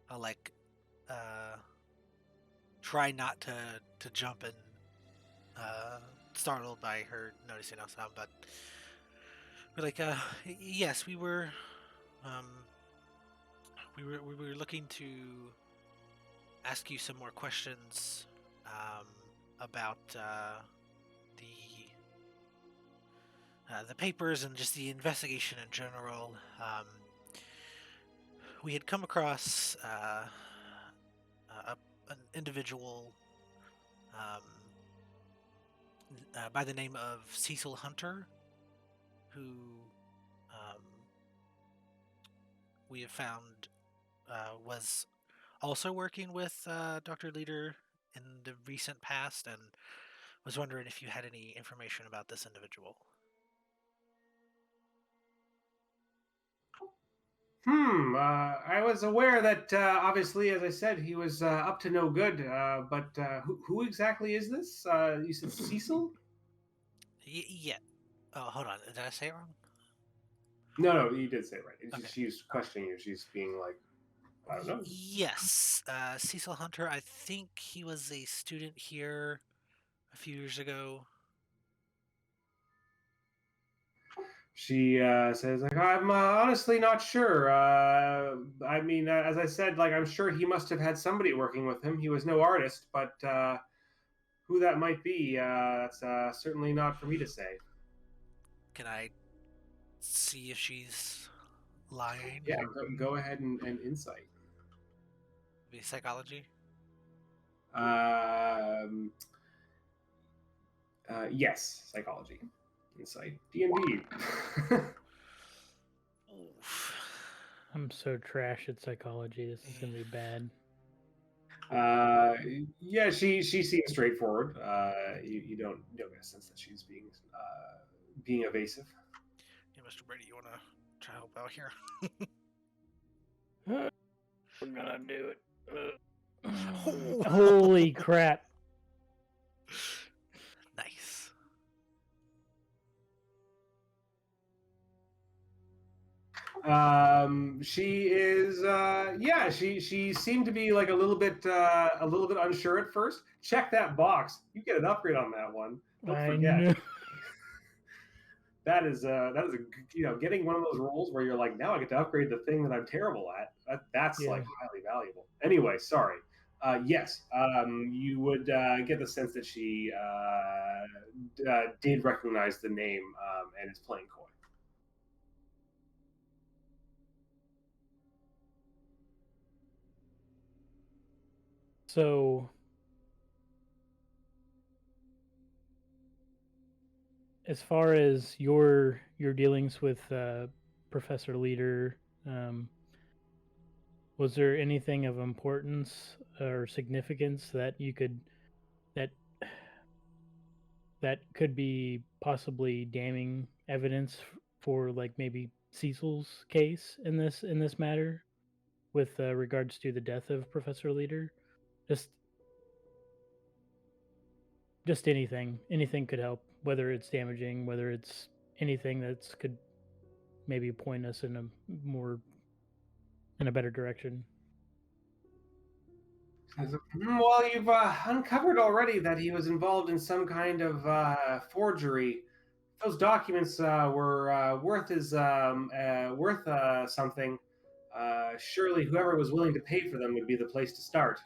I'll try not to jump and startled by her noticing us now, but we're like, yes, we were looking to ask you some more questions about the papers and just the investigation in general. We had come across an individual by the name of Cecil Hunter, who we have found was also working with Dr. Leader in the recent past, and was wondering if you had any information about this individual. I was aware that obviously, as I said, he was up to no good. But who exactly is this? You said Cecil? Yeah. Oh, hold on. Did I say it wrong? No, you did say it right. Okay. She's questioning you. She's being like, I don't know. Yes. Cecil Hunter, I think he was a student here a few years ago. She says, like, I'm honestly not sure. I mean, as I said, like, I'm sure he must have had somebody working with him. He was no artist, but who that might be, that's certainly not for me to say. Can I see if she's lying? Yeah, go ahead and insight. Be psychology. Yes, psychology, insight, D&D. Oof. I'm so trash at psychology. This is gonna be bad. Yeah, she seems straightforward. You don't get a sense that she's being evasive. Yeah, Mr. Brady, you want to try to help out here? We're gonna do it. Holy crap! Nice. She is yeah, she seemed to be like a little bit unsure at first. Check that box. You get an upgrade on that one. Don't forget. That is a getting one of those rolls where you're like, now I get to upgrade the thing that I'm terrible at. That's like highly valuable. Anyway, sorry. Yes, you would get the sense that she did recognize the name and is playing coy. So, as far as your dealings with Professor Leader, was there anything of importance or significance that you could that could be possibly damning evidence for, like, maybe Cecil's case in this matter, with regards to the death of Professor Leader? Just anything could help, whether it's damaging, whether it's anything that's could maybe point us in a better direction. Well, you've uncovered already that he was involved in some kind of forgery. Those documents were worth something. Surely, whoever was willing to pay for them would be the place to start.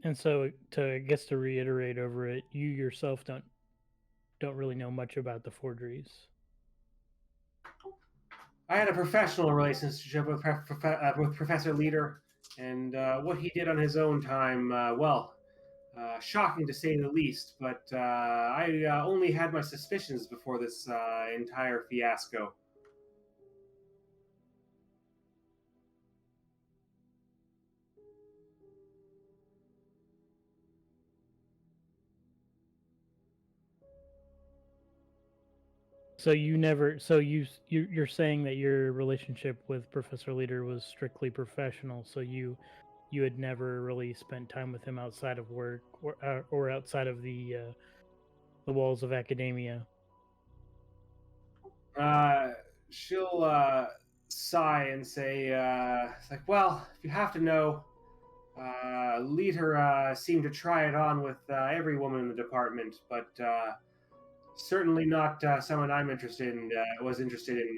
And so, I guess to reiterate over it, you yourself don't really know much about the forgeries. I had a professional relationship with Professor Leader, and what he did on his own time, shocking to say the least. But I only had my suspicions before this entire fiasco. So you're saying that your relationship with Professor Leader was strictly professional. So you had never really spent time with him outside of work or outside of the walls of academia. She'll sigh and say, "It's like, well, if you have to know, Leader seemed to try it on with every woman in the department, but certainly not someone I'm interested in. Was interested in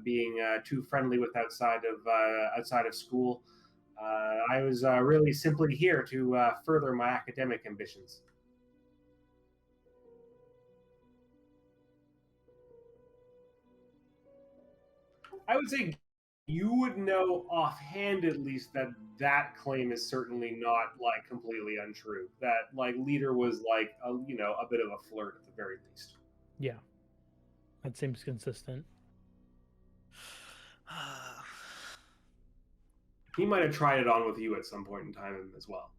being too friendly with outside of school. I was really simply here to further my academic ambitions." I would say you would know offhand at least that that claim is certainly not like completely untrue. That like Leader was like a bit of a flirt at the very least. Yeah, that seems consistent. He might have tried it on with you at some point in time as well.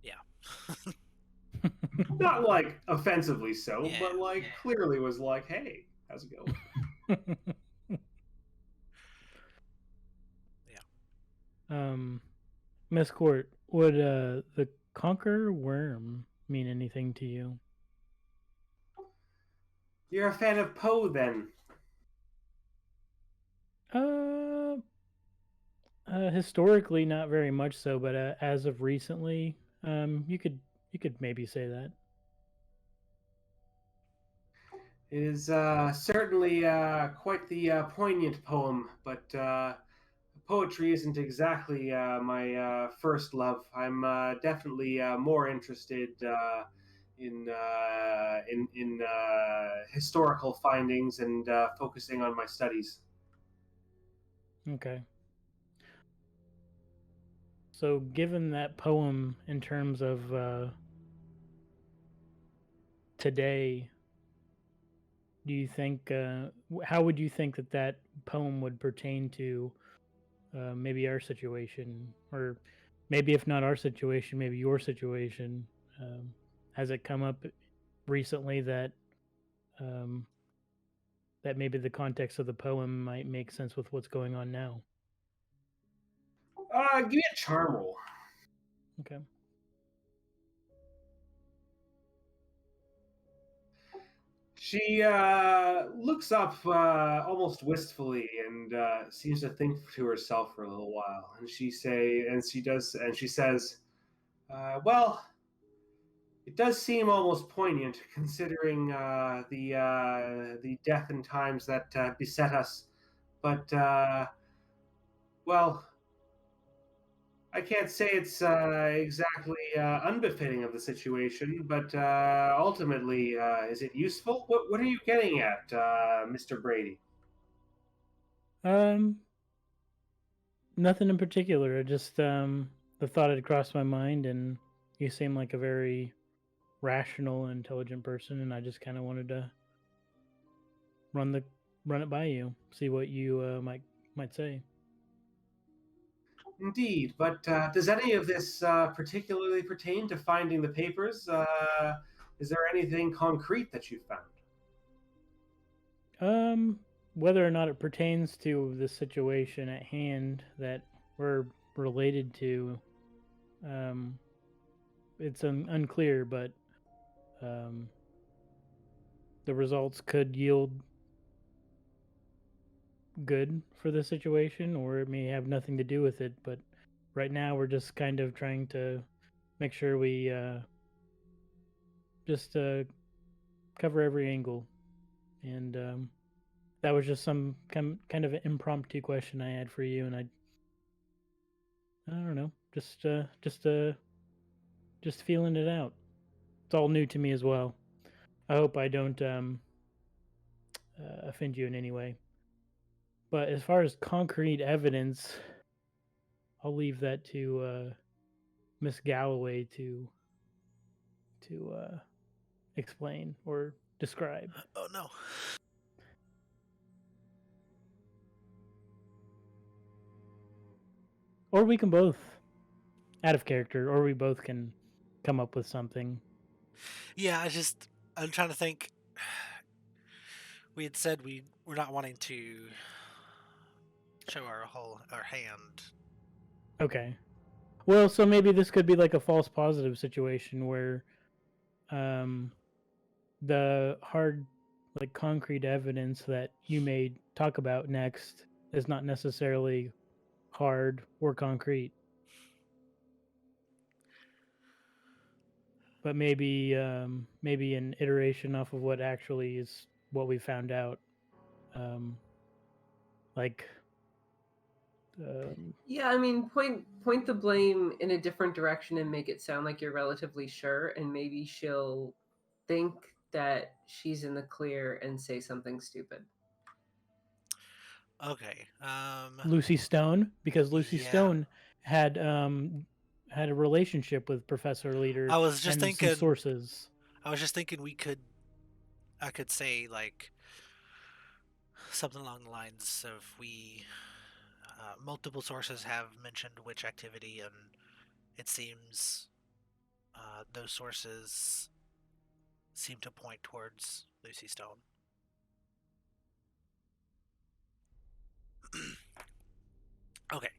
Yeah. Not like offensively so, but like clearly was like, "Hey, how's it going?" Yeah. Miss Court, would the conquer worm mean anything to you? You're a fan of Poe, then? Historically, not very much so, but as of recently, you could maybe say that. It is certainly quite the poignant poem, but poetry isn't exactly my first love. I'm definitely more interested in historical findings and focusing on my studies. Okay. So, given that poem in terms of today, do you think how would you think that that poem would pertain to maybe our situation, or maybe if not our situation, maybe your situation? Has it come up recently that um, that maybe the context of the poem might make sense with what's going on now? Give me a charm roll. Okay. She looks up almost wistfully and seems to think to herself for a little while. And she says, "Well, it does seem almost poignant, considering the death and times that beset us. But well, I can't say it's exactly unbefitting of the situation, but ultimately, is it useful? What are you getting at, Mr. Brady?" Um, Nothing in particular. Just the thought had crossed my mind, and you seem like a very rational and intelligent person, and I just kind of wanted to run the run it by you, see what you might say. Indeed, but does any of this particularly pertain to finding the papers? Is there anything concrete that you found? Um, Whether or not it pertains to the situation at hand that we're related to, um, it's unclear, but um, the results could yield good for the situation, or it may have nothing to do with it. But right now, we're just kind of trying to make sure we just cover every angle. And that was just some kind of an impromptu question I had for you, and I don't know, just feeling it out. It's all new to me as well. I hope I don't offend you in any way. But as far as concrete evidence, I'll leave that to Miss Galloway to explain or describe. Oh no. Or we can both, out of character, or we both can come up with something. Yeah, I'm trying to think. We had said we're not wanting to show our hand. Okay. Well, so maybe this could be like a false positive situation where um, the hard, like concrete evidence that you may talk about next is not necessarily hard or concrete, but maybe an iteration off of what actually is what we found out. Um, like, Yeah, I mean, point the blame in a different direction and make it sound like you're relatively sure, and maybe she'll think that she's in the clear and say something stupid. Okay. Lucy Stone, because Lucy Yeah. Stone had a relationship with Professor Leader I was just and thinking. some sources. I was just thinking I could say like something along the lines of multiple sources have mentioned witch activity, and it seems those sources seem to point towards Lucy Stone. Okay.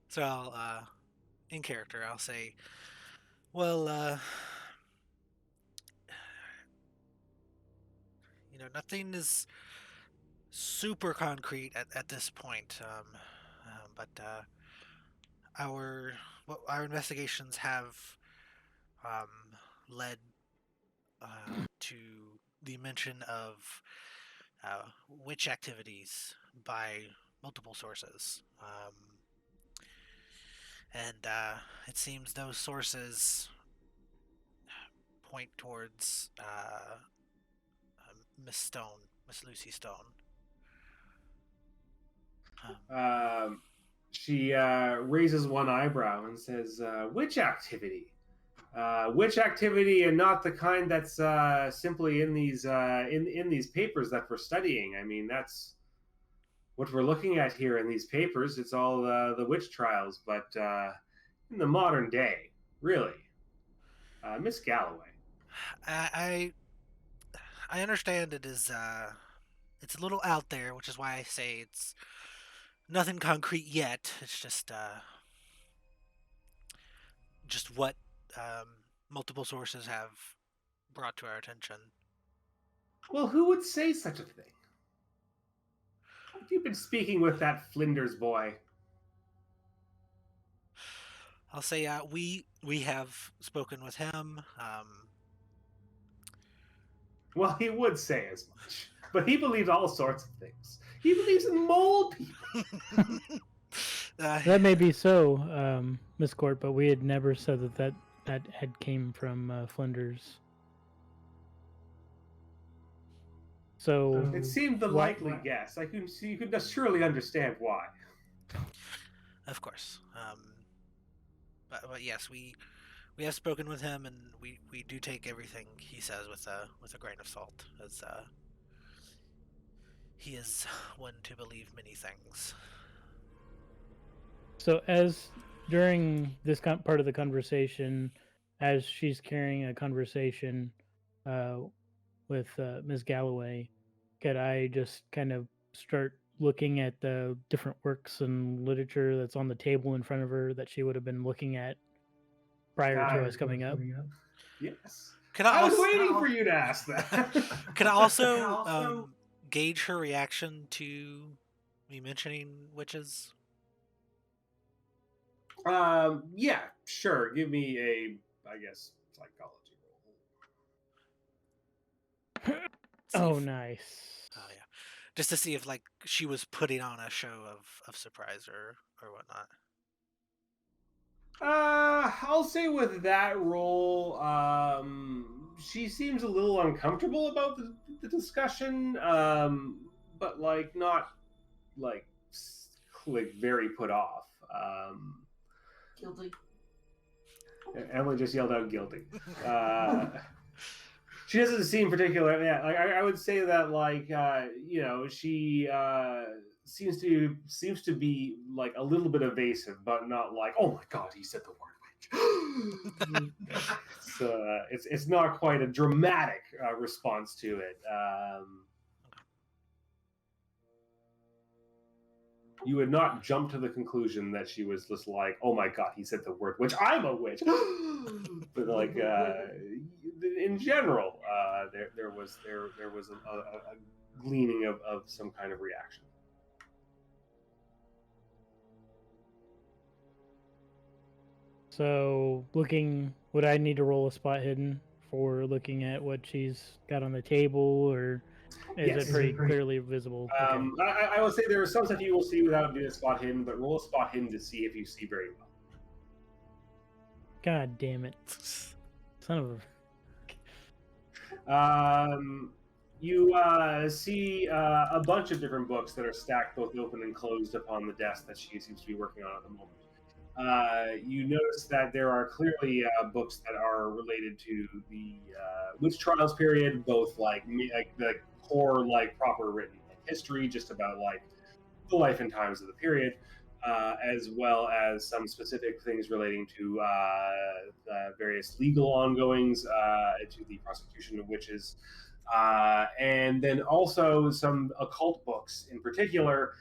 So I'll, in character, I'll say, well, nothing is super concrete at this point, but our investigations have led to the mention of witch activities by multiple sources. And it seems those sources point towards Miss Lucy Stone. She raises one eyebrow and says, "Which activity? Which activity, and not the kind that's simply in these in these papers that we're studying. I mean, that's what we're looking at here in these papers. It's all the witch trials, but in the modern day, really, Miss Galloway." I understand it is it's a little out there, which is why I say it's nothing concrete yet. It's just what multiple sources have brought to our attention. Well, who would say such a thing? Have you been speaking with that Flinders boy? I'll say we have spoken with him. Well, he would say as much, but he believes all sorts of things. He believes in mole people. That may be so, Miss Court, but we had never said that had came from Flinders. So It seemed the likely guess. You could surely understand why. Of course. But yes, we have spoken with him, and we do take everything he says with a grain of salt, as he is one to believe many things. So as during this part of the conversation, as she's carrying a conversation with Ms. Galloway, could I just kind of start looking at the different works and literature that's on the table in front of her that she would have been looking at prior to us coming up? Yes. I was waiting for you to ask that. Could I also gauge her reaction to me mentioning witches? Yeah, sure. Give me a, I guess, psychology roll. Oh, nice. Oh yeah, just to see if like she was putting on a show of surprise or whatnot. I'll say with that roll, she seems a little uncomfortable about the discussion, but like not like very put off. Guilty. Emily just yelled out guilty. She doesn't seem particular. Yeah, like I would say that like she seems to be like a little bit evasive, but not like, oh my god, he said the word witch. It's not quite a dramatic response to it. You would not jump to the conclusion that she was just like, oh my god, he said the word witch, I'm a witch. But like in general, there was a gleaning of some kind of reaction. So would I need to roll a spot hidden for looking at what she's got on the table, or is it pretty clearly visible? Okay. I will say there are some stuff you will see without doing a spot hidden, but roll a spot hidden to see if you see very well. God damn it. Son of a... You see a bunch of different books that are stacked both open and closed upon the desk that she seems to be working on at the moment. You notice that there are clearly books that are related to the witch trials period, both like the core, like proper written history, just about like the life and times of the period, as well as some specific things relating to various legal ongoings to the prosecution of witches, and then also some occult books in particular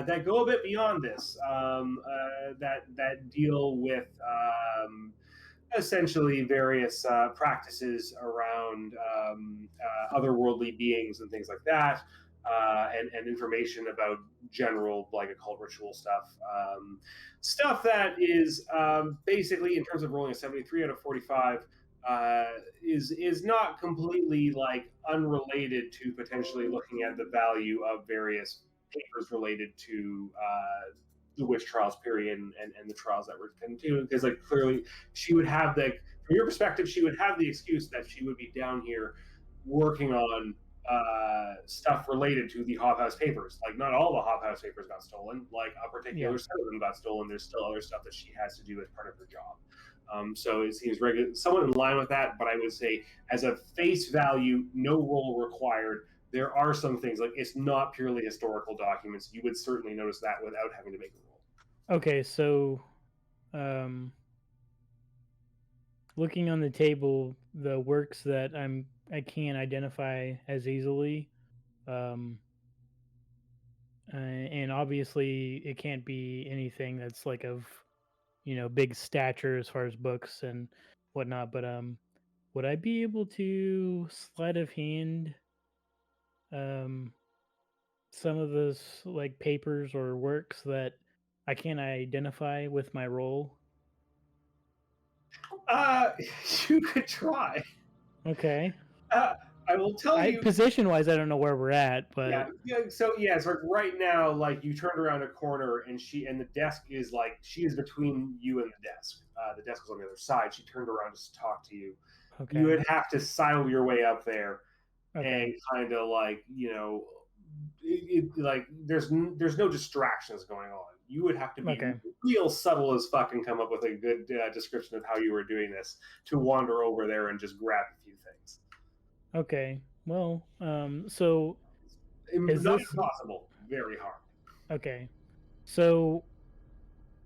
that go a bit beyond this, that deal with essentially various practices around otherworldly beings and things like that, and information about general like occult ritual stuff. Stuff that is basically, in terms of rolling a 73 out of 45, is not completely like unrelated to potentially looking at the value of various papers related to the witch trials period and the trials that were continuing, because like clearly she would have the, from your perspective, she would have the excuse that she would be down here working on stuff related to the Hop House papers. Like not all the Hop House papers got stolen. Like a particular set of them got stolen. There's still other stuff that she has to do as part of her job. So it seems somewhat in line with that. But I would say, as a face value, no roll required. There are some things like it's not purely historical documents. You would certainly notice that without having to make a roll. Okay, so looking on the table, the works that I can't identify as easily, and obviously it can't be anything that's like of, big stature as far as books and whatnot. But would I be able to sleight of hand some of those like papers or works that I can't identify with my roll? You could try. Okay. I will tell you. Position-wise, I don't know where we're at, but So right now, like you turned around a corner and the desk is like she is between you and the desk. The desk was on the other side. She turned around to talk to you. okay. You would have to sidle your way up there Okay. and kind of like like there's no distractions going on. You would have to be real subtle as fuck and come up with a good description of how you were doing this to wander over there and just grab a few things. Okay. Well, so it's not impossible. Very hard. Okay. So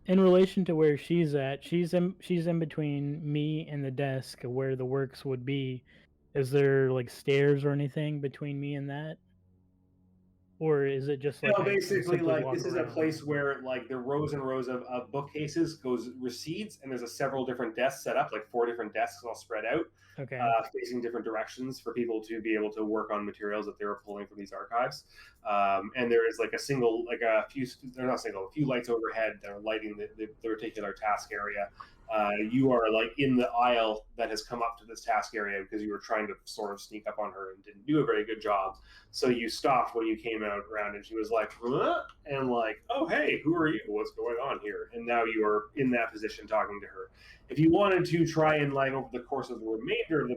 in relation to where she's at, she's in between me and the desk where the works would be. Is there like stairs or anything between me and that? Or is it just like basically like this is a place where like the rows and rows of bookcases recedes, and there's several different desks set up, like 4 different desks all spread out, facing different directions for people to be able to work on materials that they were pulling from these archives. And there is like a few lights overhead that are lighting the particular task area. You are like in the aisle that has come up to this task area because you were trying to sort of sneak up on her and didn't do a very good job. So you stopped when you came out around, and she was like, huh? And like, oh, hey, who are you? What's going on here? And now you are in that position talking to her. If you wanted to try and like over the course of the remainder of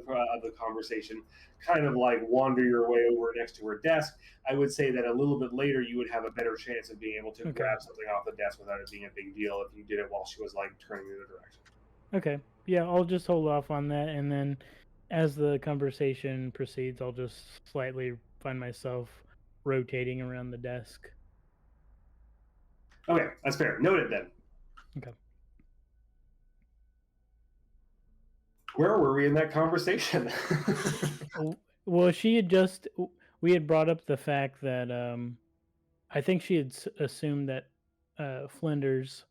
the conversation, kind of like wander your way over next to her desk, I would say that a little bit later you would have a better chance of being able to grab something off the desk without it being a big deal if you did it while she was like turning in the direction. Okay. Yeah, I'll just hold off on that, and then as the conversation proceeds, I'll just slightly find myself rotating around the desk. Okay, that's fair. Noted then. Okay. Where were we in that conversation? Well, we had brought up the fact that I think she had assumed that Flinders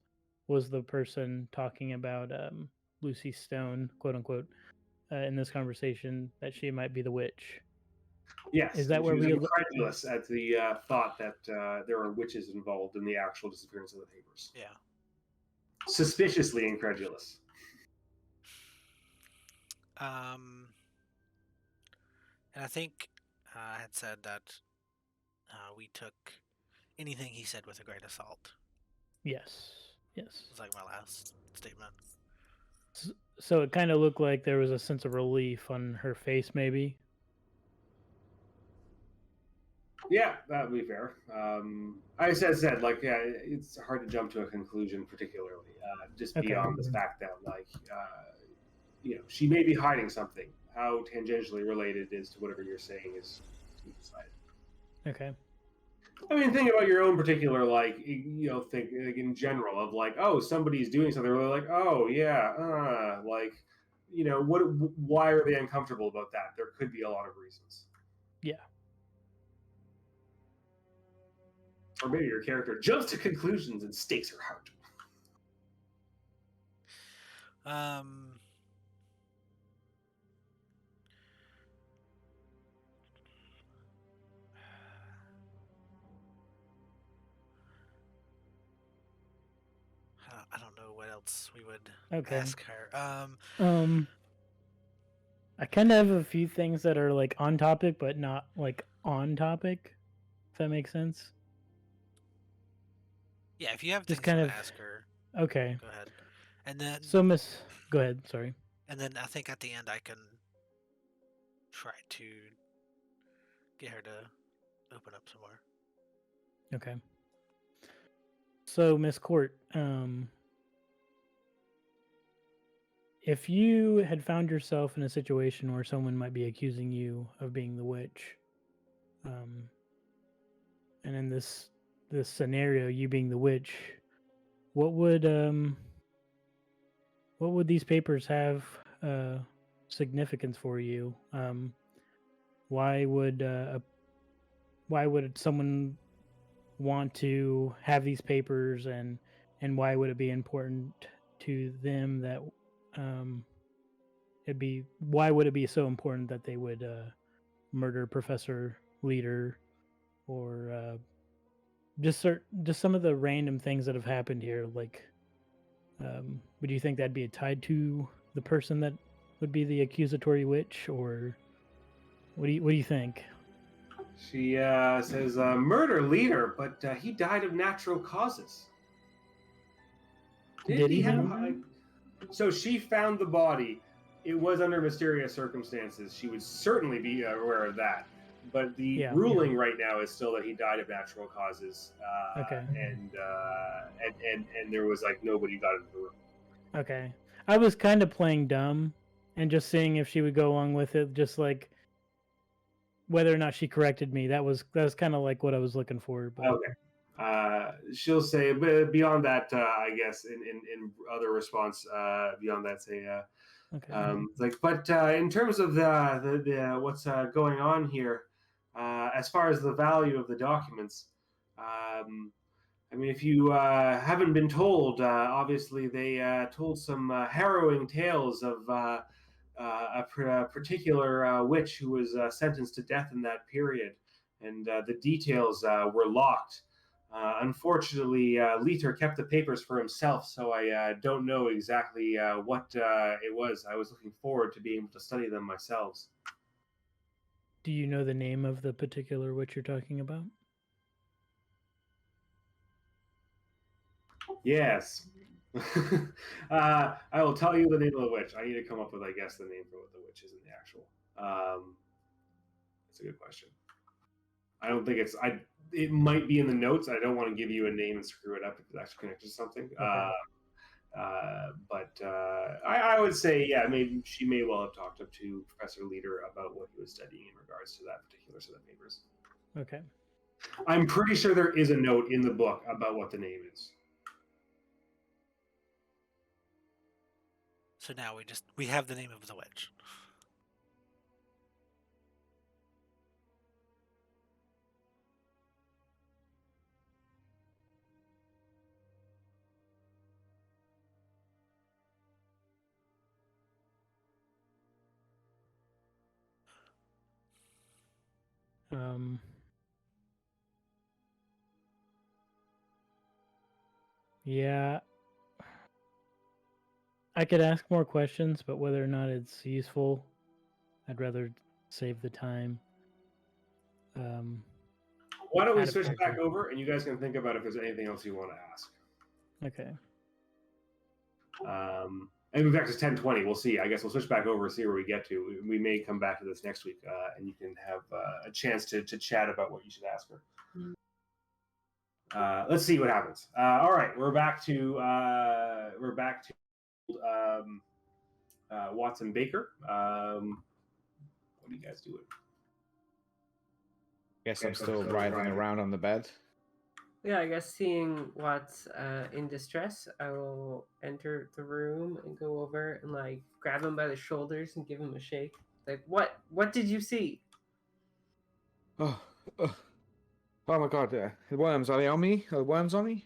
was the person talking about Lucy Stone, quote unquote, in this conversation, that she might be the witch. Yes. Is that where we incredulous at the thought that there are witches involved in the actual disappearance of the papers? Yeah. Suspiciously incredulous. And I think I had said that we took anything he said with a grain of salt. Yes. It was like my last statement. So it kind of looked like there was a sense of relief on her face, maybe. Yeah, that would be fair. I said, like, yeah, it's hard to jump to a conclusion, particularly just beyond the fact that, like, she may be hiding something. How tangentially related it is to whatever you're saying is to be decided. Okay. I mean, think about your own particular, like, think like in general of like, oh, somebody's doing something. Really like, oh yeah, like, why are they uncomfortable about that? There could be a lot of reasons. Yeah. Or maybe your character jumps to conclusions and stakes her heart. I don't know what else we would ask her. I kind of have a few things that are like on topic, but not like on topic. If that makes sense. Yeah, if you have Just things you kind want of to ask her, okay. go ahead. And then, So go ahead. Sorry. and then I think at the end I can try to get her to open up some more. Okay. So Miss Court, if you had found yourself in a situation where someone might be accusing you of being the witch, and in this scenario, you being the witch, what would these papers have significance for you? Why would someone want to have these papers, and why would it be important to them that why would it be so important that they would murder Professor Leader, or just some of the random things that have happened here? Like, would you think that'd be tied to the person that would be the accusatory witch, or what do you think? She says, "Murder Leader, but he died of natural causes." Did he have? have- So she found the body. It was under mysterious circumstances. She would certainly be aware of that. But the ruling right now is still that he died of natural causes. Okay. And there was like nobody got into the room. Okay. I was kind of playing dumb and just seeing if she would go along with it, just like whether or not she corrected me. That was kind of like what I was looking for. But... Okay. She'll say, but beyond that, I guess in other response, beyond that, say, okay. like, but in terms of the what's going on here, as far as the value of the documents, I mean, if you haven't been told, obviously they told some harrowing tales of a particular witch who was sentenced to death in that period, and the details were locked. Unfortunately, Leiter kept the papers for himself, so I don't know exactly what it was. I was looking forward to being able to study them myself. Do you know the name of the particular witch you're talking about? Yes. I will tell you the name of the witch. I need to come up with, I guess, the name for what the witch is in the actual. That's a good question. I don't think it's. It might be in the notes. I don't want to give you a name and screw it up if it's actually connected to something. Okay. But I would say, yeah, maybe she may well have talked up to Professor Leader about what he was studying in regards to that particular set of papers. Okay. I'm pretty sure there is a note in the book about what the name is. So now we have the name of the witch. Yeah. I could ask more questions, but whether or not it's useful, I'd rather save the time. Why don't we switch back over, and you guys can think about if there's anything else you want to ask. Okay. And in fact, it's 10:20. We'll see. I guess we'll switch back over and see where we get to. We may come back to this next week, and you can have a chance to chat about what you should ask her. Let's see what happens. All right, we're back to Watson Baker. What are you guys doing? Guess I'm still writhing around on the bed. Yeah, I guess seeing Watts in distress, I will enter the room and go over and like grab him by the shoulders and give him a shake. Like, what did you see? Oh my God! The worms, are they on me? Are the worms on me?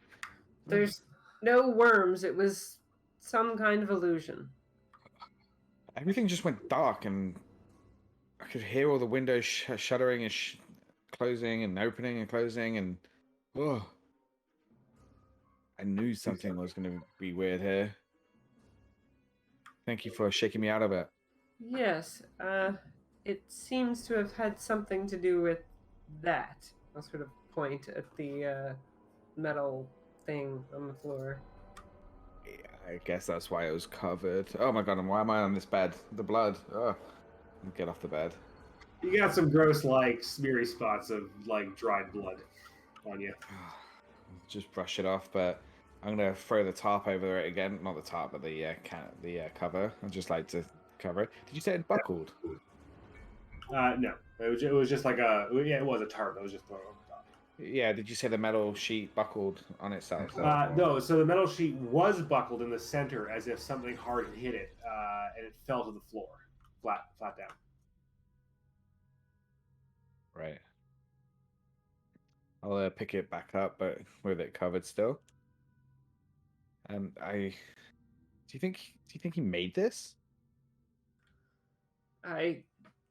There's no worms. It was some kind of illusion. Everything just went dark, and I could hear all the windows shuttering and closing and opening and closing, and I knew something was going to be weird here. Thank you for shaking me out of it. Yes, it seems to have had something to do with that. I'll sort of point at the metal thing on the floor. Yeah, I guess that's why it was covered. Oh my god, and why am I on this bed? The blood. Oh, get off the bed. You got some gross, like, smeary spots of, like, dried blood on you. Just brush it off, but I'm gonna throw the tarp over it again. Not the tarp, but the cover. I'd just like to cover it. Did you say it buckled? No, it was just like it was a tarp. It was just thrown over the top. Yeah. Did you say the metal sheet buckled on itself? No, so the metal sheet was buckled in the center as if something hard had hit it, and it fell to the floor, flat down. Right. I'll pick it back up, but with it covered still. Do you think he made this? I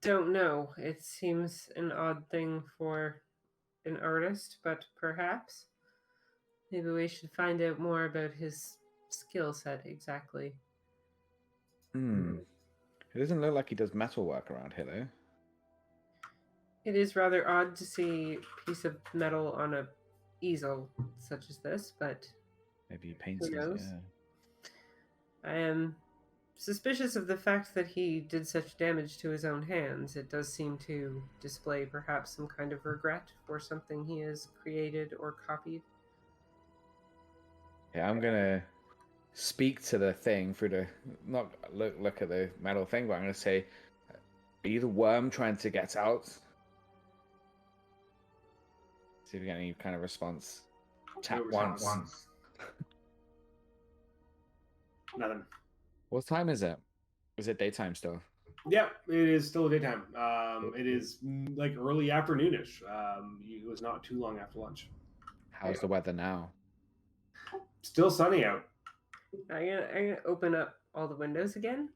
don't know. It seems an odd thing for an artist, but perhaps. Maybe we should find out more about his skill set exactly. It doesn't look like he does metal work around here, though. It is rather odd to see a piece of metal on a easel such as this, but Maybe he paints who it. knows? Yeah. I am suspicious of the fact that he did such damage to his own hands. It does seem to display perhaps some kind of regret for something he has created or copied. Yeah, I'm gonna speak to the thing through the not look at the metal thing, but I'm gonna say, "Are you the worm trying to get out?" See if we get any kind of response. Tap once. Nothing. What time is it? Is it daytime still? Yep, it is still daytime. It is like early afternoonish. It was not too long after lunch. How's the weather now? Still sunny out. I'm gonna open up all the windows again,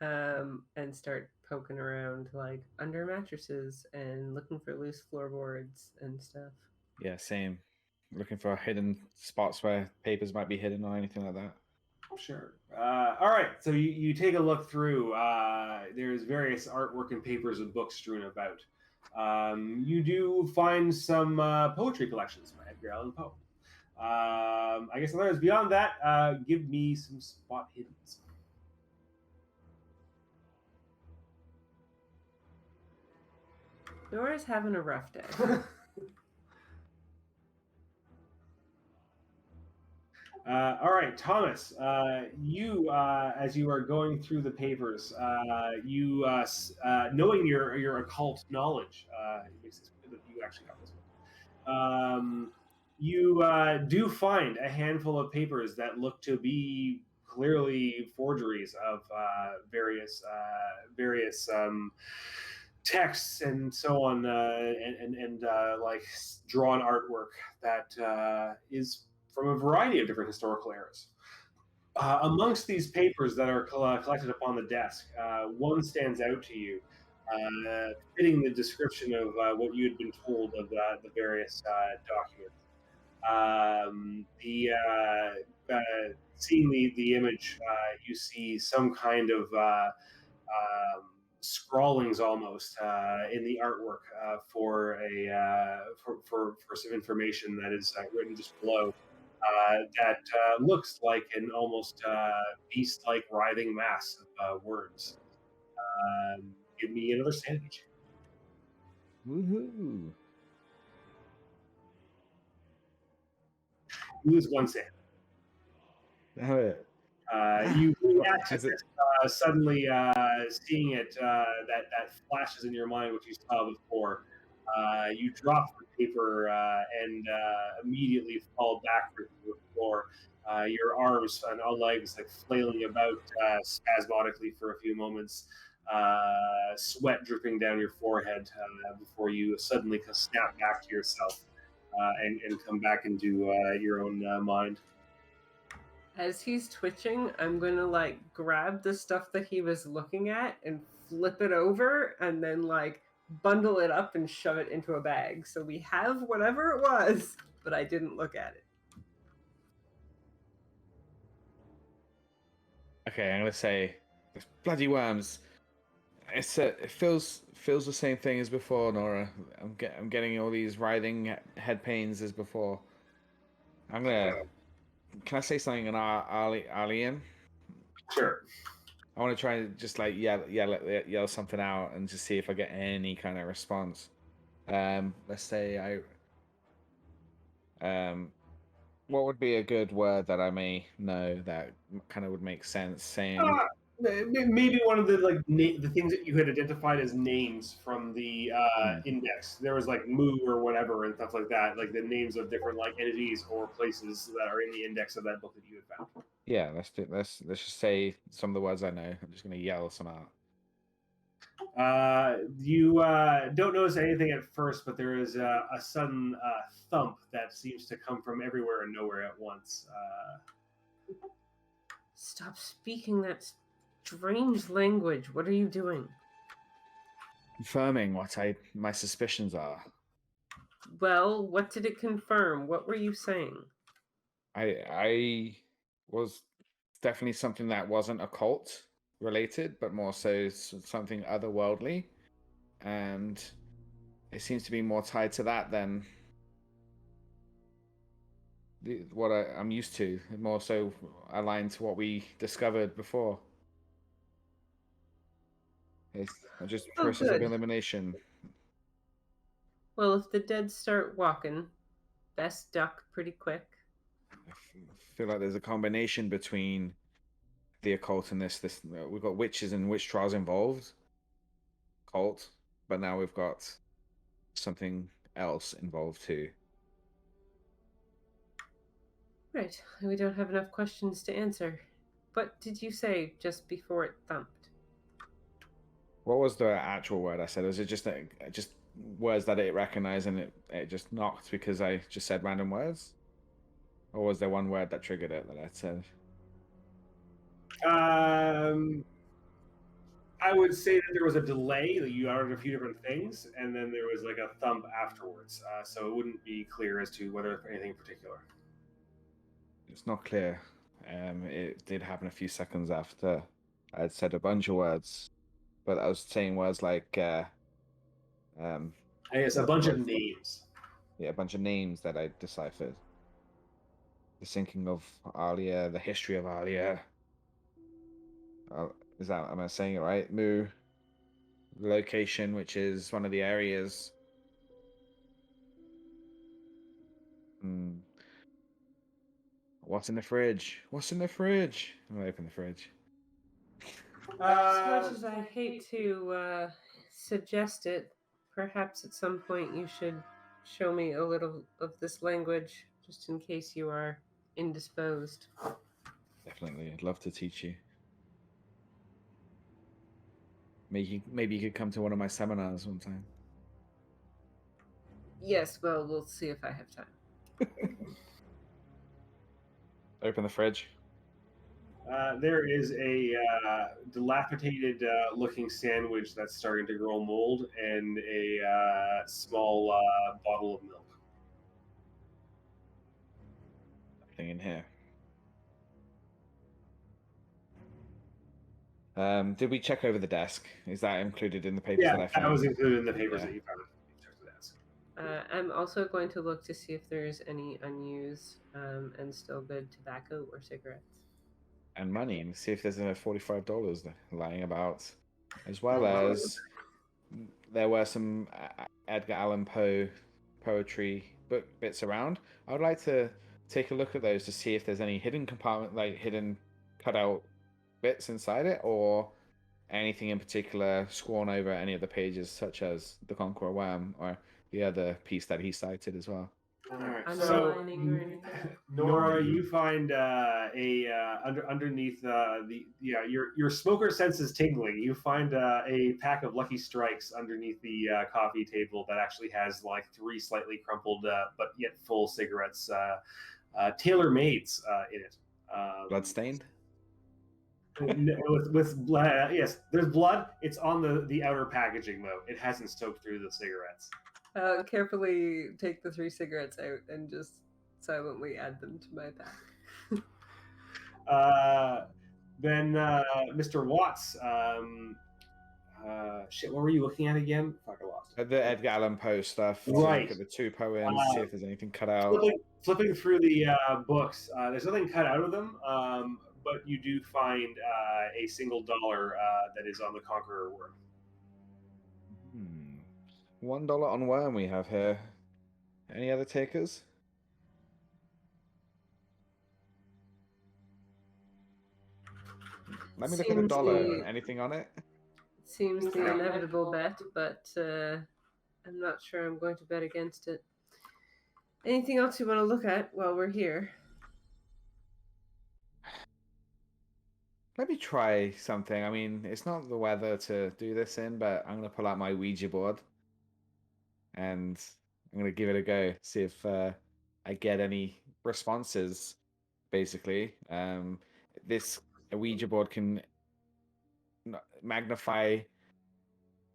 and start poking around like under mattresses and looking for loose floorboards and stuff. Yeah, same. Looking for hidden spots where papers might be hidden or anything like that. Sure. All right. So you take a look through. There's various artwork and papers and books strewn about. You do find some poetry collections by Edgar Allan Poe. I guess others beyond that, give me some spot hiddens. Nora's having a rough day. All right, Thomas. You, as you are going through the papers, knowing your occult knowledge, it makes it good that you actually got this one. You do find a handful of papers that look to be clearly forgeries of various texts and so on, and like drawn artwork that is from a variety of different historical eras. Amongst these papers that are collected upon the desk, one stands out to you, fitting the description of what you had been told of the various documents. Seeing the image, you see some kind of scrawlings almost in the artwork for some information that is written just below. That looks like an almost beast-like writhing mass of words. Give me another sanity check. Woohoo! You lose one sanity. You react to this, suddenly seeing it that flashes in your mind what you saw before. You drop the paper and immediately fall backwards to the floor. Your arms and all legs like flailing about spasmodically for a few moments. Sweat dripping down your forehead before you suddenly snap back to yourself and come back into your own mind. As he's twitching, I'm gonna like grab the stuff that he was looking at and flip it over and then like bundle it up and shove it into a bag. So we have whatever it was, but I didn't look at it. Okay, I'm gonna say, "Those bloody worms! it feels the same thing as before, Nora. I'm getting all these writhing head pains as before. I'm gonna. Can I say something in Alien? Sure. I want to try and just like yell something out and just see if I get any kind of response. Let's say what would be a good word that I may know that kind of would make sense saying? Maybe one of the the things that you had identified as names from the index. There was like moo or whatever and stuff like that, like the names of different like entities or places that are in the index of that book that you had found. Yeah, let's just say some of the words I know. I'm just gonna yell some out. You don't notice anything at first, but there is a sudden thump that seems to come from everywhere and nowhere at once. Stop speaking that strange language. What are you doing? Confirming what my suspicions are. Well, what did it confirm? What were you saying? I was definitely something that wasn't occult related, but more so something otherworldly, and it seems to be more tied to that than what I'm used to. More so aligned to what we discovered before. It's just process of good. elimination. Well, if the dead start walking, best duck pretty quick. I feel like there's a combination between the occult and this. We've got witches and witch trials involved, cult, but now we've got something else involved too. Right. We don't have enough questions to answer. What did you say just before it thumped? What was the actual word I said? Was it just words that it recognized and it just knocked because I just said random words? Or was there one word that triggered it that I said? I would say that there was a delay. You uttered a few different things, and then there was like a thump afterwards. So it wouldn't be clear as to whether anything in particular. It's not clear. It did happen a few seconds after I had said a bunch of words, but I was saying words like I guess a bunch of names. Yeah, a bunch of names that I deciphered. The sinking of Alia, the history of Alia. Am I saying it right? Mu. Location, which is one of the areas. What's in the fridge? What's in the fridge? I'm gonna open the fridge. As much as I hate to suggest it, perhaps at some point you should show me a little of this language, just in case you are indisposed. Definitely, I'd love to teach you. Maybe you could come to one of my seminars one time. Yes, well, we'll see if I have time. Open the fridge. There is a dilapidated looking sandwich that's starting to grow mold and a small bottle of milk. Nothing in here. Did we check over the desk? Is that included in the papers that I found? Yeah, that was included in the papers that you found. I'm also going to look to see if there's any unused and still good tobacco or cigarettes. And money, and see if there's $45 lying about, as well as there were some Edgar Allan Poe poetry book bits around. I would like to take a look at those to see if there's any hidden compartment, like hidden cutout bits inside it, or anything in particular sworn over any of the pages, such as The Conqueror Wham or the other piece that he cited as well. All right. Underlining or anything? Nora, you find underneath your smoker sense is tingling. You find a pack of Lucky Strikes underneath the coffee table that actually has like 3 slightly crumpled but yet full cigarettes, tailor-mades in it. Bloodstained? with blood, yes, there's blood. It's on the outer packaging though. It hasn't soaked through the cigarettes. Carefully take the 3 cigarettes out and just silently add them to my pack. Then Mr. Watts, Shit, what were you looking at again? Fuck, I lost it. The Edgar Allan Poe stuff. To Right. look at the 2 poems, see if there's anything cut out. Flipping through the books, there's nothing cut out of them, but you do find a single dollar that is on the Conqueror worm. $1 on worm we have here. Any other takers? Let me look at $1. Anything on it? Seems the inevitable bet, but I'm not sure I'm going to bet against it. Anything else you want to look at while we're here? Let me try something. I mean, it's not the weather to do this in, but I'm going to pull out my Ouija board. And I'm going to give it a go. See if I get any responses, basically. This Ouija board can magnify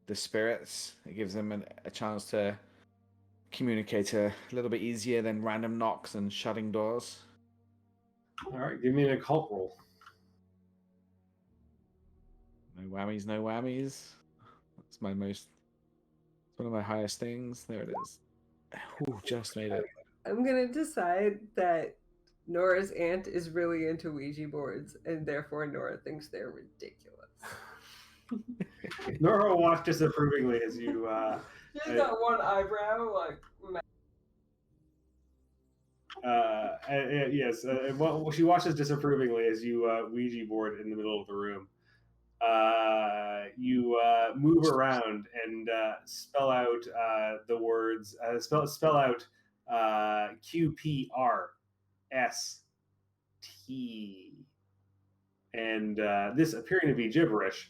the spirits. It gives them a chance to communicate a little bit easier than random knocks and shutting doors. All right, give me an occult roll. No whammies, no whammies. That's my most... It's one of my highest things. There it is. Ooh, just made it. I'm going to decide that Nora's aunt is really into Ouija boards, and therefore Nora thinks they're ridiculous. Nora watched disapprovingly as you... She's got one eyebrow, like... yes, well, she watches disapprovingly as you Ouija board in the middle of the room. You move around and spell out the words. Spell out QPRST, and this appearing to be gibberish.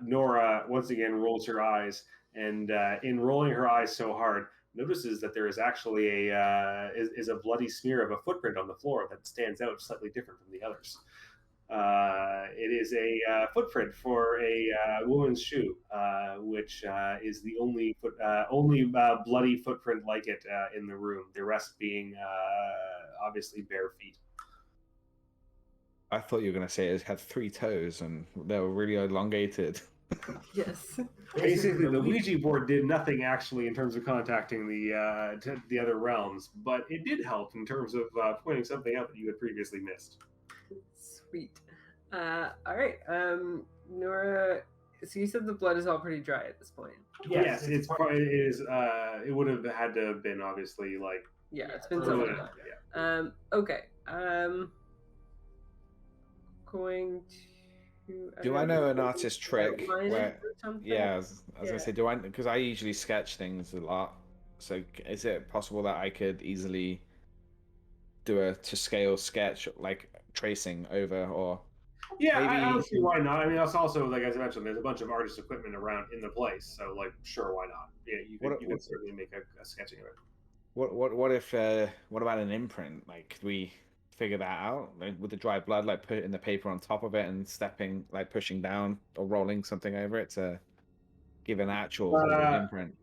Nora once again rolls her eyes, and in rolling her eyes so hard, notices that there is actually a bloody smear of a footprint on the floor that stands out slightly different from the others. It is a footprint for a woman's shoe, which is the only bloody footprint like it in the room. The rest being obviously bare feet. I thought you were going to say it had 3 toes and they were really elongated. Yes. Basically, the Ouija board did nothing actually in terms of contacting the other realms, but it did help in terms of pointing something out that you had previously missed. Sweet. All right. Nora, so you said the blood is all pretty dry at this point. Yes, it would have had to have been obviously like. Yeah, it's been some time. Yeah. Okay. Going to. Do I know an artist trick? Where, yeah, I was Yeah. gonna say, do I? Because I usually sketch things a lot. So is it possible that I could easily do a to scale sketch, like tracing over, or? Yeah, maybe... I don't see why not. I mean, that's also, like as I mentioned, there's a bunch of artist equipment around in the place, so like, sure, why not? Yeah, you could certainly make a sketching of it. What if? What about an imprint? Like, could we figure that out, like, with the dry blood, like putting the paper on top of it and stepping, like pushing down or rolling something over it to give an actual imprint?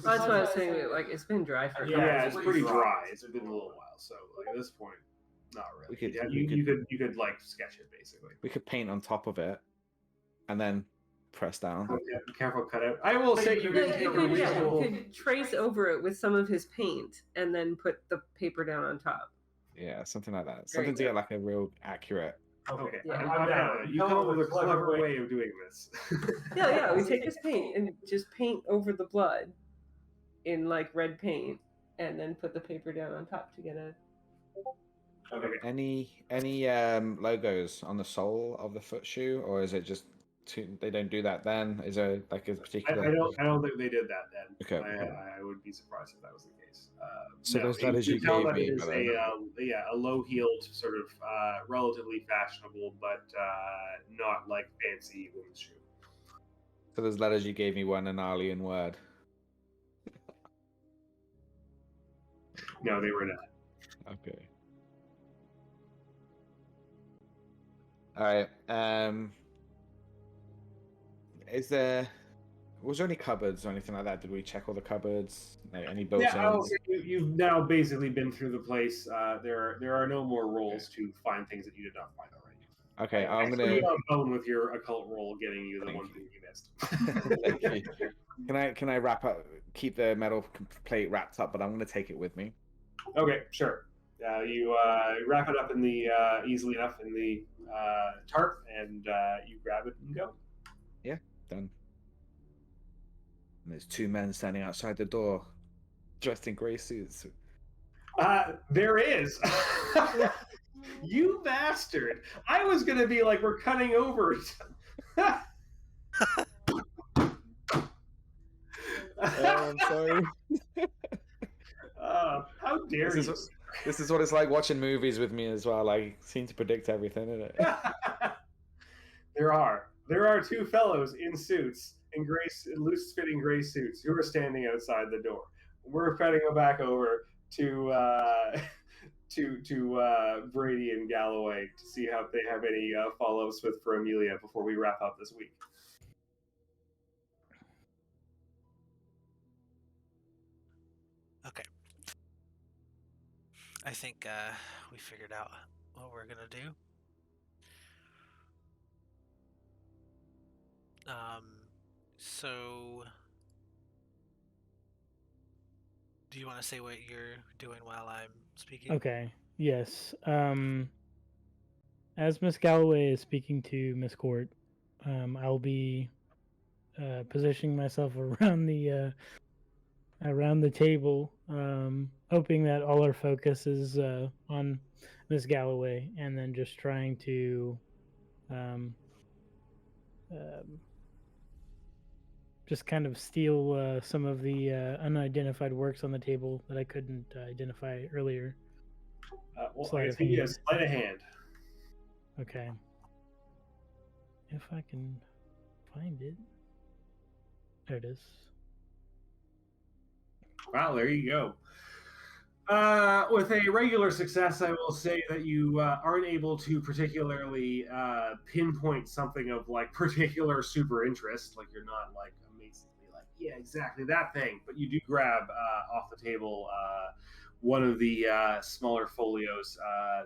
That's what I was saying. Like, it's been dry for. Yeah, it's pretty dry. It's been a little while, so like at this point, not really. You could like sketch it basically. We could paint on top of it, and then press down. Okay, be careful, cut out. I will say you could trace over it with some of his paint, and then put the paper down on top. Yeah, something like that. Something to get like a real accurate. Okay, yeah. I'm down. You come up with a clever way of doing this. Yeah. We take his paint and just paint over the blood in like red paint, and then put the paper down on top to get a. Okay. Any logos on the sole of the foot shoe, or is it just they don't do that then? Is there like a particular? I don't think they did that then. Okay. I would be surprised if that was the case. So those letters you gave me, it is a low-heeled sort of relatively fashionable, but not like fancy women's shoe. So those letters you gave me weren't an alien word. No, they were not. Okay. All right. Was there any cupboards or anything like that? Did we check all the cupboards? Any built-ins? Yeah, you've now basically been through the place. There are no more rolls to find things that you did not find already. Okay, I I'm put gonna. you on bone with your occult roll, getting you the Thank one you. thing you missed. Thank you. Can I wrap up? Keep the metal plate wrapped up, but I'm gonna take it with me. Okay, sure. You wrap it up in the easily enough in the tarp, and you grab it and go. Yeah, done. And there's two men standing outside the door, dressed in grey suits. There is. You bastard! I was gonna be like, we're cutting over it. Oh, I'm sorry. How dare you? This is what it's like watching movies with me as well. I seem to predict everything, isn't it? There are two fellows in suits, in loose-fitting gray suits, who are standing outside the door. We're cutting them back over to Brady and Galloway to see how they have any follow-ups for Amelia before we wrap up this week. Okay. I think we figured out what we're gonna do. So do you want to say what you're doing while I'm speaking? Okay. Yes. As Miss Galloway is speaking to Miss Court, I'll be positioning myself around the table, hoping that all our focus is on Miss Galloway, and then just trying to just kind of steal some of the unidentified works on the table that I couldn't identify earlier. Sleight of hand. Yes, sleight of hand. Okay. If I can find it. There it is. Wow, there you go. With a regular success, I will say that you aren't able to particularly pinpoint something of like particular super interest. Like you're not like amazingly like, yeah, exactly that thing. But you do grab off the table one of the smaller folios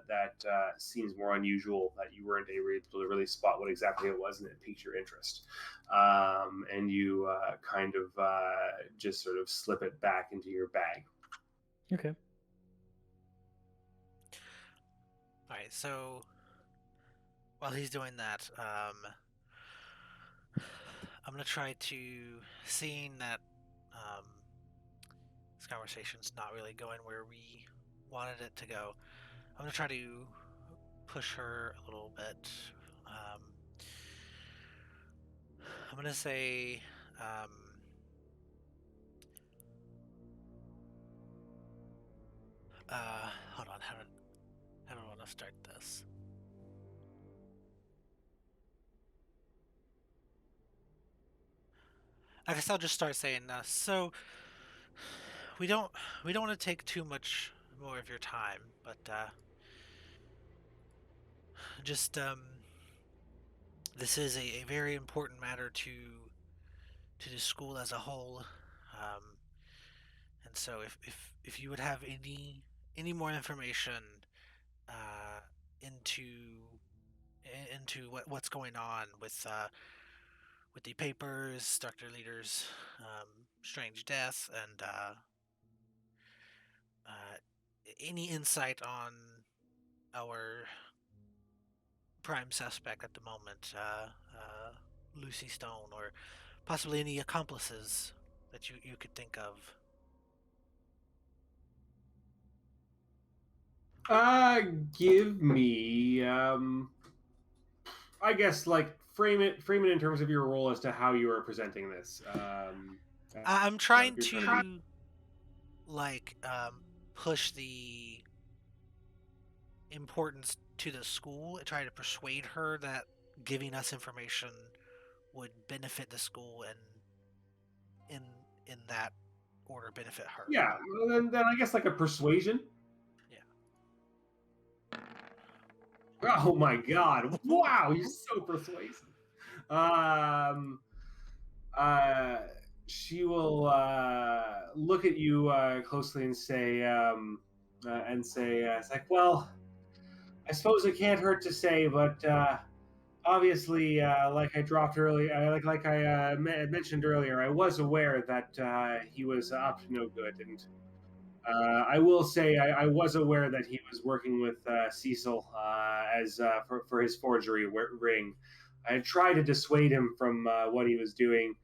that seems more unusual, that you weren't able to really spot what exactly it was, and it piqued your interest. And you kind of just sort of slip it back into your bag. Okay. All right, so while he's doing that, I'm going to try to, seeing that this conversation's not really going where we wanted it to go, I'm going to try to push her a little bit. I'm going to say, hold on, how do I want to start this? I guess I'll just start saying, so we don't want to take too much more of your time, but just this is a very important matter to the school as a whole, and so if you would have any more information into what's going on with the papers, Dr. Leader's strange death, and any insight on our prime suspect at the moment, Lucy Stone, or possibly any accomplices that you could think of. Give me, I guess, like frame it in terms of your role as to how you are presenting this. I'm trying to push the importance to the school, try to persuade her that giving us information would benefit the school, and in that order benefit her. Yeah, well, then I guess like a persuasion. Yeah. Oh my God! Wow, you're so persuasive. She will look at you closely and say, it's like, well, I suppose it can't hurt to say, but obviously, like I dropped earlier, like I mentioned earlier, I was aware that he was up to no good, and I will say I was aware that he was working with Cecil as for his forgery ring. I tried to dissuade him from what he was doing,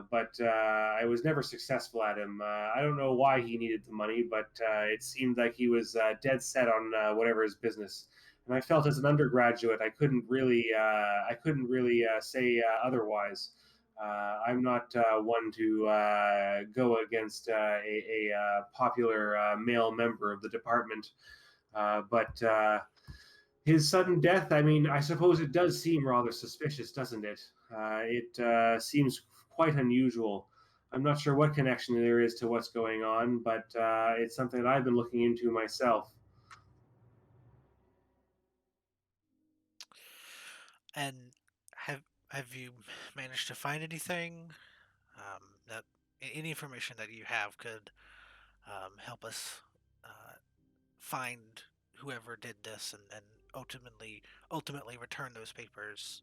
but I was never successful at him. I don't know why he needed the money, but it seemed like he was dead set on whatever his business. And I felt as an undergraduate, I couldn't really say otherwise. I'm not one to go against a popular male member of the department, but his sudden death, I mean, I suppose it does seem rather suspicious, doesn't it? It seems quite unusual. I'm not sure what connection there is to what's going on, but it's something that I've been looking into myself. And have you managed to find anything that any information that you have could help us find whoever did this and ultimately return those papers?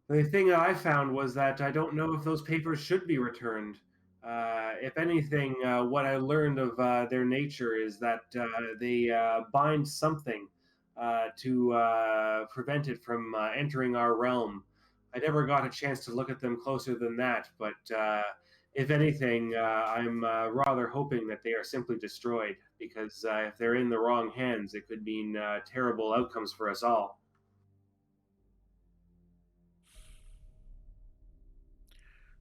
The thing that I found was that I don't know if those papers should be returned. If anything, what I learned of their nature is that they bind something to prevent it from entering our realm. I never got a chance to look at them closer than that, but if anything, I'm rather hoping that they are simply destroyed, because if they're in the wrong hands, it could mean terrible outcomes for us all.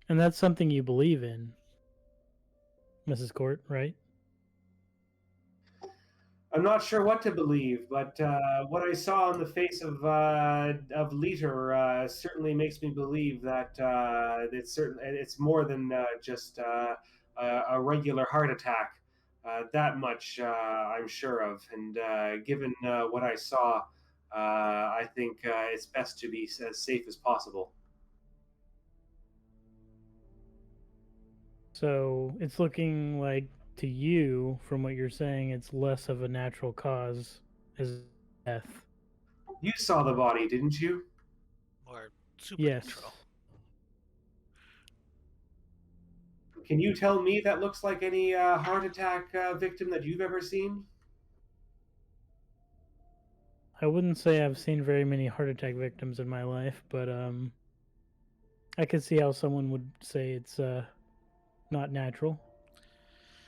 And that's something you believe in, Mrs. Court, right? I'm not sure what to believe, but what I saw on the face of Leader certainly makes me believe that it's more than just a regular heart attack. That much I'm sure of, and given what I saw, I think it's best to be as safe as possible. So it's looking like, to you, from what you're saying, it's less of a natural cause as death. You saw the body, didn't you? Or Yes. supernatural? Can you tell me that looks like any heart attack victim that you've ever seen? I wouldn't say I've seen very many heart attack victims in my life, but I could see how someone would say it's not natural,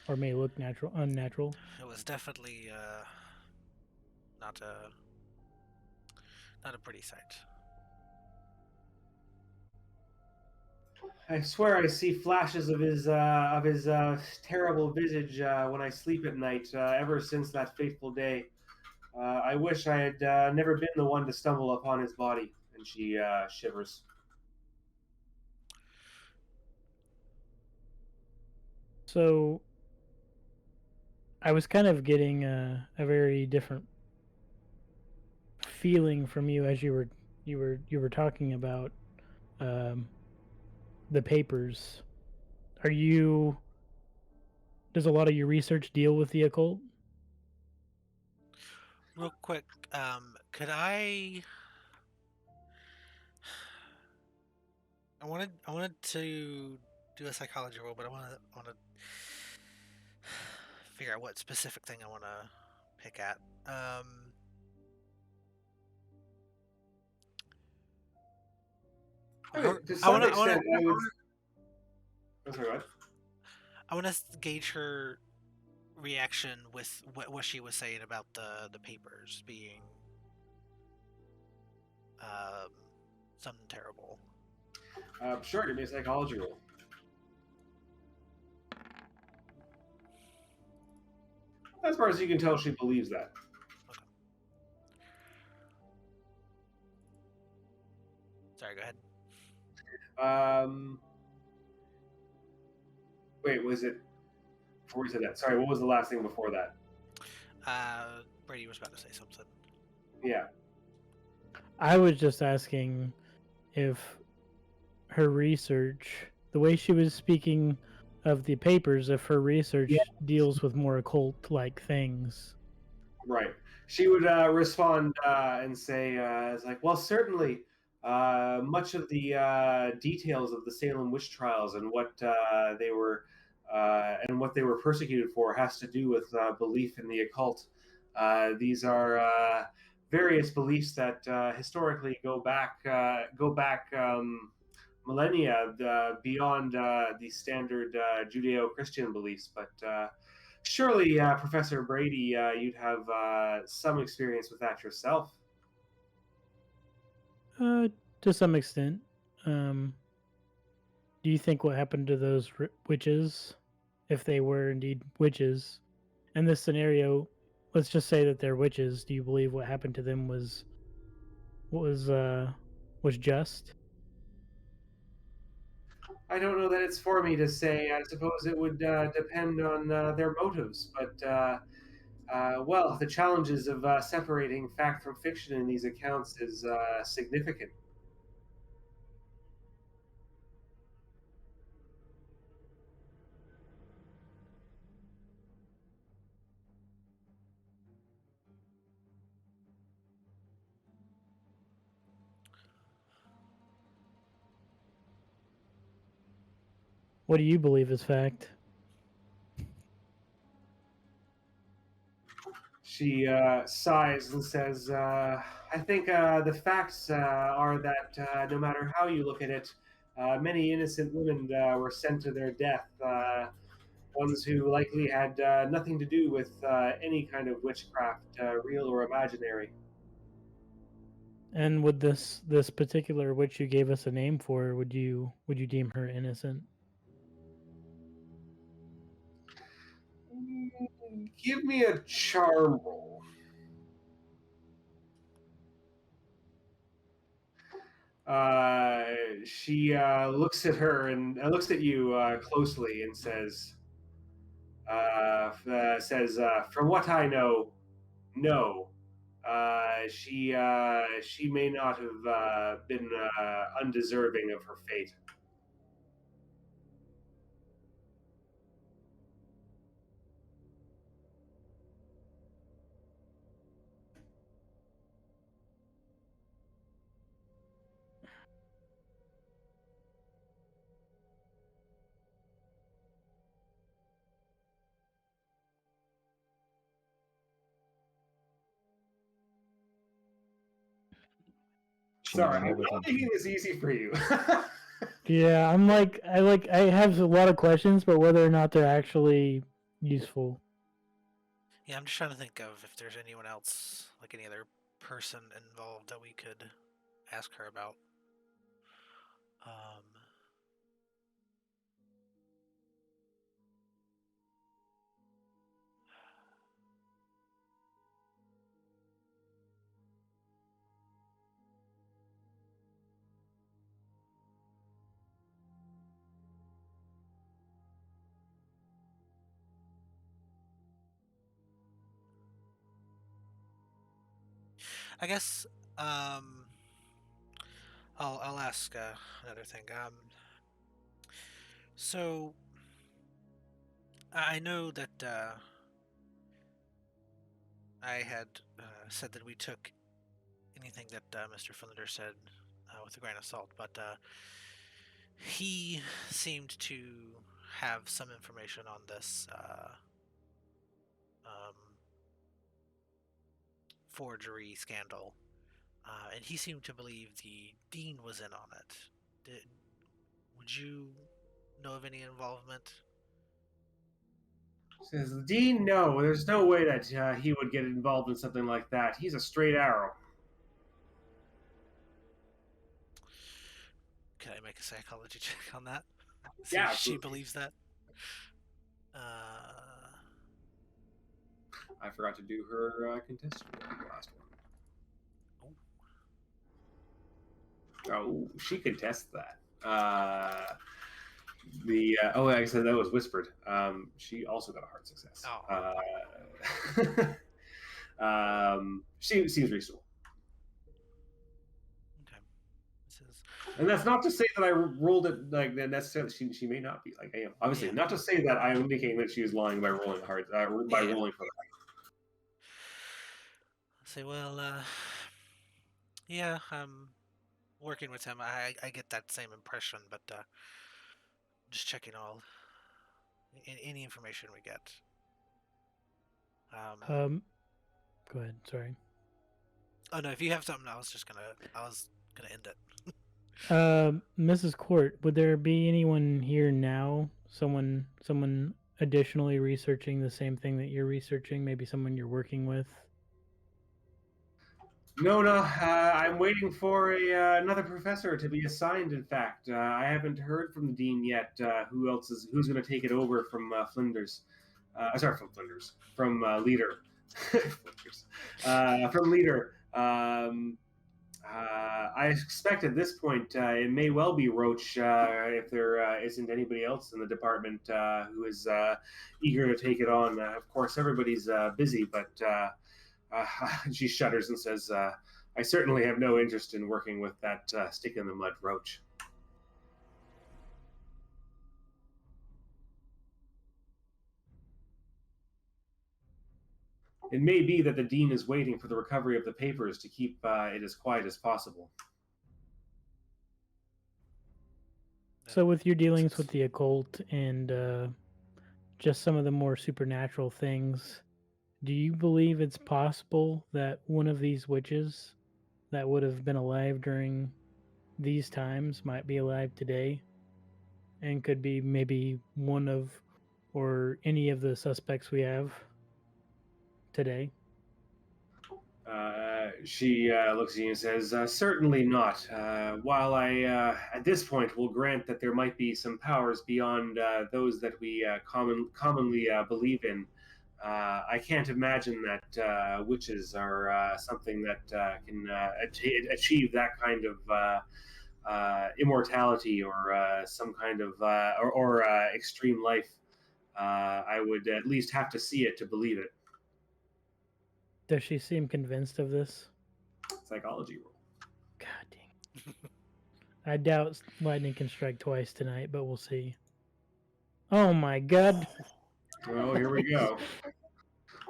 or may look unnatural. It was definitely not a pretty sight. I swear I see flashes of his terrible visage when I sleep at night. Ever since that fateful day, I wish I had never been the one to stumble upon his body. And she shivers. So I was kind of getting a very different feeling from you as you were talking about the papers. Does a lot of your research deal with the occult? Real quick, could I wanted to do a psychology roll, but I want to figure out what specific thing I want to pick at. To some extent, I would. I'm sorry, what? I want to gauge her reaction with what she was saying about the papers being something terrible. Sure, give me a psychology roll. As far as you can tell, she believes that. Okay. Sorry, go ahead. Wait, was it before we said that? Sorry, what was the last thing before that? Brady was about to say something. Yeah. I was just asking if her research, the way she was speaking of the papers, if her research deals with more occult-like things. Right. she would respond and say, "It's like, well, certainly, much of the details of the Salem witch trials and what they were persecuted for has to do with belief in the occult. These are various beliefs that historically go back millennia beyond the standard Judeo-Christian beliefs, but." Surely, Professor Brady, you'd have some experience with that yourself. To some extent. Do you think what happened to those witches, if they were indeed witches, in this scenario, let's just say that they're witches, do you believe what happened to them was just? I don't know that it's for me to say. I suppose it would depend on their motives, but well, the challenges of separating fact from fiction in these accounts is significant. What do you believe is fact? She sighs and says, I think the facts are that no matter how you look at it, many innocent women were sent to their death, ones who likely had nothing to do with any kind of witchcraft, real or imaginary. And would this particular witch you gave us a name for, would you deem her innocent? Give me a charm roll. She looks at her and looks at you closely and says, "From what I know, no. She may not have been undeserving of her fate." Sorry, I'm not making this easy for you. Yeah, I'm like I have a lot of questions, but whether or not they're actually useful. Yeah, I'm just trying to think of if there's anyone else, like any other person involved that we could ask her about. I guess I'll ask another thing. So I know that I had said that we took anything that Mr. Flinder said with a grain of salt, but he seemed to have some information on this forgery scandal, and he seemed to believe the dean was in on it. Would you know of any involvement? Says the dean, no, there's no way that he would get involved in something like that. He's a straight arrow. Can I make a psychology check on that? See Yeah, if she absolutely. believes that. I forgot to do her contested roll, the last one. Oh, she contests that. Like I said, that was whispered. She also got a hard success. She seems reasonable. Okay. And that's not to say that I rolled it like that necessarily. She may not be like I am. Obviously, not to say that I'm indicating that she was lying by rolling hard rolling for that. Say, well, yeah, I'm working with him. I get that same impression, but just checking any information we get. Go ahead. Sorry. Oh no, if you have something, I was gonna end it. Mrs. Court, would there be anyone here now? Someone additionally researching the same thing that you're researching? Maybe someone you're working with? No, I'm waiting for another professor to be assigned. In fact, I haven't heard from the dean yet. Who's going to take it over from Flinders? From Flinders, from Leader, Flinders, from Leader. I expect at this point it may well be Roach if there isn't anybody else in the department who is eager to take it on. Of course, everybody's busy, but she shudders and says, I certainly have no interest in working with that stick in the mud Roach. It may be that the dean is waiting for the recovery of the papers to keep it as quiet as possible. So with your dealings with the occult and just some of the more supernatural things, do you believe it's possible that one of these witches that would have been alive during these times might be alive today and could be maybe one of or any of the suspects we have today? She looks at you and says, certainly not. While I, at this point, will grant that there might be some powers beyond those that we commonly believe in, I can't imagine that witches are something that can achieve that kind of immortality or some kind of or extreme life. I would at least have to see it to believe it. Does she seem convinced of this? Psychology roll. God dang. I doubt lightning can strike twice tonight, but we'll see. Oh my god. Well, here we go.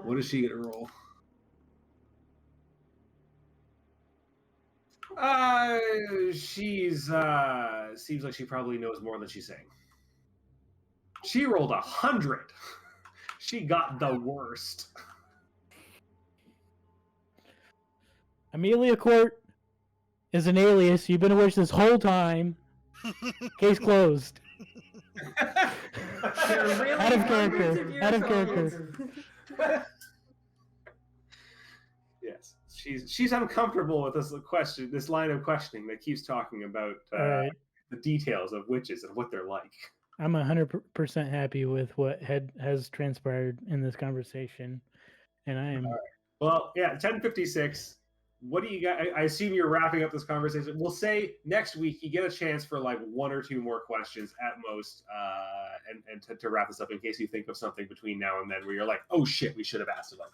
What is she gonna roll? She's seems like she probably knows more than she's saying. She rolled 100. She got the worst. Amelia Court is an alias. You've been a witch this whole time. Case closed. Really Out of hundreds character. of Out of years character. Yes, she's uncomfortable with this line of questioning that keeps talking about Right. the details of witches and what they're like. I'm 100% happy with what has transpired in this conversation, and I am. All right. Well, yeah, 10:56. What do you got? I assume you're wrapping up this conversation. We'll say next week you get a chance for like one or two more questions at most, and to wrap this up in case you think of something between now and then where you're like, oh shit, we should have asked about